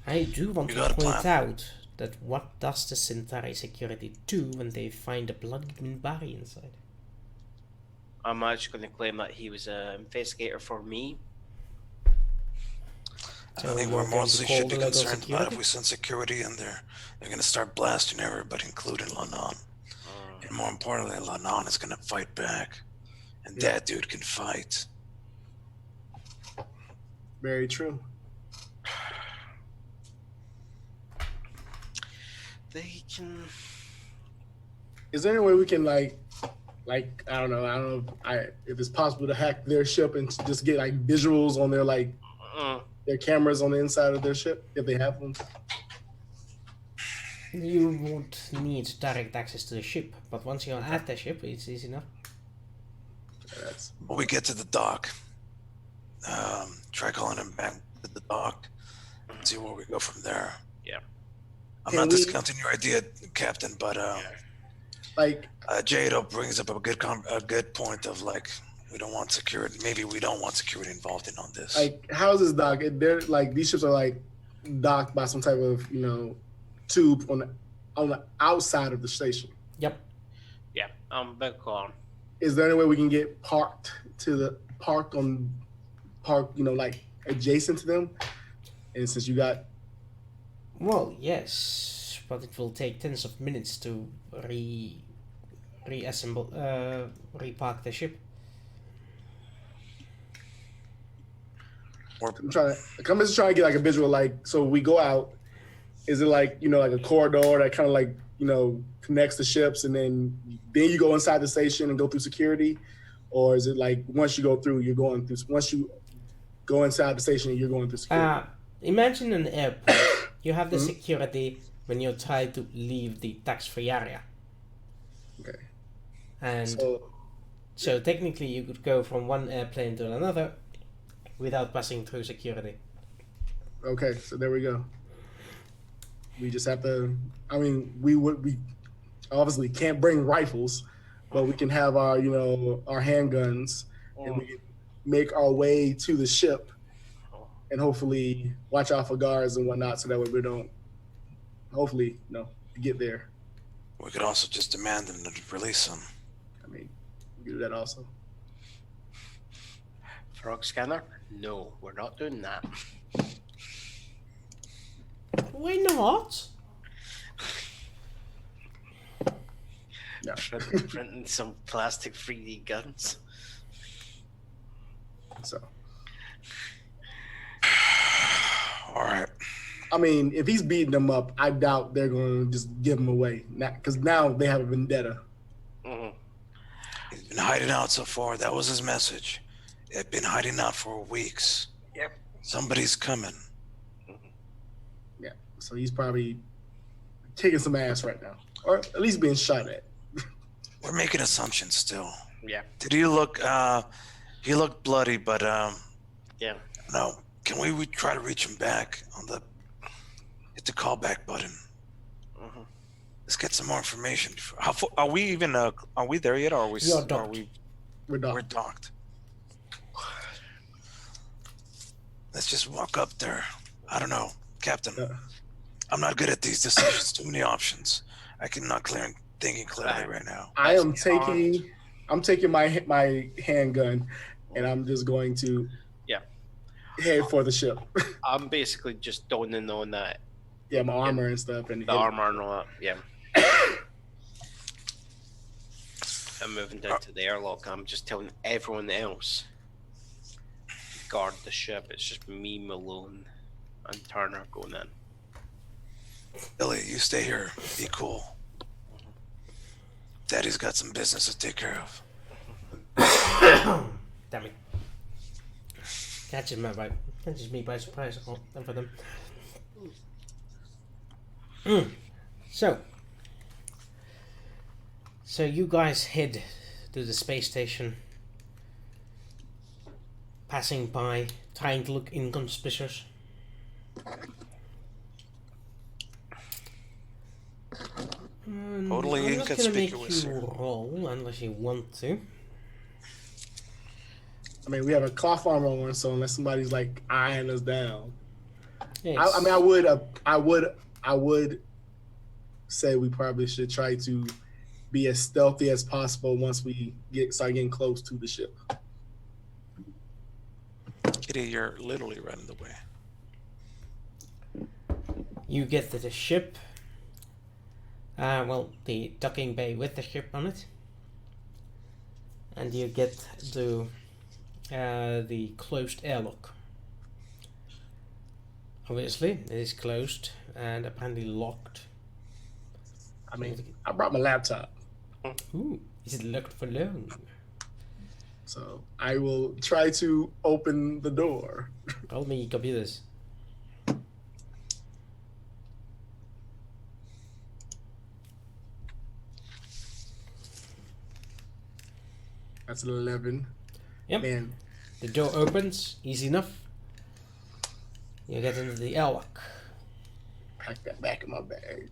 I do want You to got a point plan. out that what does the Centauri security do when they find a blood-green body inside? I'm actually going to claim that he was an investigator for me. I So think you're we're going to mostly call should be the local concerned about security? if we send security in there, they're going to start blasting everybody, including Lannon. And more importantly, Lannon is going to fight back. And that dude can fight. Very true. They can. Is there any way we can like I don't know if it's possible to hack their ship and just get like visuals on their their cameras on the inside of their ship if they have them? You won't need direct access to the ship, but once you're at the ship, it's easy enough. That's When we get to the dock, try calling him back to the dock and see where we go from there. Yeah. I'm Can not we- discounting your idea, Captain, but like Jado brings up a good point of like we don't want security. Maybe we don't want security involved in on this. how's this dock? They're like these ships are like docked by some type of tube on the outside of the station. Yep. Yeah. Big call. Is there any way we can get parked like adjacent to them? And since you got Well, yes, but it will take tens of minutes to repark the ship. I'm just trying to get like a visual, like, so we go out, is it like, like a corridor that kind of like, connects the ships and then you go inside the station and go through security? Or is it like once you go through, once you go inside the station, you're going through security? Imagine an airport. You have the security when you try to leave the tax-free area. Okay. And So, so technically you could go from one airplane to another without passing through security. okay, so there we go. We just have to, we obviously can't bring rifles, but we can have our, our handguns and we can make our way to the ship and hopefully watch out for guards and whatnot so that way we don't, hopefully, get there. We could also just demand them to release them. We can do that also. Frog scanner? No, we're not doing that. Why not? No. Printing some plastic 3D guns. So, All right. if he's beating them up, I doubt they're going to just give him away. Because now they have a vendetta. Mhm. He's been hiding out so far. That was his message. They've been hiding out for weeks. Yep. Somebody's coming. Yeah. So he's probably kicking some ass right now. Or at least being shot at. We're making assumptions still. Yeah. Did he look? He looked bloody, but Yeah. no. Can we try to reach him back on hit the callback button? Mhm. Let's get some more information. How far, are we even? Are we there yet? Or are we? You're Are docked. we? We're done. We're docked. Let's just walk up there. I don't know, Captain. Uh, I'm not good at these decisions. Too many options. I cannot thinking clearly right now. I'm taking my handgun, and I'm just going to head for the ship. I'm basically just donning on that. Yeah, my armor and stuff, and The armor and all that. Yeah. I'm moving down to the airlock. I'm just telling everyone else guard the ship. It's just me, Malone, and Turner going in. Billy, you stay here. Be cool. Daddy's got some business to take care of. Damn it. Catches me by surprise. Oh, and for them. So you guys head to the space station, passing by, trying to look inconspicuous. Totally I'm not gonna make inconspicuous you here. roll unless you want to. I mean, we have a cloth armor on, so unless somebody's like eyeing us down, Yes. I mean, I would say we probably should try to be as stealthy as possible once we start getting close to the ship. Kitty, you're literally running the way. You get to the ship. The docking bay with the ship on it. And you get to the closed airlock. Obviously, it is closed and apparently locked. I mean, I brought my laptop, Ooh, is it locked for long? so I will try to open the door. Call me computers. That's an 11. Yep. Man, The door opens, easy enough. You get into the airlock. pack that back in my bag.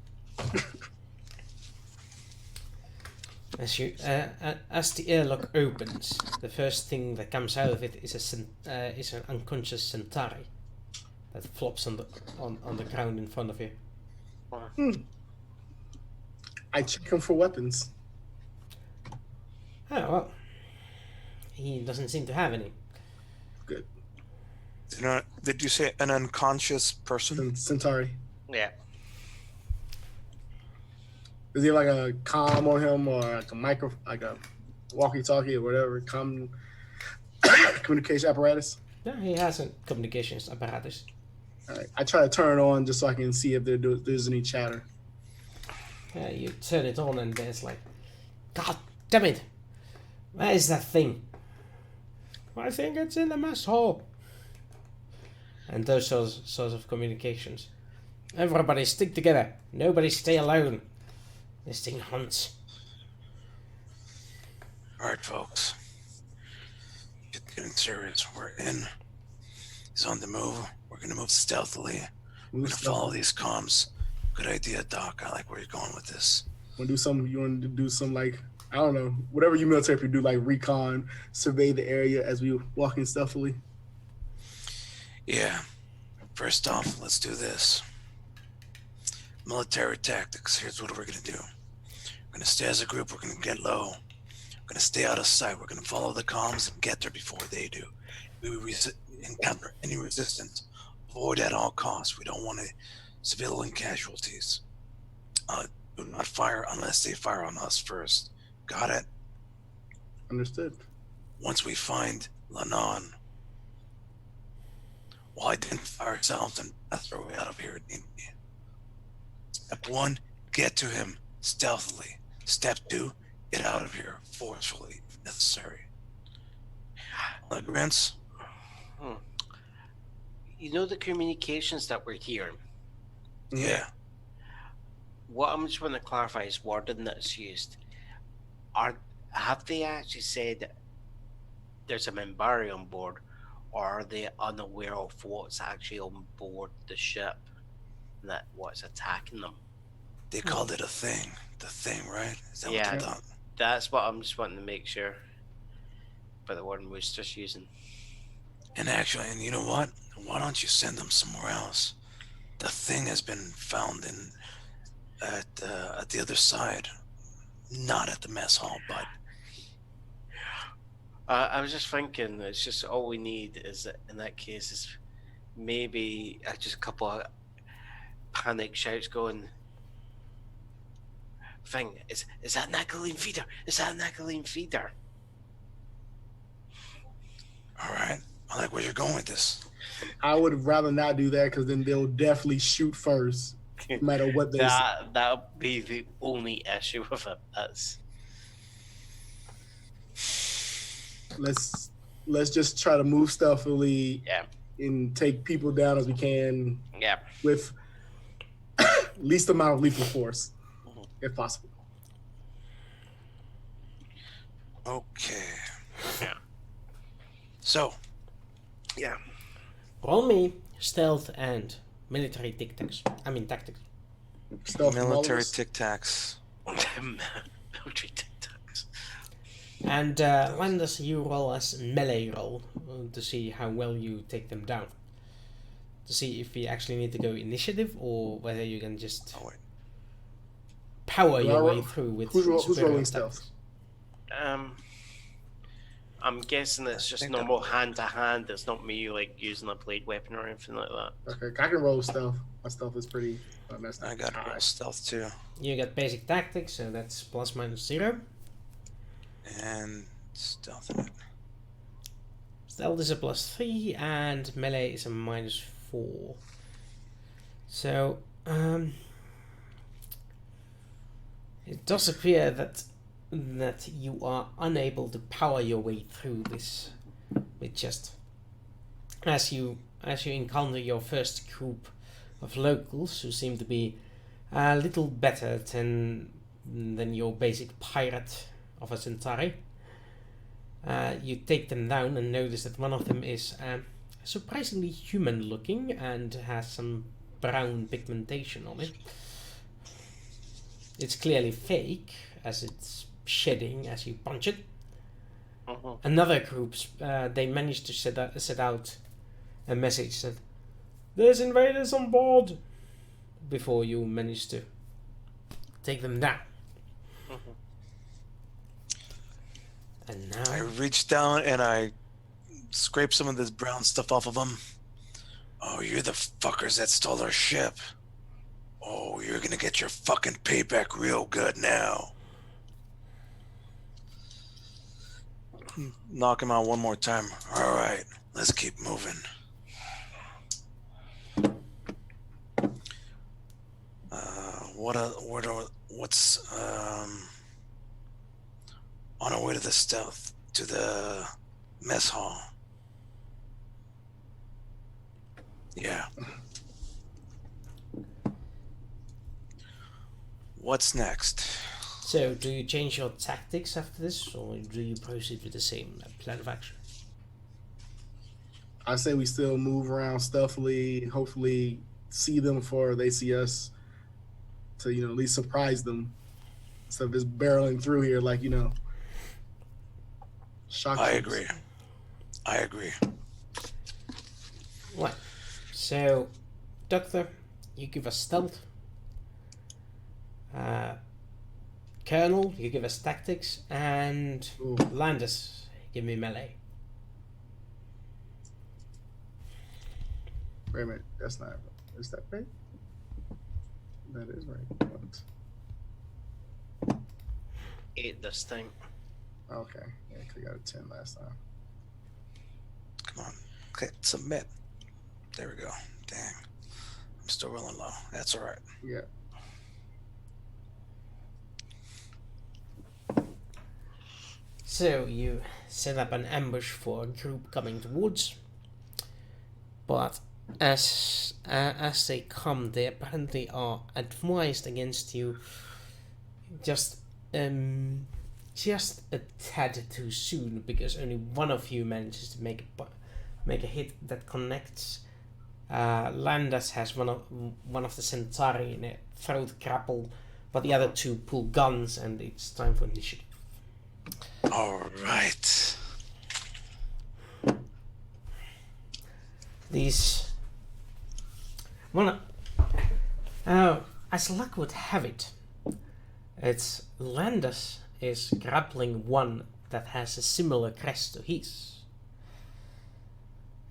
As the airlock opens, the first thing that comes out of it is an unconscious Centauri that flops on the ground in front of you. I check him for weapons. Oh well, he doesn't seem to have any. Good. Did you say an unconscious person? Centauri. Yeah. Does he have like a comm on him or like a walkie-talkie or whatever communication apparatus? Yeah, he has a communications apparatus. All right. I try to turn it on just so I can see if there's any chatter. You turn it on and there's like, God damn it! Where is that thing? I think it's in the mess hall. And those sorts of communications. Everybody stick together. Nobody stay alone. This thing hunts. All right, folks. Getting serious. We're in. He's on the move. We're gonna move stealthily. We're gonna follow these comms. Good idea, Doc. I like where you're going with this. You want to do some like, I don't know, whatever you military people do, like recon, survey the area as we walking stealthily. Yeah. First off, let's do this. Military tactics. Here's what we're gonna do. We're gonna stay as a group. We're gonna get low. We're gonna stay out of sight. We're gonna follow the comms and get there before they do. If we encounter any resistance, avoid at all costs. We don't want any civilian casualties. Do not fire unless they fire on us first. Got it? Understood. Once we find Lannon, we'll identify ourselves and that's our way out of here. Step 1, get to him stealthily. Step 2, get out of here forcefully if necessary. Agreements? You know the communications that we're hearing? Yeah. What I'm just want to clarify is wording that's used. Have they actually said there's a Minbari on board, or are they unaware of what's actually on board the ship, and that what's attacking them? They called it a thing. The thing, right? Is that Yeah. what they thought? That's what I'm just wanting to make sure. But the word was just using. And actually, and you know what? Why don't you send them somewhere else? The thing has been found at the other side, not at the mess hall, but I was just thinking, it's just all we need is, in that case, is maybe just a couple of panic shouts going, "Thing, is that Nacaline feeder? Is that Nacaline feeder?" all right. I like where you're going with this. I would rather not do that because then they'll definitely shoot first, no matter what they say. That'll be the only issue with it. That's Let's just try to move stealthily yeah, and take people down as we can yeah. with least amount of lethal force, Mhm. if possible. Okay. Yeah. So, Yeah. Roll me stealth and military tactics. Stealth from all of military us. tic tacs. Military tic-tacs. And Landis, you roll as melee roll to see how well you take them down. To see if you actually need to go initiative or whether you can just Oh wait. power Do your I way roll- through with who's superior rolling tactics. I'm guessing it's I just think normal hand to hand. It's not me like using a blade weapon or anything like that. Okay, I can roll stealth. My stealth is pretty messed up. I got roll stealth too, You get basic tactics, so that's plus minus 0. and stealth in it. Stealth is a plus 3 and melee is a minus 4. So, it does appear that you are unable to power your way through this with just as you encounter your first group of locals who seem to be a little better than your basic pirate of a Centauri. You take them down and notice that one of them is surprisingly human looking and has some brown pigmentation on it. It's clearly fake as it's shedding as you punch it. Mhm. Another group, they managed to set out a message that there's invaders on board before you manage to take them down. Mhm. And I now reach down and I scrape some of this brown stuff off of them. Oh, you're the fuckers that stole our ship. Oh, you're gonna get your fucking payback real good now. Knock him out one more time. All right, let's keep moving. What's on our way to the stealth to the mess hall? Yeah. What's next? So, do you change your tactics after this, or do you proceed with the same plan of action? I say we still move around stealthily, hopefully see them before they see us, to at least surprise them instead of just barreling through here like shock I troops. agree. I agree. Right. So, Doctor, you give us stealth. Colonel, you give us tactics, and Ooh. Landis, give me melee. Wait a minute, that's not. Is that right? That is right. What? 8 this time. Okay, yeah, 'cause we got a 10 last time. Come on. Okay, submit. There we go. Dang. I'm still rolling low. That's all right. Yeah. So you set up an ambush for a group coming towards, but as they come, they apparently are advised against you just a tad too soon, because only one of you manages to make a hit that connects. Landis has one of the Centauri in a throat grapple, but the other two pull guns, and it's time for initiative. All right. these. Well, as luck would have it, it's Landis is grappling one that has a similar crest to his,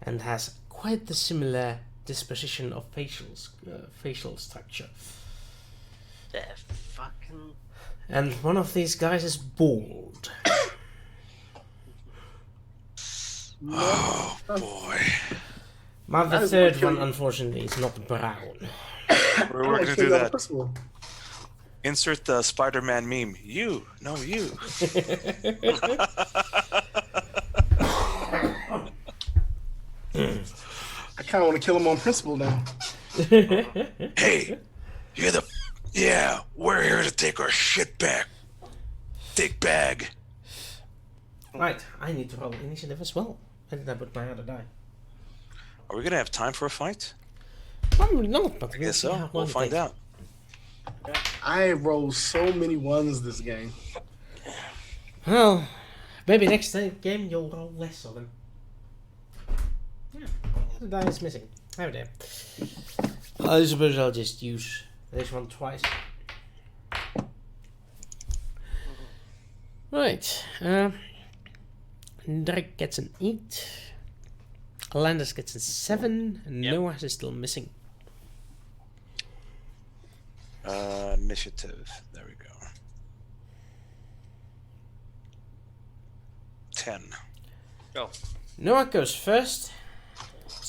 and has quite the similar disposition of facial structure. The fucking. And one of these guys is bald. Oh boy. But the That is third what kill one, you. unfortunately, is not brown. We're I'm gonna kill do you on that. principle. Insert the Spider-Man meme. You. No, you. I kind of want to kill him on principle now. Hey, you're the. Yeah, we're here to take our shit back. Dick bag. Right, I need to roll initiative as well. And that would my other die. Are we gonna have time for a fight? Probably not, but I guess so. We'll find out. I rolled so many ones this game. Well, maybe next game you'll roll less of them. Yeah, the die is missing. Oh dear. I suppose I'll just use this one twice. Right. Drake gets an 8. Landis gets a 7. And Yep. Noah is still missing. Initiative. There we go. 10. Oh. Noah goes first.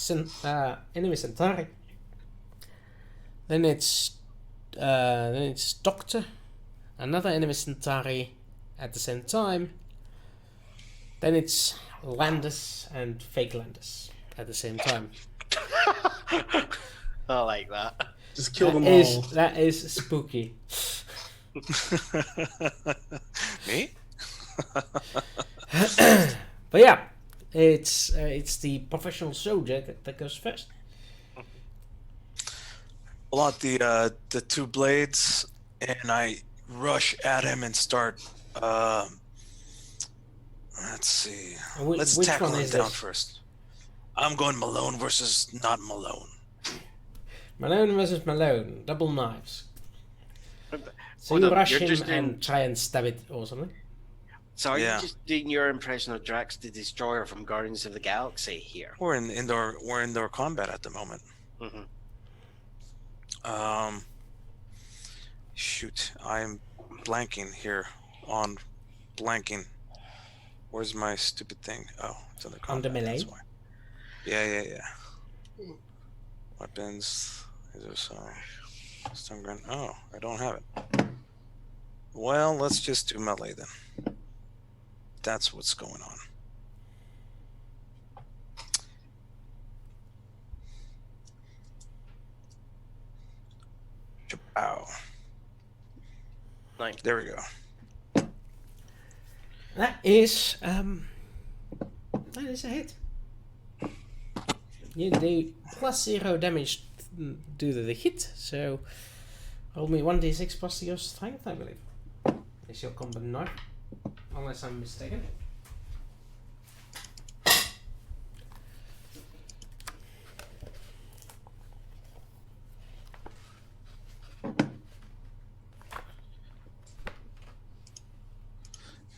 Enemy Centauri. Then it's Doctor. Another enemy Centauri at the same time. Then it's Landis and fake Landis at the same time. I like that. Just kill them all. That is spooky. Me? But yeah, it's the professional soldier that goes first. Pull out the two blades, and I rush at him and start. Let's see. Let's Which tackle one him is down this? first. I'm going Malone versus not Malone. Malone versus Malone, double knives. So Hold you on, rush you're him just and doing- try and stab it or something. So are Yeah. you just doing your impression of Drax the Destroyer from Guardians of the Galaxy here? We're in indoor combat at the moment. Mm-hmm. Shoot, I'm blanking here on blanking. Where's my stupid thing? Oh, it's under combat. melee? That's why. Yeah. Weapons. Is there some stun gun? Oh, I don't have it. Well, let's just do melee then. That's what's going on. Ow. 9. There we go. That is a hit. You do +0 damage due to the hit, so roll me 1d6 plus your strength, I believe. Is your combat knife, unless I'm mistaken.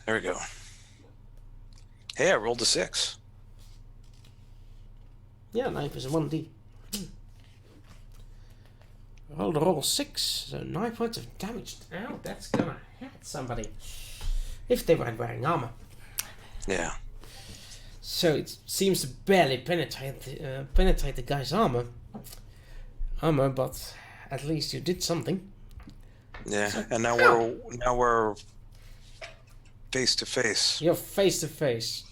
There we go. Hey, I rolled a 6. Yeah, knife is a 1d. Roll 6, so 9 points of damage. Ow, that's gonna hurt somebody. If they weren't wearing armor. Yeah. So it seems to barely penetrate the guy's armor, but at least you did something. Yeah, and now we're face to face. You're face to face.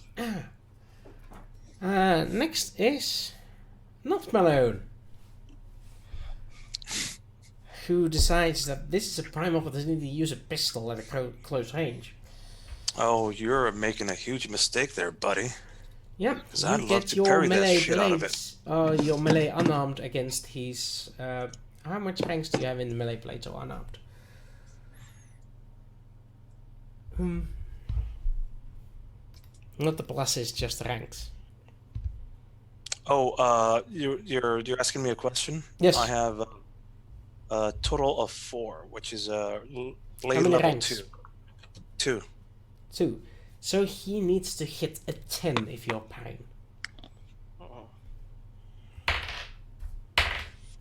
Next is not Malone, who decides that this is a prime opportunity to use a pistol at a close range. Oh, you're making a huge mistake there, buddy. Yep, 'Cause you I'd love get to your parry that melee shit out of blades. Your melee unarmed against his. How much ranks do you have in the melee blades or unarmed? Not the pluses, just ranks. Oh, you're asking me a question? Yes. I have a total of 4, which is lay many level ranks? 2. 2. So he needs to hit a 10 if you're parrying.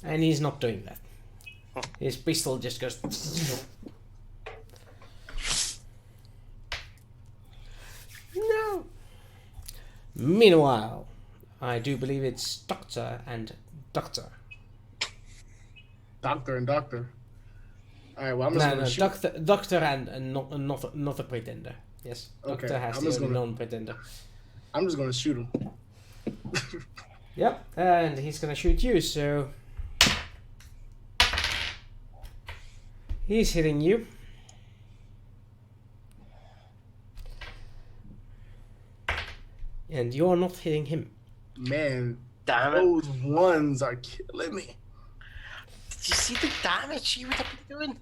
And he's not doing that. His pistol just goes... No! Meanwhile, I do believe it's Doctor and Doctor. Doctor and Doctor. All right, well, I'm just No, going to no, shoot. Doctor and not a pretender. Yes, Okay, Doctor has I'm the just only gonna- non-pretender. I'm just going to shoot him. Yep, and he's gonna shoot you, so... He's hitting you. And you're not hitting him. Man, Damn it. those ones are killing me. Did you see the damage he would have been doing?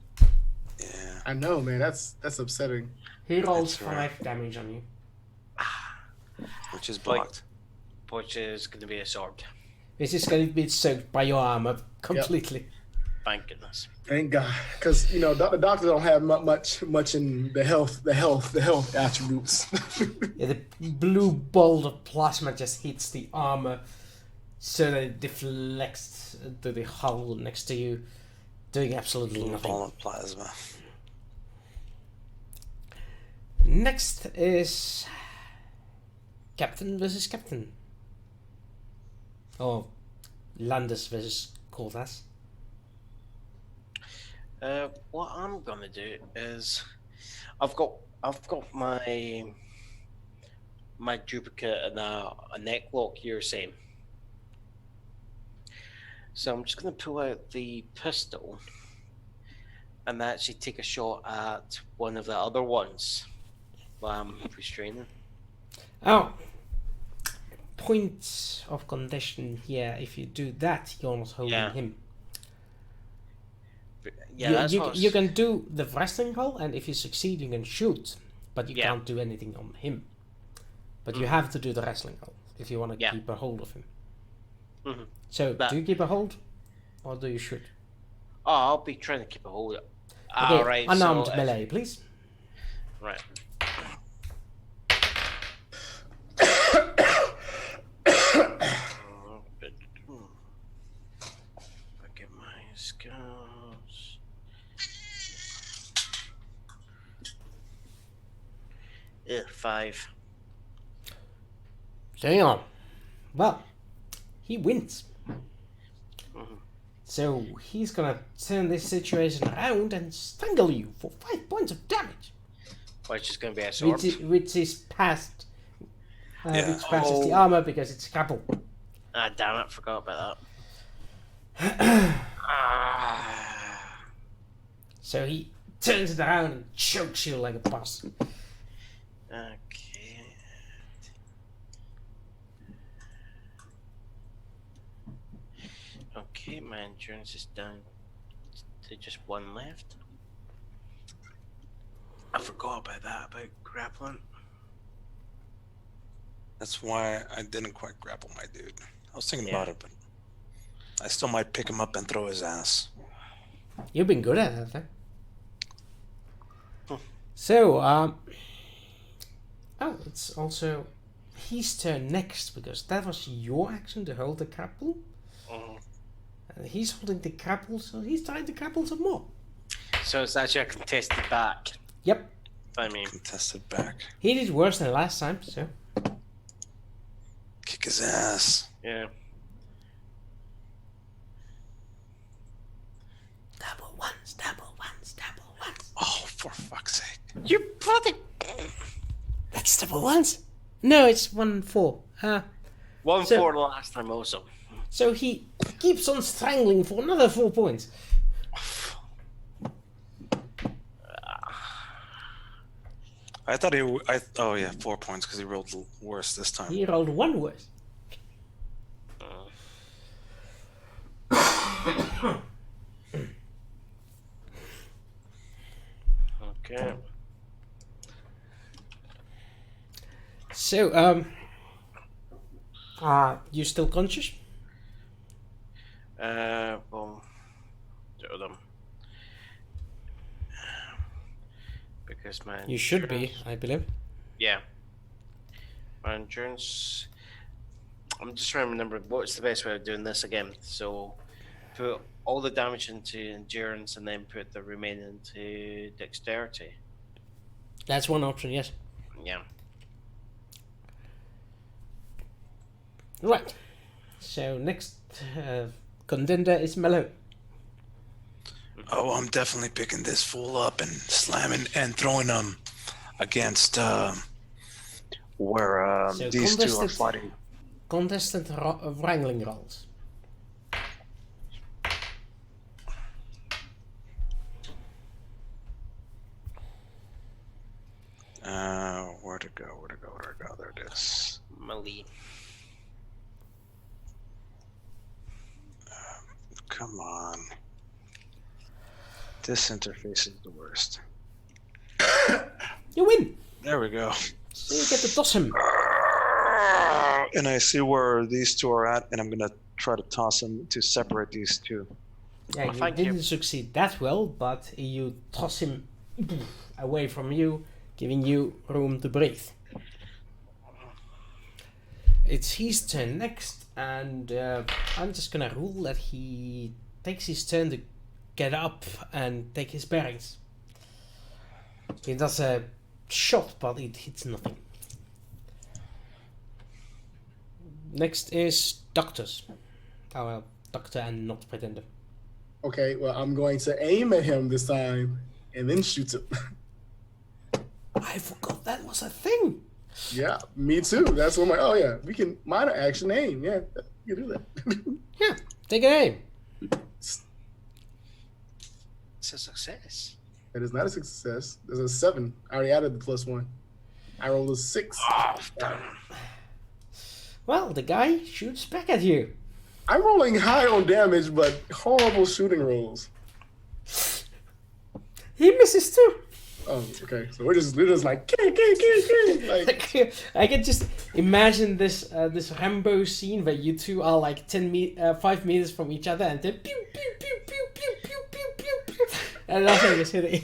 Yeah. I know, man. That's upsetting. He rolls That's right. 5 damage on you. Which is blocked. Which is going to be a sword. This is gonna be soaked by your armor completely. Thank goodness. Thank God, because the doctor don't have much in the health attributes. Yeah, the blue bolt of plasma just hits the armor so that it deflects to the hull next to you, doing absolutely Blue nothing. ball of plasma. Next is Captain versus Captain. Or Landis versus Cortas. What I'm gonna do is, I've got my duplicate and a neck lock you're saying. So I'm just gonna pull out the pistol and actually take a shot at one of the other ones while I'm restraining. Oh, point of condition here. If you do that, you're not holding Yeah. him. Yeah, that's what I was- you can do the wrestling roll, and if you succeed, you can shoot, but you Yeah. can't do anything on him. But you have to do the wrestling roll if you want to Yeah. keep a hold of him. Mhm. So, That- do you keep a hold, or do you shoot? Oh, I'll be trying to keep a hold of it. Okay, Alright, unarmed so, melee, please. Right. Look at my skills. Yeah, 5. Damn. Well, he wins. Mhm. So he's gonna turn this situation around and strangle you for 5 points of damage, Which is going to be a sword. which is past, Yeah. which passes the Oh. armor because it's grapple. Ah, damn it, forgot about that. Ah. So he turns it around and chokes you like a boss. Okay. Okay, my endurance is down to just 1 left. I forgot about that, about grappling. That's why I didn't quite grapple my dude. I was thinking Yeah. about it, but I still might pick him up and throw his ass. You've been good at that. Hmm. So, oh, it's also his turn next because that was your action to hold the grapple. Mhm. And he's holding the grapple, so he's trying to grapple some more. So it's actually a contested back. Yep, I mean, Contested back. he did worse than last time, so. Kick his ass. yeah. Double ones, double ones, double ones. Oh, for fuck's sake. You bloody. That's double ones? No, it's 1-4. 1 So- 4 the last time also. So he keeps on strangling for another 4 points. I thought oh yeah, 4 points because he rolled worse this time. He rolled 1 worse. Okay. So, You still conscious? Well, two of them. Because my You should be, endurance- I believe. Yeah. My endurance. I'm just trying to remember what's the best way of doing this again. So, put all the damage into endurance and then put the remaining into dexterity. That's one option, yes. Yeah. Right. So next contender is Mellow. Oh, I'm definitely picking this fool up and slamming and throwing him against where So these two are contested- fighting. Contested wrangling rolls. Where'd it go? There it is. Melee. Come on. This interface is the worst. You win! There we go. So you get to toss him. And I see where these two are at, and I'm gonna try to toss them to separate these two. Yeah, Well, you thank you. didn't succeed that well, but you toss him away from you, giving you room to breathe. It's his turn next, and I'm just gonna rule that he takes his turn to get up and take his bearings. He does a shot, but it hits nothing. Next is Doctors. Oh, well, Doctor and not Pretender. Okay, well, I'm going to aim at him this time and then shoot him. I forgot that was a thing. Yeah, me too. That's what oh yeah, we can minor action aim. Yeah, you can do that. Yeah, take an aim. It's a success. That is not a success. There's a 7. I already added the +1. I rolled a 6. Oh, damn. Well, the guy shoots back at you. I'm rolling high on damage, but horrible shooting rolls. He misses too. Oh, okay. So we're just like, like Like, I can just imagine this this Rambo scene where you two are like 5 meters from each other, and then pew pew pew pew pew pew pew pew pew, and nothing is hitting.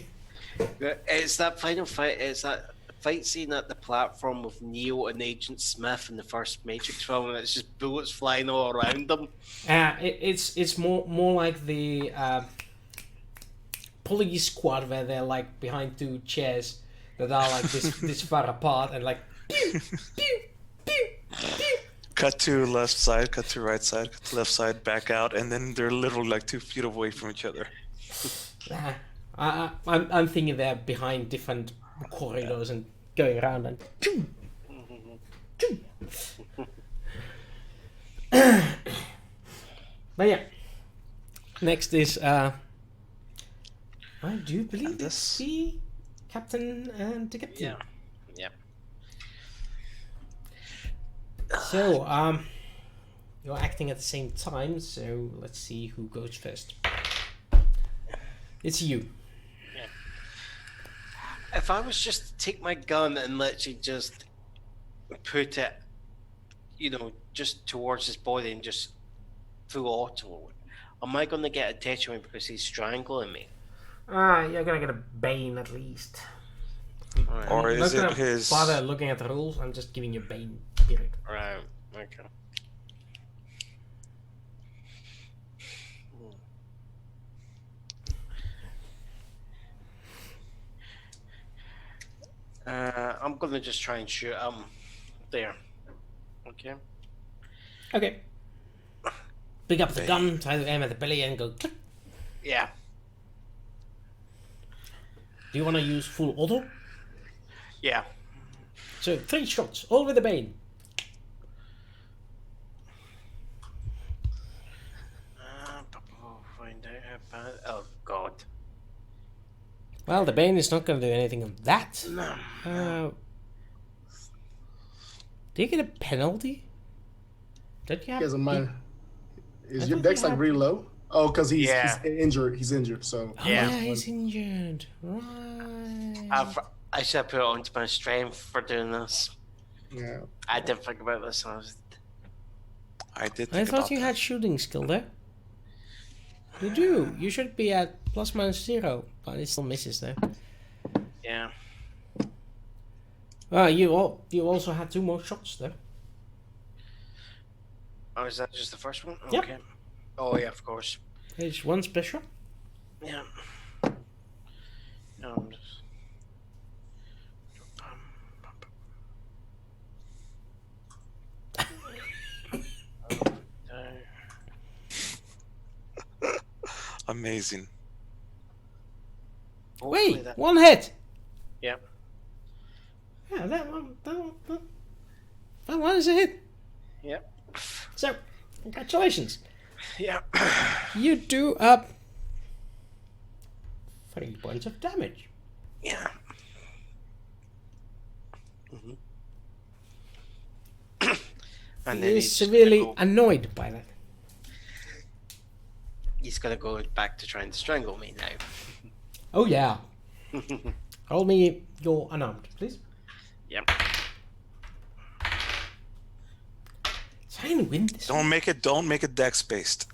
It's that final fight. It's that fight scene at the platform with Neo and Agent Smith in the first Matrix film, and it's just bullets flying all around them. It's more like the police squad where they're like behind 2 chairs that are like this far apart, and like pew pew pew pew. Cut to left side, cut to right side, cut to left side, back out, and then they're literally like 2 feet away from each other. I'm thinking they're behind different corridors and going around and. But yeah, next is I do believe And this- it's the captain and the captain. Yeah. Yeah. So you're acting at the same time. So let's see who goes first. It's you. If I was just to take my gun and literally just put it, just towards his body and just full auto, am I going to get a detriment because he's strangling me? You're gonna get a bane at least. Alright. Or I'm is not it gonna his? bother looking at the rules. I'm just giving you bane. Period. Right. Okay. I'm gonna just try and shoot there. Okay. Okay. Pick up the gun, try to aim at the belly, and go click. Yeah. Do you want to use full auto? Yeah. So 3 shots, all with the bane. Find out how bad. Oh God. Well, the bane is not going to do anything on that. No. Do you get a penalty? Don't you he have? has a minor. I Is your thought dex you like had- really low? Oh, because he's Yeah. injured. He's injured. So Oh, Yeah. yeah, he's injured. Right. I should put it onto my strength for doing this. yeah. I didn't think about this. I was I did think I thought about you that. had shooting skill there. You do. You should be at ±0, but it still misses there. Yeah. Well, you also had 2 more shots there. Oh, is that just the first one? Yep. Okay. Oh yeah, of course. There's 1 special. Yeah. Um, Amazing. hopefully Wait, that- 1 hit. Yeah. Yeah, that one is a hit. Yeah. So, congratulations. Yeah. You do up 3 points of damage. Yeah. And then He's he's severely gonna go, annoyed by that. he's gonna go back to trying to strangle me now. Oh yeah. Roll me your unarmed, please. Yep. Trying to win this. Don't make it dex based.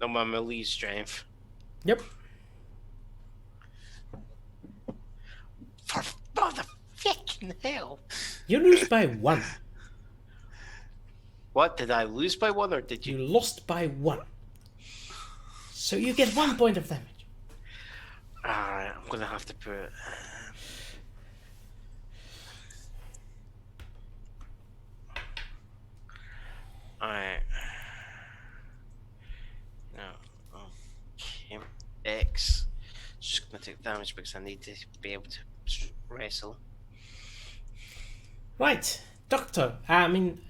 No, my melee strength. Yep. For motherfucking hell! You lose by 1. What, did I lose by 1 or did You you? lost by 1. So you get 1 point of damage. Alright, I'm gonna have to put. Alright. No. Okay. X. Just gonna take damage because I need to be able to wrestle. Right.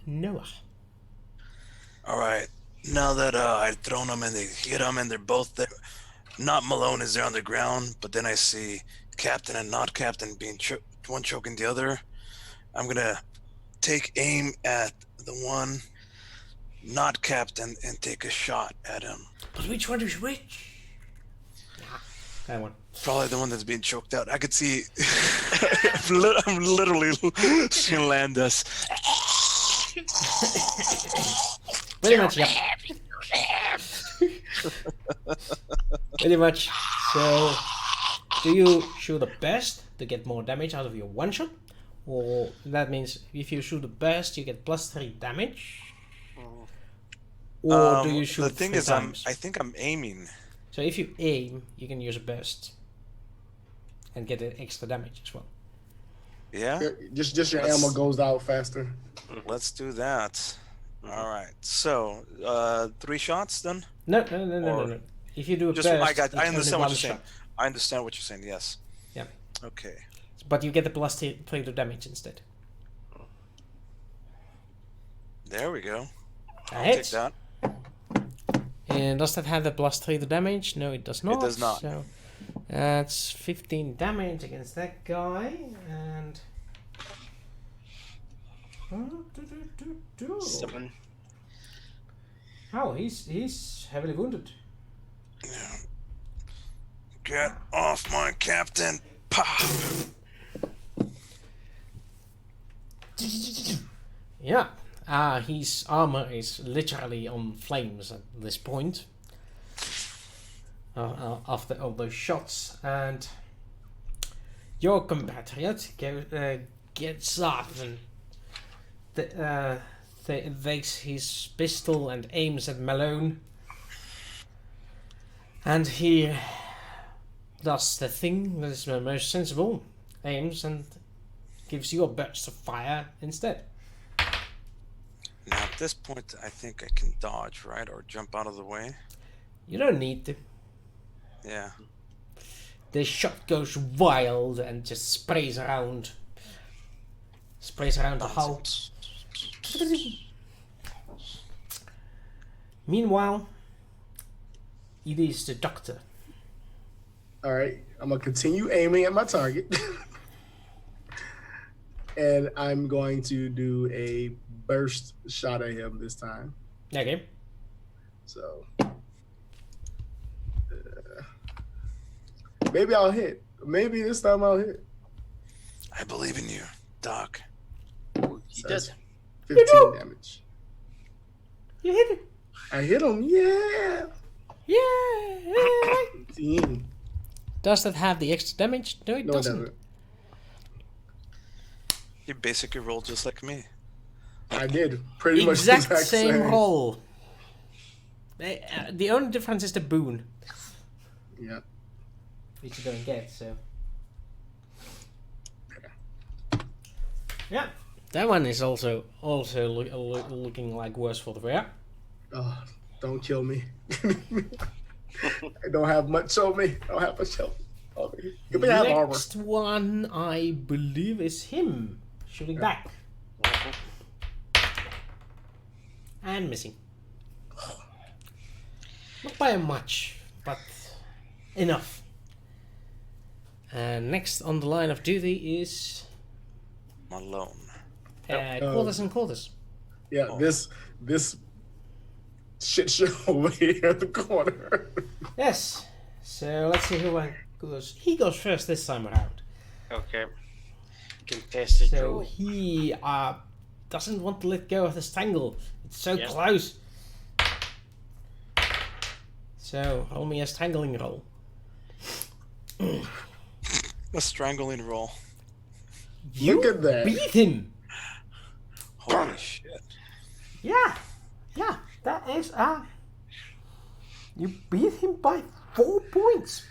Noah. All right. Now that I've thrown them and they hit them and they're both there. Not Malone is there on the ground, but then I see Captain and not Captain being one choking the other. I'm gonna take aim at the one not Captain and take a shot at him. But which one is which? That one. Probably the one that's being choked out. I could see. I'm literally seeing Landis. Pretty much, yeah. Pretty much. So, do you shoot the best to get more damage out of your one shot? Or that means if you shoot the best, you get +3 damage? Or do you shoot The thing 3 is, times? I think I'm aiming. So if you aim, you can use a burst and get an extra damage as well. Yeah, Just your ammo goes out faster. let's do that. All right. So, 3 shots then? No. Or- If you do a Just burst, I it's understand only what one you're saying. shot. I understand what you're saying. Yes. Yeah. Okay. But you get the +3 to damage instead. There we go. A I'll hit. take that. And does that have the +3 to damage? No, it does not. does not. So that's 15 damage against that guy. And 7. oh, he's heavily wounded. Get off my captain. Pop. Yeah. His armor is literally on flames at this point. After all those shots, and your compatriot gets up and takes his pistol and aims at Malone, and he does the thing that is the most sensible, aims and gives you a burst of fire instead. Now at this point, I think I can dodge, right, or jump out of the way. You don't need to. Yeah. The shot goes wild and just sprays around the hull. Meanwhile, it is the doctor. All right, I'm gonna continue aiming at my target, and I'm going to do a burst shot at him this time. Okay. So maybe I'll hit. Maybe this time I'll hit. I believe in you, Doc. He Says did. 15 damage. You hit it. I hit him. Yeah. Yeah. 15. Does that have the extra damage? No, it No, it doesn't. doesn't. You basically rolled just like me. I did pretty much Exact the exact same roll. The only difference is the boon, Yeah. which you don't get. So. Yeah, that one is also looking like worse for the wear. Oh, don't kill me. I don't have much on me. I don't have much help on me. You may have armor. Next one, I believe, is him shooting back and missing. Not by much, but enough. And next on the line of duty is Malone. quarters and quarters. Yeah, this shit show over here at the corner. Yes. So let's see who goes. He goes first this time around. Okay. Contested So roll. he doesn't want to let go of the strangle. It's so Yeah. close. So roll me a strangling roll. A strangling roll. Look at that. Beat him. Holy shit. Yeah, that is you beat him by 4 points.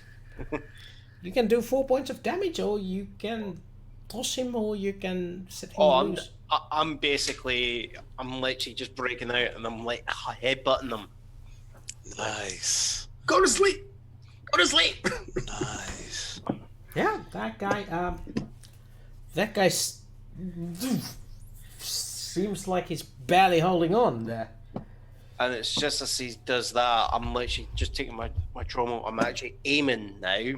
You can do 4 points of damage, or you can toss him, or you can set him Oh, loose. I'm literally just breaking out and I'm like headbutting them. Nice. Go to sleep. Go to sleep. Nice. Yeah, that guy seems like he's barely holding on there. And it's just as he does that, I'm literally just taking my trauma. I'm actually aiming now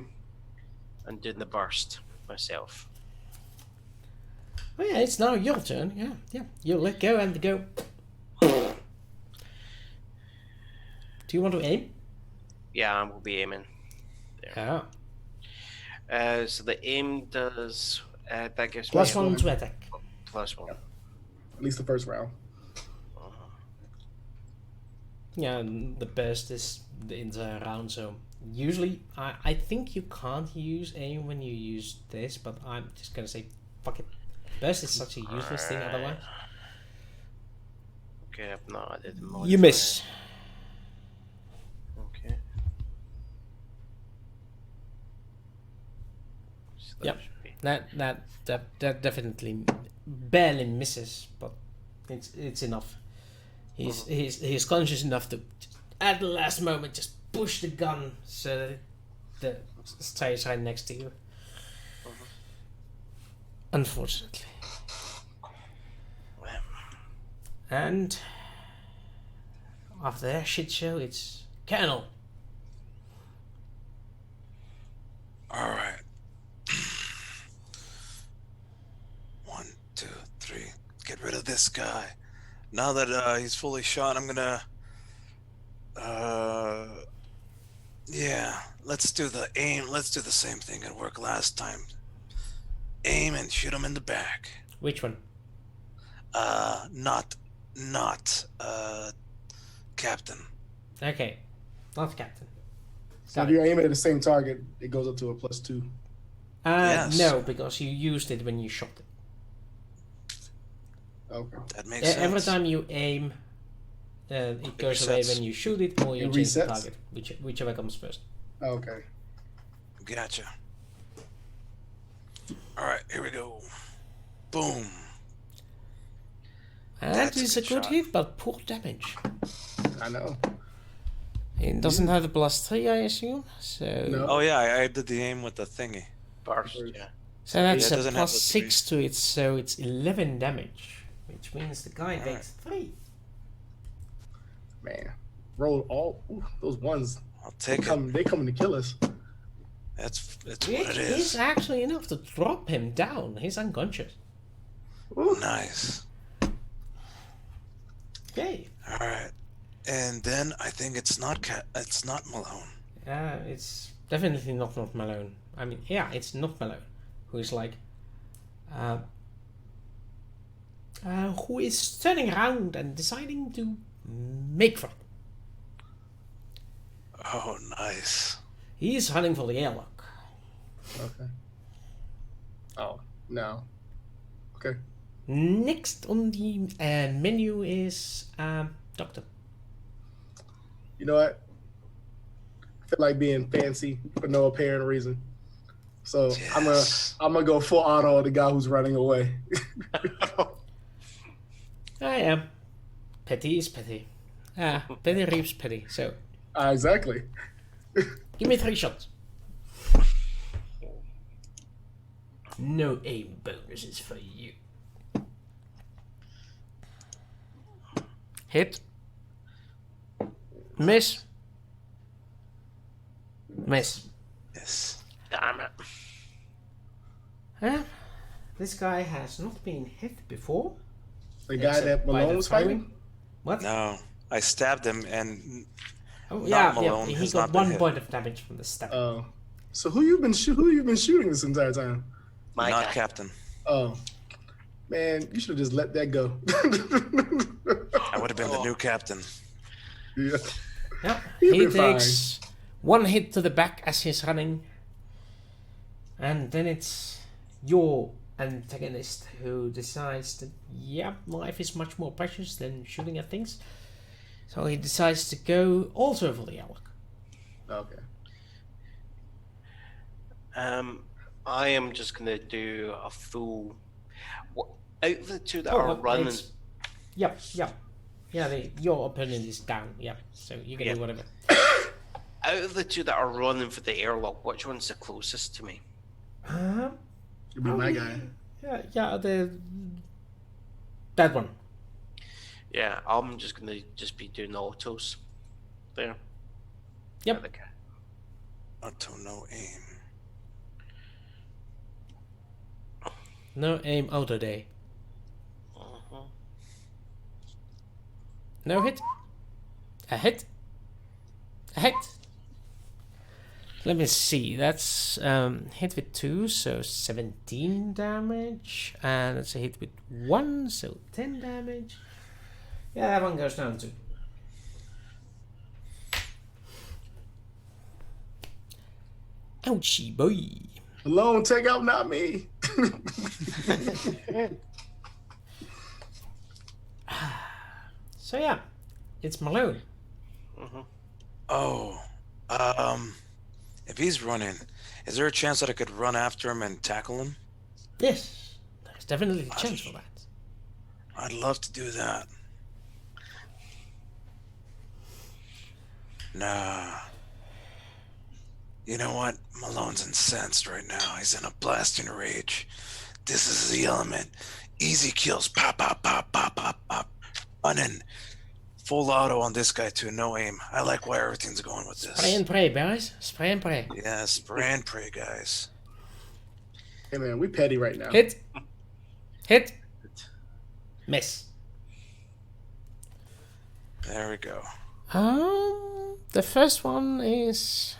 and doing the burst myself. Oh yeah, it's now your turn. Yeah. You let go and go. Do you want to aim? Yeah, I will be aiming. Oh. So the aim does that gives Plus me one to attack. +1. At least the first round. Yeah, and the best is the entire round, so usually I think you can't use aim when you use this, but I'm just gonna say fuck it. Best is such a useless thing otherwise. Okay, no, I didn't. You miss. Okay. So that Yep. should be- That definitely barely misses, but it's enough. He's conscious enough to at the last moment just push the gun so that it stays right next to you. Unfortunately. And after that shit show, it's Colonel. All right. 1, 2, 3. Get rid of this guy. Now that he's fully shot, I'm gonna. Yeah. Let's do the aim. Let's do the same thing that worked last time. Aim and shoot him in the back. Which one? Not Captain. Okay, not Captain. So if you're aiming at the same target, it goes up to a +2. Yes. No, because you used it when you shot it. Okay. That makes sense. Every time you aim, it goes away resets. when you shoot it or you It change the resets? target, whichever comes first. Okay. Gotcha. All right, here we go. Boom. And That's that is a a good good shot. hit, but poor damage. I know. It doesn't have the +3, I assume. So No. Oh yeah, I did the aim with the thingy. burst. Yeah. so that's Yeah, it a doesn't have the +6 to it, so it's 11 damage, which means the guy Alright. takes 3. Man. Roll all those ones. I'll They take it. coming to kill us. That's what Which it is is. actually enough to drop him down. He's unconscious. Nice. Okay. All right, and then I think it's not Malone. It's definitely not Malone. I mean, yeah, it's not Malone. Who's like, who is turning around and deciding to make for it. Oh, nice. He's running for the airlock. Okay. Oh, no. Okay. Next on the menu is Doctor. You know what? I feel like being fancy for no apparent reason. So Yes. I'm gonna go full auto on the guy who's running away. I am. Pity is pity. Pity reaps pity. So, Exactly. give me 3 shots. No aim bonuses for you. Hit. Miss. Miss. Yes. Damn it. This guy has not been hit before. The guy Except that by the Malone was firing. fighting? What? No, I stabbed him, and Oh, Not yeah, Malone he has got not been 1 hit. point of damage from the stab. Oh. So who you been shooting this entire time? My not guy. Captain. Oh. Man, you should have just let that go. I would have been the new captain. Yeah. Yeah, He'll he be fine. takes 1 hit to the back as he's running. And then it's your antagonist who decides that, yeah, life is much more precious than shooting at things. So he decides to go also for the airlock. Okay. I am just gonna do a full. Out of the two that are running, it's- Yep. Yeah, your opponent is down. Yeah, so you can Yeah. do whatever. out of the two that are running for the airlock, which one's the closest to me? You'll be my guy. Yeah, that one. Yeah, I'm just gonna be doing the autos there. Yep. Okay. Auto, no aim. No aim auto day. Uh-huh. No hit. A hit. A hit. Let me see. That's hit with 2, so 17 damage, and it's a hit with 1, so 10 damage. Yeah, that one goes down too. Ouchie boy. Malone, take out, not me. So yeah, it's Malone. Oh, if he's running, is there a chance that I could run after him and tackle him? Yes, there's definitely a chance for that. I'd love to do that. Nah. You know what? Malone's incensed right now. He's in a blasting rage. This is the element. Easy kills. Pop, pop, pop, pop, pop, pop. Running. Full auto on this guy too. No aim. I like where everything's going with this. Spray and pray, guys. Spray and pray. Yeah, spray and pray, guys. Hey man, we petty right now. Hit. Hit. Miss. There we go. The first one is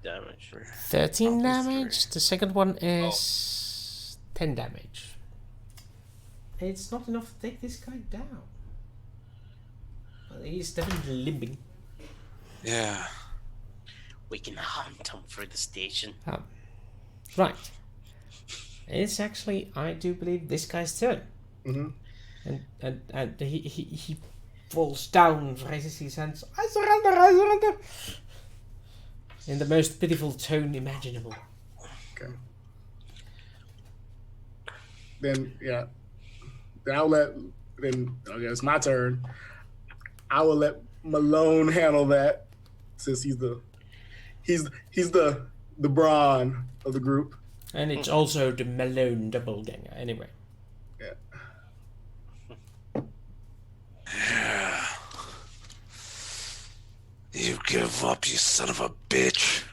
Damage. 13 Oh, damage. The second one is 10 damage. It's not enough to take this guy down. But he's definitely limping. Yeah. We can hunt him through the station. Right. It's actually, I do believe, this guy's turn. Mm-hmm. And he falls down, raises his hands. I surrender. In the most pitiful tone imaginable. Okay. Then yeah. Then I'll let. Then okay, it's my turn. I will let Malone handle that, since he's the brawn of the group. And it's also the Malone doppelganger, anyway. Yeah. Yeah. You give up, you son of a bitch.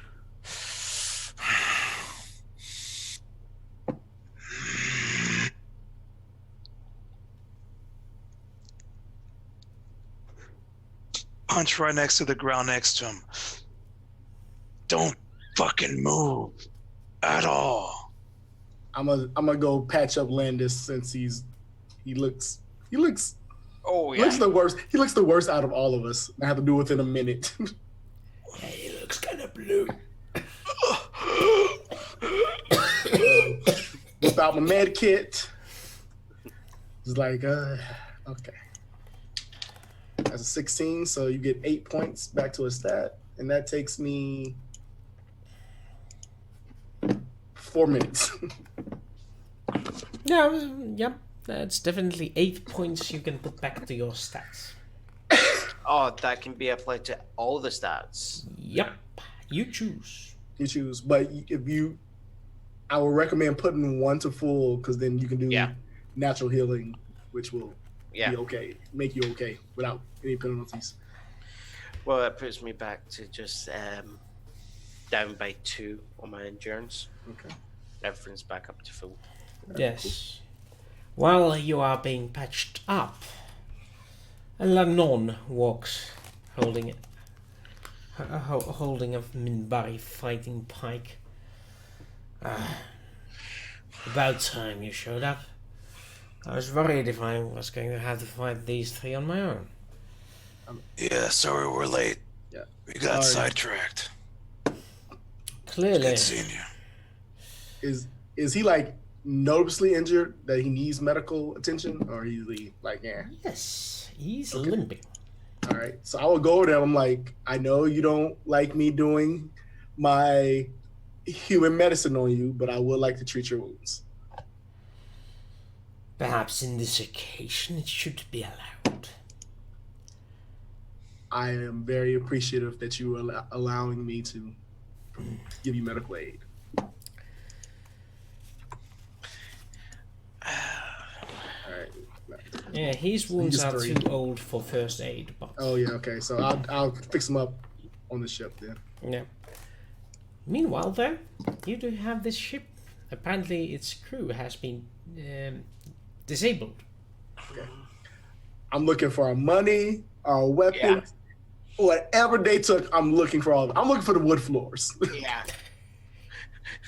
Punch right next to the ground next to him. Don't fucking move at all. I'm gonna go patch up Landis since he looks Oh he looks yeah. the worst. He looks the worst out of all of us. I have to do it within a minute. Yeah, he looks kind of blue. Whip out my med kit. It's like, okay. That's a 16, so you get 8 points back to a stat, and that takes me 4 minutes. Yeah, yep. That's definitely 8 points you can put back to your stats. Oh, that can be applied to all the stats. Yep. You choose. You choose, but I would recommend putting 1 to full because then you can do natural healing, which will be okay, make you okay without any penalties. Well, that puts me back to just down by 2 on my endurance. Okay. Everything's back up to full. Yes. While you are being patched up, Lannon walks, holding a Minbari fighting pike. About time you showed up. I was worried if I was going to have to fight these 3 on my own. Yeah, sorry we're late. Yeah. We got sidetracked. Clearly. Good seeing you. Is he like noticeably injured that he needs medical attention, or is he like, yeah? Yes, he's limping. All right, so I will go over there. I'm like, I know you don't like me doing my human medicine on you, but I would like to treat your wounds. Perhaps in this occasion it should be allowed. I am very appreciative that you are allowing me to give you medical aid. Yeah, his wounds are too old for first aid. But... Oh yeah, okay. So I'll fix him up on the ship then. Yeah. Meanwhile, though, you do have this ship. Apparently, its crew has been disabled. Okay. I'm looking for our money, our weapons, whatever they took. I'm looking for all of it. I'm looking for the wood floors. Yeah.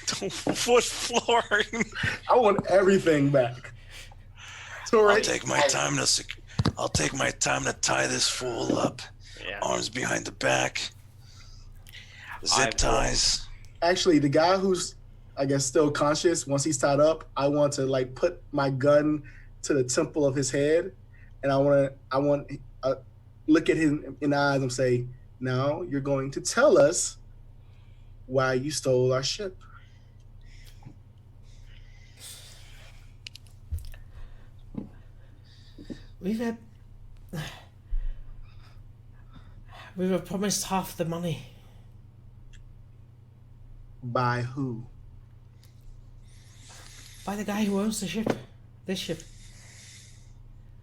The wood flooring. I want everything back. I'll take my time to tie this fool up. Yeah. Arms behind the back. Zip ties. Actually, the guy who's, I guess, still conscious, once he's tied up, I want to like put my gun to the temple of his head, and I want to look at him in the eyes and say, "Now you're going to tell us why you stole our ship." We were promised half the money. By who? By the guy who owns the ship. This ship.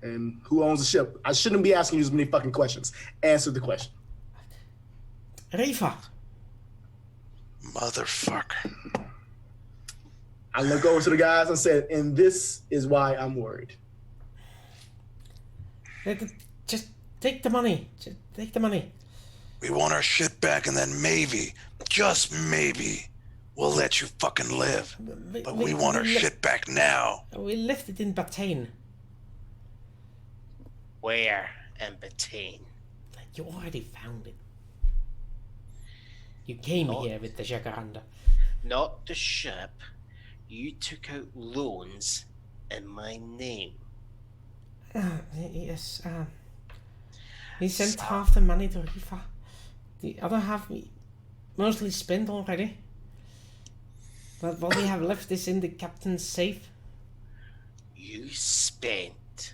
And who owns the ship? I shouldn't be asking you as many fucking questions. Answer the question. Refa. Motherfucker. I look over to the guys and said, and this is why I'm worried. Just take the money. Just take the money. We want our shit back, and then maybe, just maybe, we'll let you fucking live. But we want our shit back now. We left it in Batainn. Where in Batainn? You already found it. You came here with the Jacaranda. Not the ship. You took out loans in my name. Yes, he sent half the money to Refa. The other half we mostly spent already. But what we have left is in the captain's safe. You spent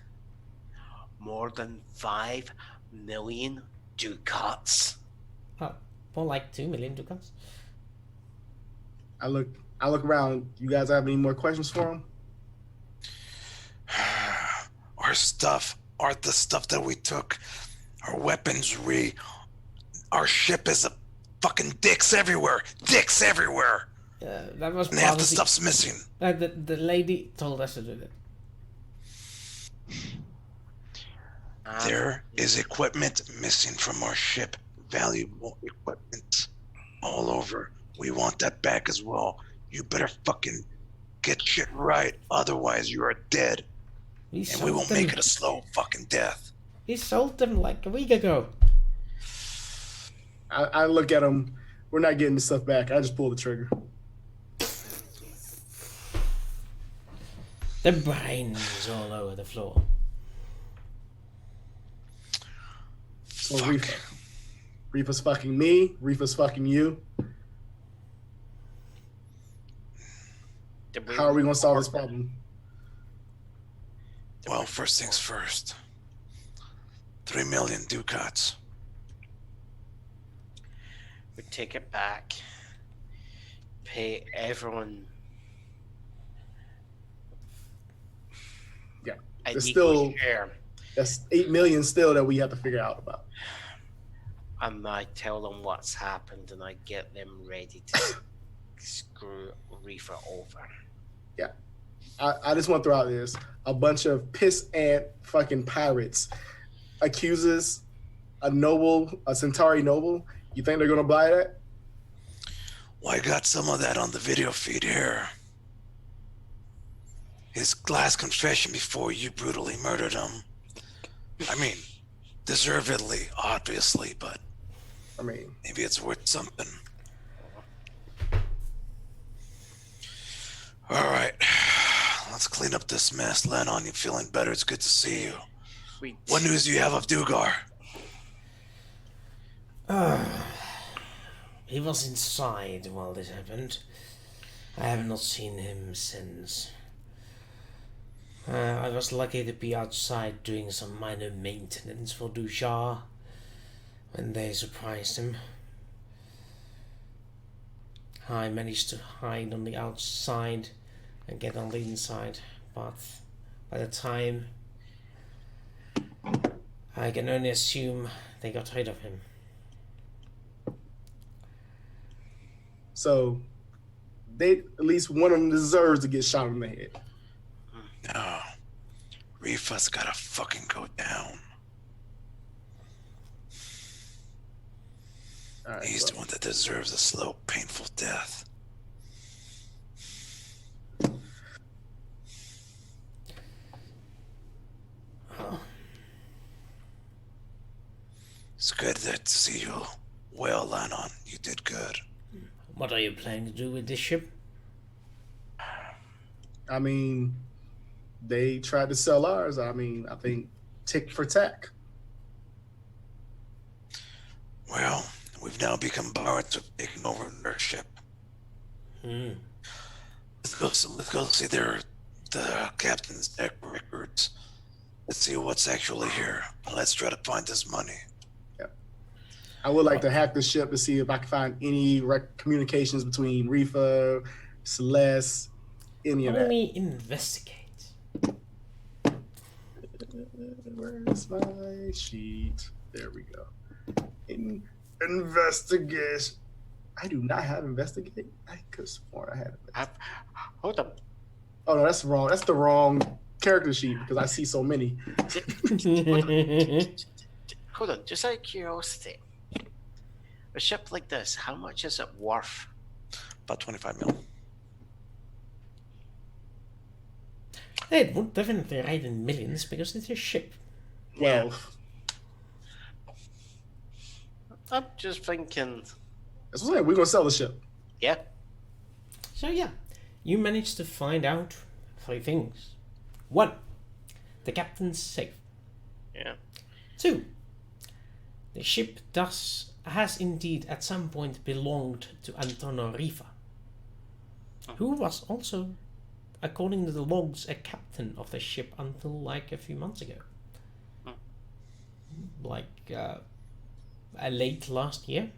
more than 5 million ducats. Oh, more like 2 million ducats. I look around. You guys have any more questions for him? Our stuff, the stuff that we took, our weaponry, our ship is a fucking dicks everywhere. Dicks everywhere. That was and half the stuff's missing. The lady told us to do that. There is equipment missing from our ship. Valuable equipment all over. We want that back as well. You better fucking Get shit right, otherwise you are dead. We And sold we won't them. make it a slow fucking death. We sold them like a week ago. I look at him. We're not getting this stuff back. I just pull the trigger. The brains all over the floor. So Fuck. Refa. Refa's fucking me. Refa's fucking you. How are we gonna solve this problem? Well, first things first. 3 million ducats. We take it back. Pay everyone. Yeah, an there's equal still- share. That's 8 million still that we have to figure out about. And I tell them what's happened, and I get them ready to screw Refa over. I just want to throw out this. A bunch of piss ant fucking pirates accuses a noble, a Centauri noble. You think they're gonna buy that? Well, I got some of that on the video feed here. His last confession before you brutally murdered him. I mean, deservedly, obviously, but I mean, maybe it's worth something. All right, let's clean up this mess. Lennon, you feeling better? It's good to see you. We What news do you have of Dugar? He was inside while this happened. I have not seen him since. I was lucky to be outside doing some minor maintenance for Dujar when they surprised him. I managed to hide on the outside and get on the inside, but by the time I can only assume they got rid of him. so they at least one of them deserves to get shot in the head. No. Refa's gotta fucking go down. All right, He's well, the one that deserves a slow, painful death. It's good to see you well, Lennon. You did good. What are you planning to do with this ship? I mean, they tried to sell ours. I mean, I think tick for tack. Well, we've now become barons of taking over their ship. Let's go see the captain's deck records. Let's see what's actually here. Let's try to find this money. I would like to hack the ship to see if I can find any communications between Refa, Celeste, any of that. Only investigate. Where's my sheet? There we go. Investigation. I do not have investigate. I could have sworn I had it. Hold up. Oh no, that's wrong. That's the wrong character sheet because I see so many. Hold on. Just out of curiosity, a ship like this, how much is it worth? About 25 mil. It would definitely ride in millions because it's a ship. Well, I'm just thinking. that's what I'm saying. We're gonna sell the ship. Yeah. So yeah, you managed to find out 3 things. 1, the captain's safe. Yeah. 2, the ship has indeed at some point belonged to Antonio Refa, who was also, according to the logs, a captain of the ship until like a few months ago. Like late last year.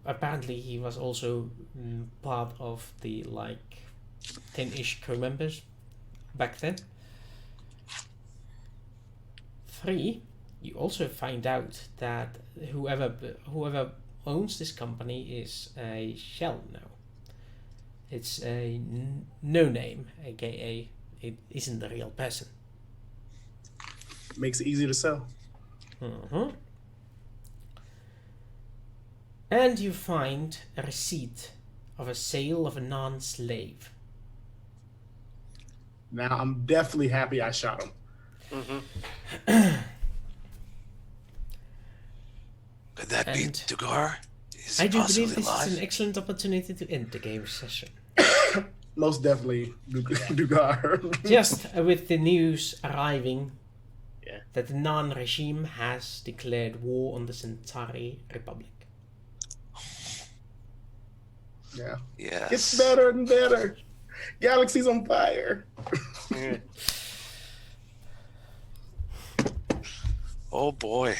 Apparently he was also part of the like 10-ish crew members back then. 3, you also find out that whoever owns this company is a shell now. It's a no name, aka it isn't the real person. Makes it easy to sell. And you find a receipt of a sale of a non-slave. Now I'm definitely happy I shot him. Could that be And Dugar? Is I he do possibly believe this alive? is an excellent opportunity to end the game session. Most definitely Dugar. Just with the news arriving Yeah. that the Nan regime has declared war on the Centauri Republic. Yeah. Yes. It's better and better. Galaxy's on fire. Oh boy.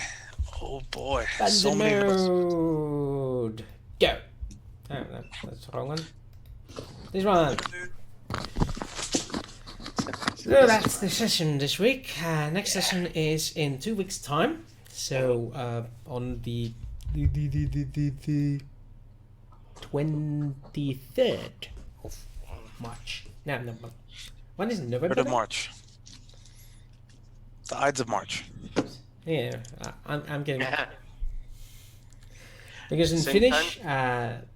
Oh boy. Banjo So many. mode. Go. Oh, that's the wrong one. This one. So that's the session this week. Next session is in 2 weeks' time. So on the 23rd of March. No. When is it? November? 3rd of March. The Ides of March. Yeah, I'm getting. Because in Same Finnish,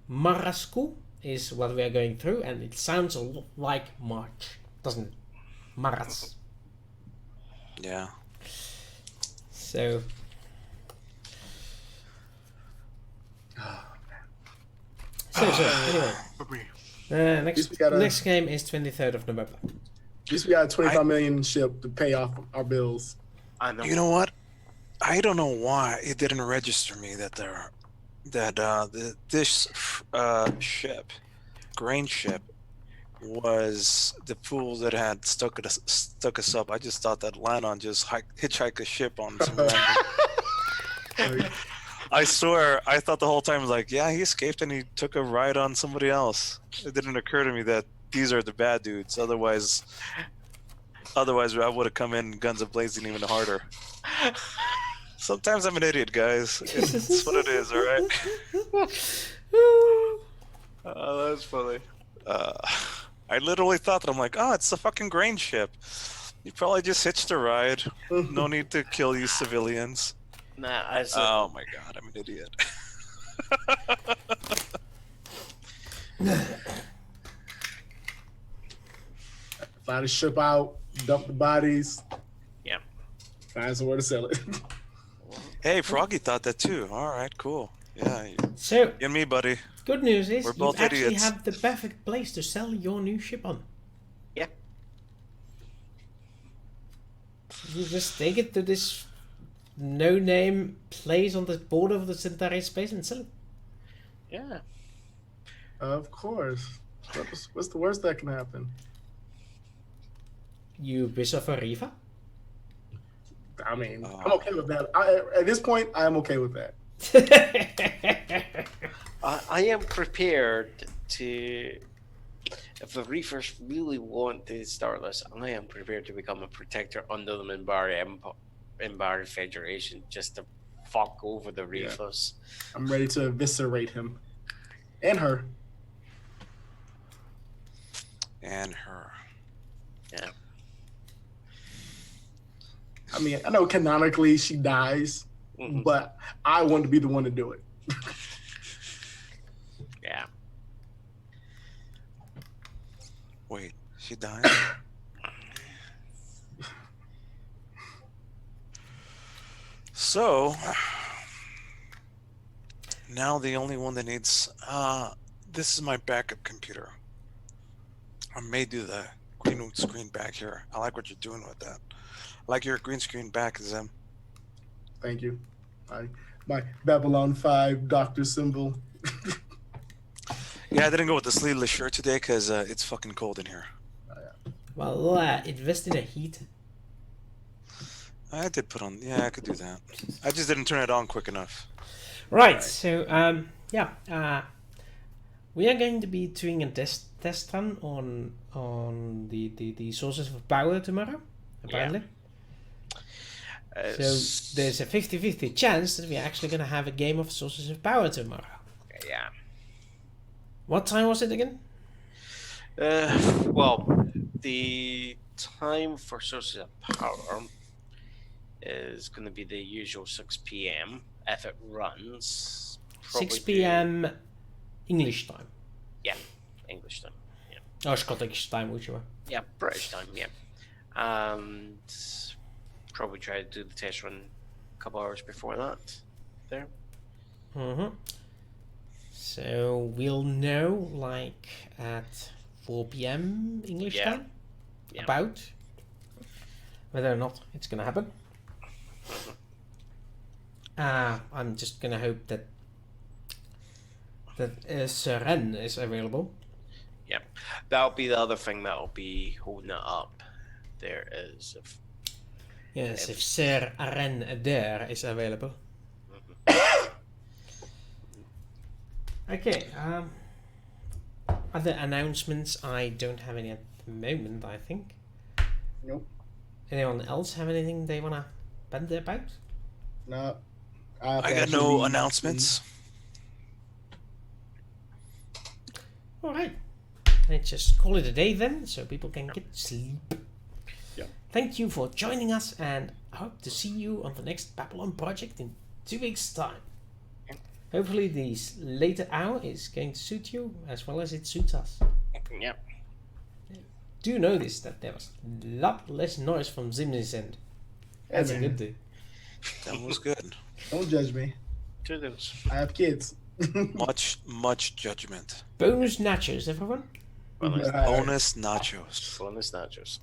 marrasku is what we are going through, and it sounds a lot like March, doesn't it? Marras. Yeah. So. Anyway. Next game is 23rd of November. At least we got a 25 million ship to pay off our bills. I know. You know what? I don't know why it didn't register me that this ship, grain ship, was the fools that had stuck us up. I just thought that Lannon just hitchhiked a ship on some random. I swear, I thought the whole time, like, yeah, he escaped and he took a ride on somebody else. It didn't occur to me that these are the bad dudes. Otherwise I would have come in guns a-blazing even harder. Sometimes I'm an idiot, guys. It's what it is, all right? Oh, that's funny. I literally thought that. I'm like, oh, it's a fucking grain ship. You probably just hitched a ride. No need to kill you civilians. Nah, Oh my god, I'm an idiot. Fly the ship out, dump the bodies. Yeah. Find somewhere to sell it. Hey, Froggy thought that too. All right, cool. Yeah, So, you and me, buddy. good news is We're you both actually idiots. have the perfect place to sell your new ship on. Yeah. You just take it to this no-name place on the border of the Centauri space and sell it. Yeah. Of course. What's the worst that can happen? You wish of a Refa? I mean, I'm okay with that. At this point, I'm okay with that. I am prepared to. If the Reefers really want to start this, I am prepared to become a protector under the Minbari Federation just to fuck over the Reefers. I'm ready to eviscerate him. And her. And her. Yeah. I mean, I know canonically she dies, but I want to be the one to do it. Yeah. Wait, she died? So, now the only one that needs... this is my backup computer. I may do the green screen back here. I like what you're doing with that. I like your green screen back, Zim. Thank you. My Babylon 5 doctor symbol. Yeah, I didn't go with the sleeveless shirt today because it's fucking cold in here. Well, invest in a heat. I did put on... Yeah, I could do that. I just didn't turn it on quick enough. Right, so, we are going to be doing a test run on the sources of power tomorrow, apparently. So there's a 50-50 chance that we're actually going to have a game of sources of power tomorrow. Yeah. What time was it again? Well, the time for sources of power is going to be the usual 6 p.m. if it runs. 6 probably p.m. English time. English time. Yeah. Oh, Scottish time, whichever. Yeah, British time. Yeah. And probably try to do the test run a couple hours before that. There. Mm-hmm. So we'll know like at 4 p.m. English Yeah. time Yeah. about whether or not it's gonna happen. I'm just gonna hope that Seren is available. Yeah, that'll be the other thing that'll be holding it up. There is. Yes, if Sir Aren Adair is available. Okay. Other announcements? I don't have any at the moment. I think. Nope. Anyone else have anything they wanna bend about? No. I got no announcements. All right. Let's just call it a day then, so people can get sleep. Yeah. Thank you for joining us, and I hope to see you on the next Babylon project in 2 weeks' time. Hopefully, this later hour is going to suit you as well as it suits us. Yeah. Do notice that there was a lot less noise from Zimni's end. That's a good thing. That was good. Don't judge me. Toodles. I have kids. Much judgment. Bonus nachos, everyone. Bonus Bonus nachos. Bonus nachos.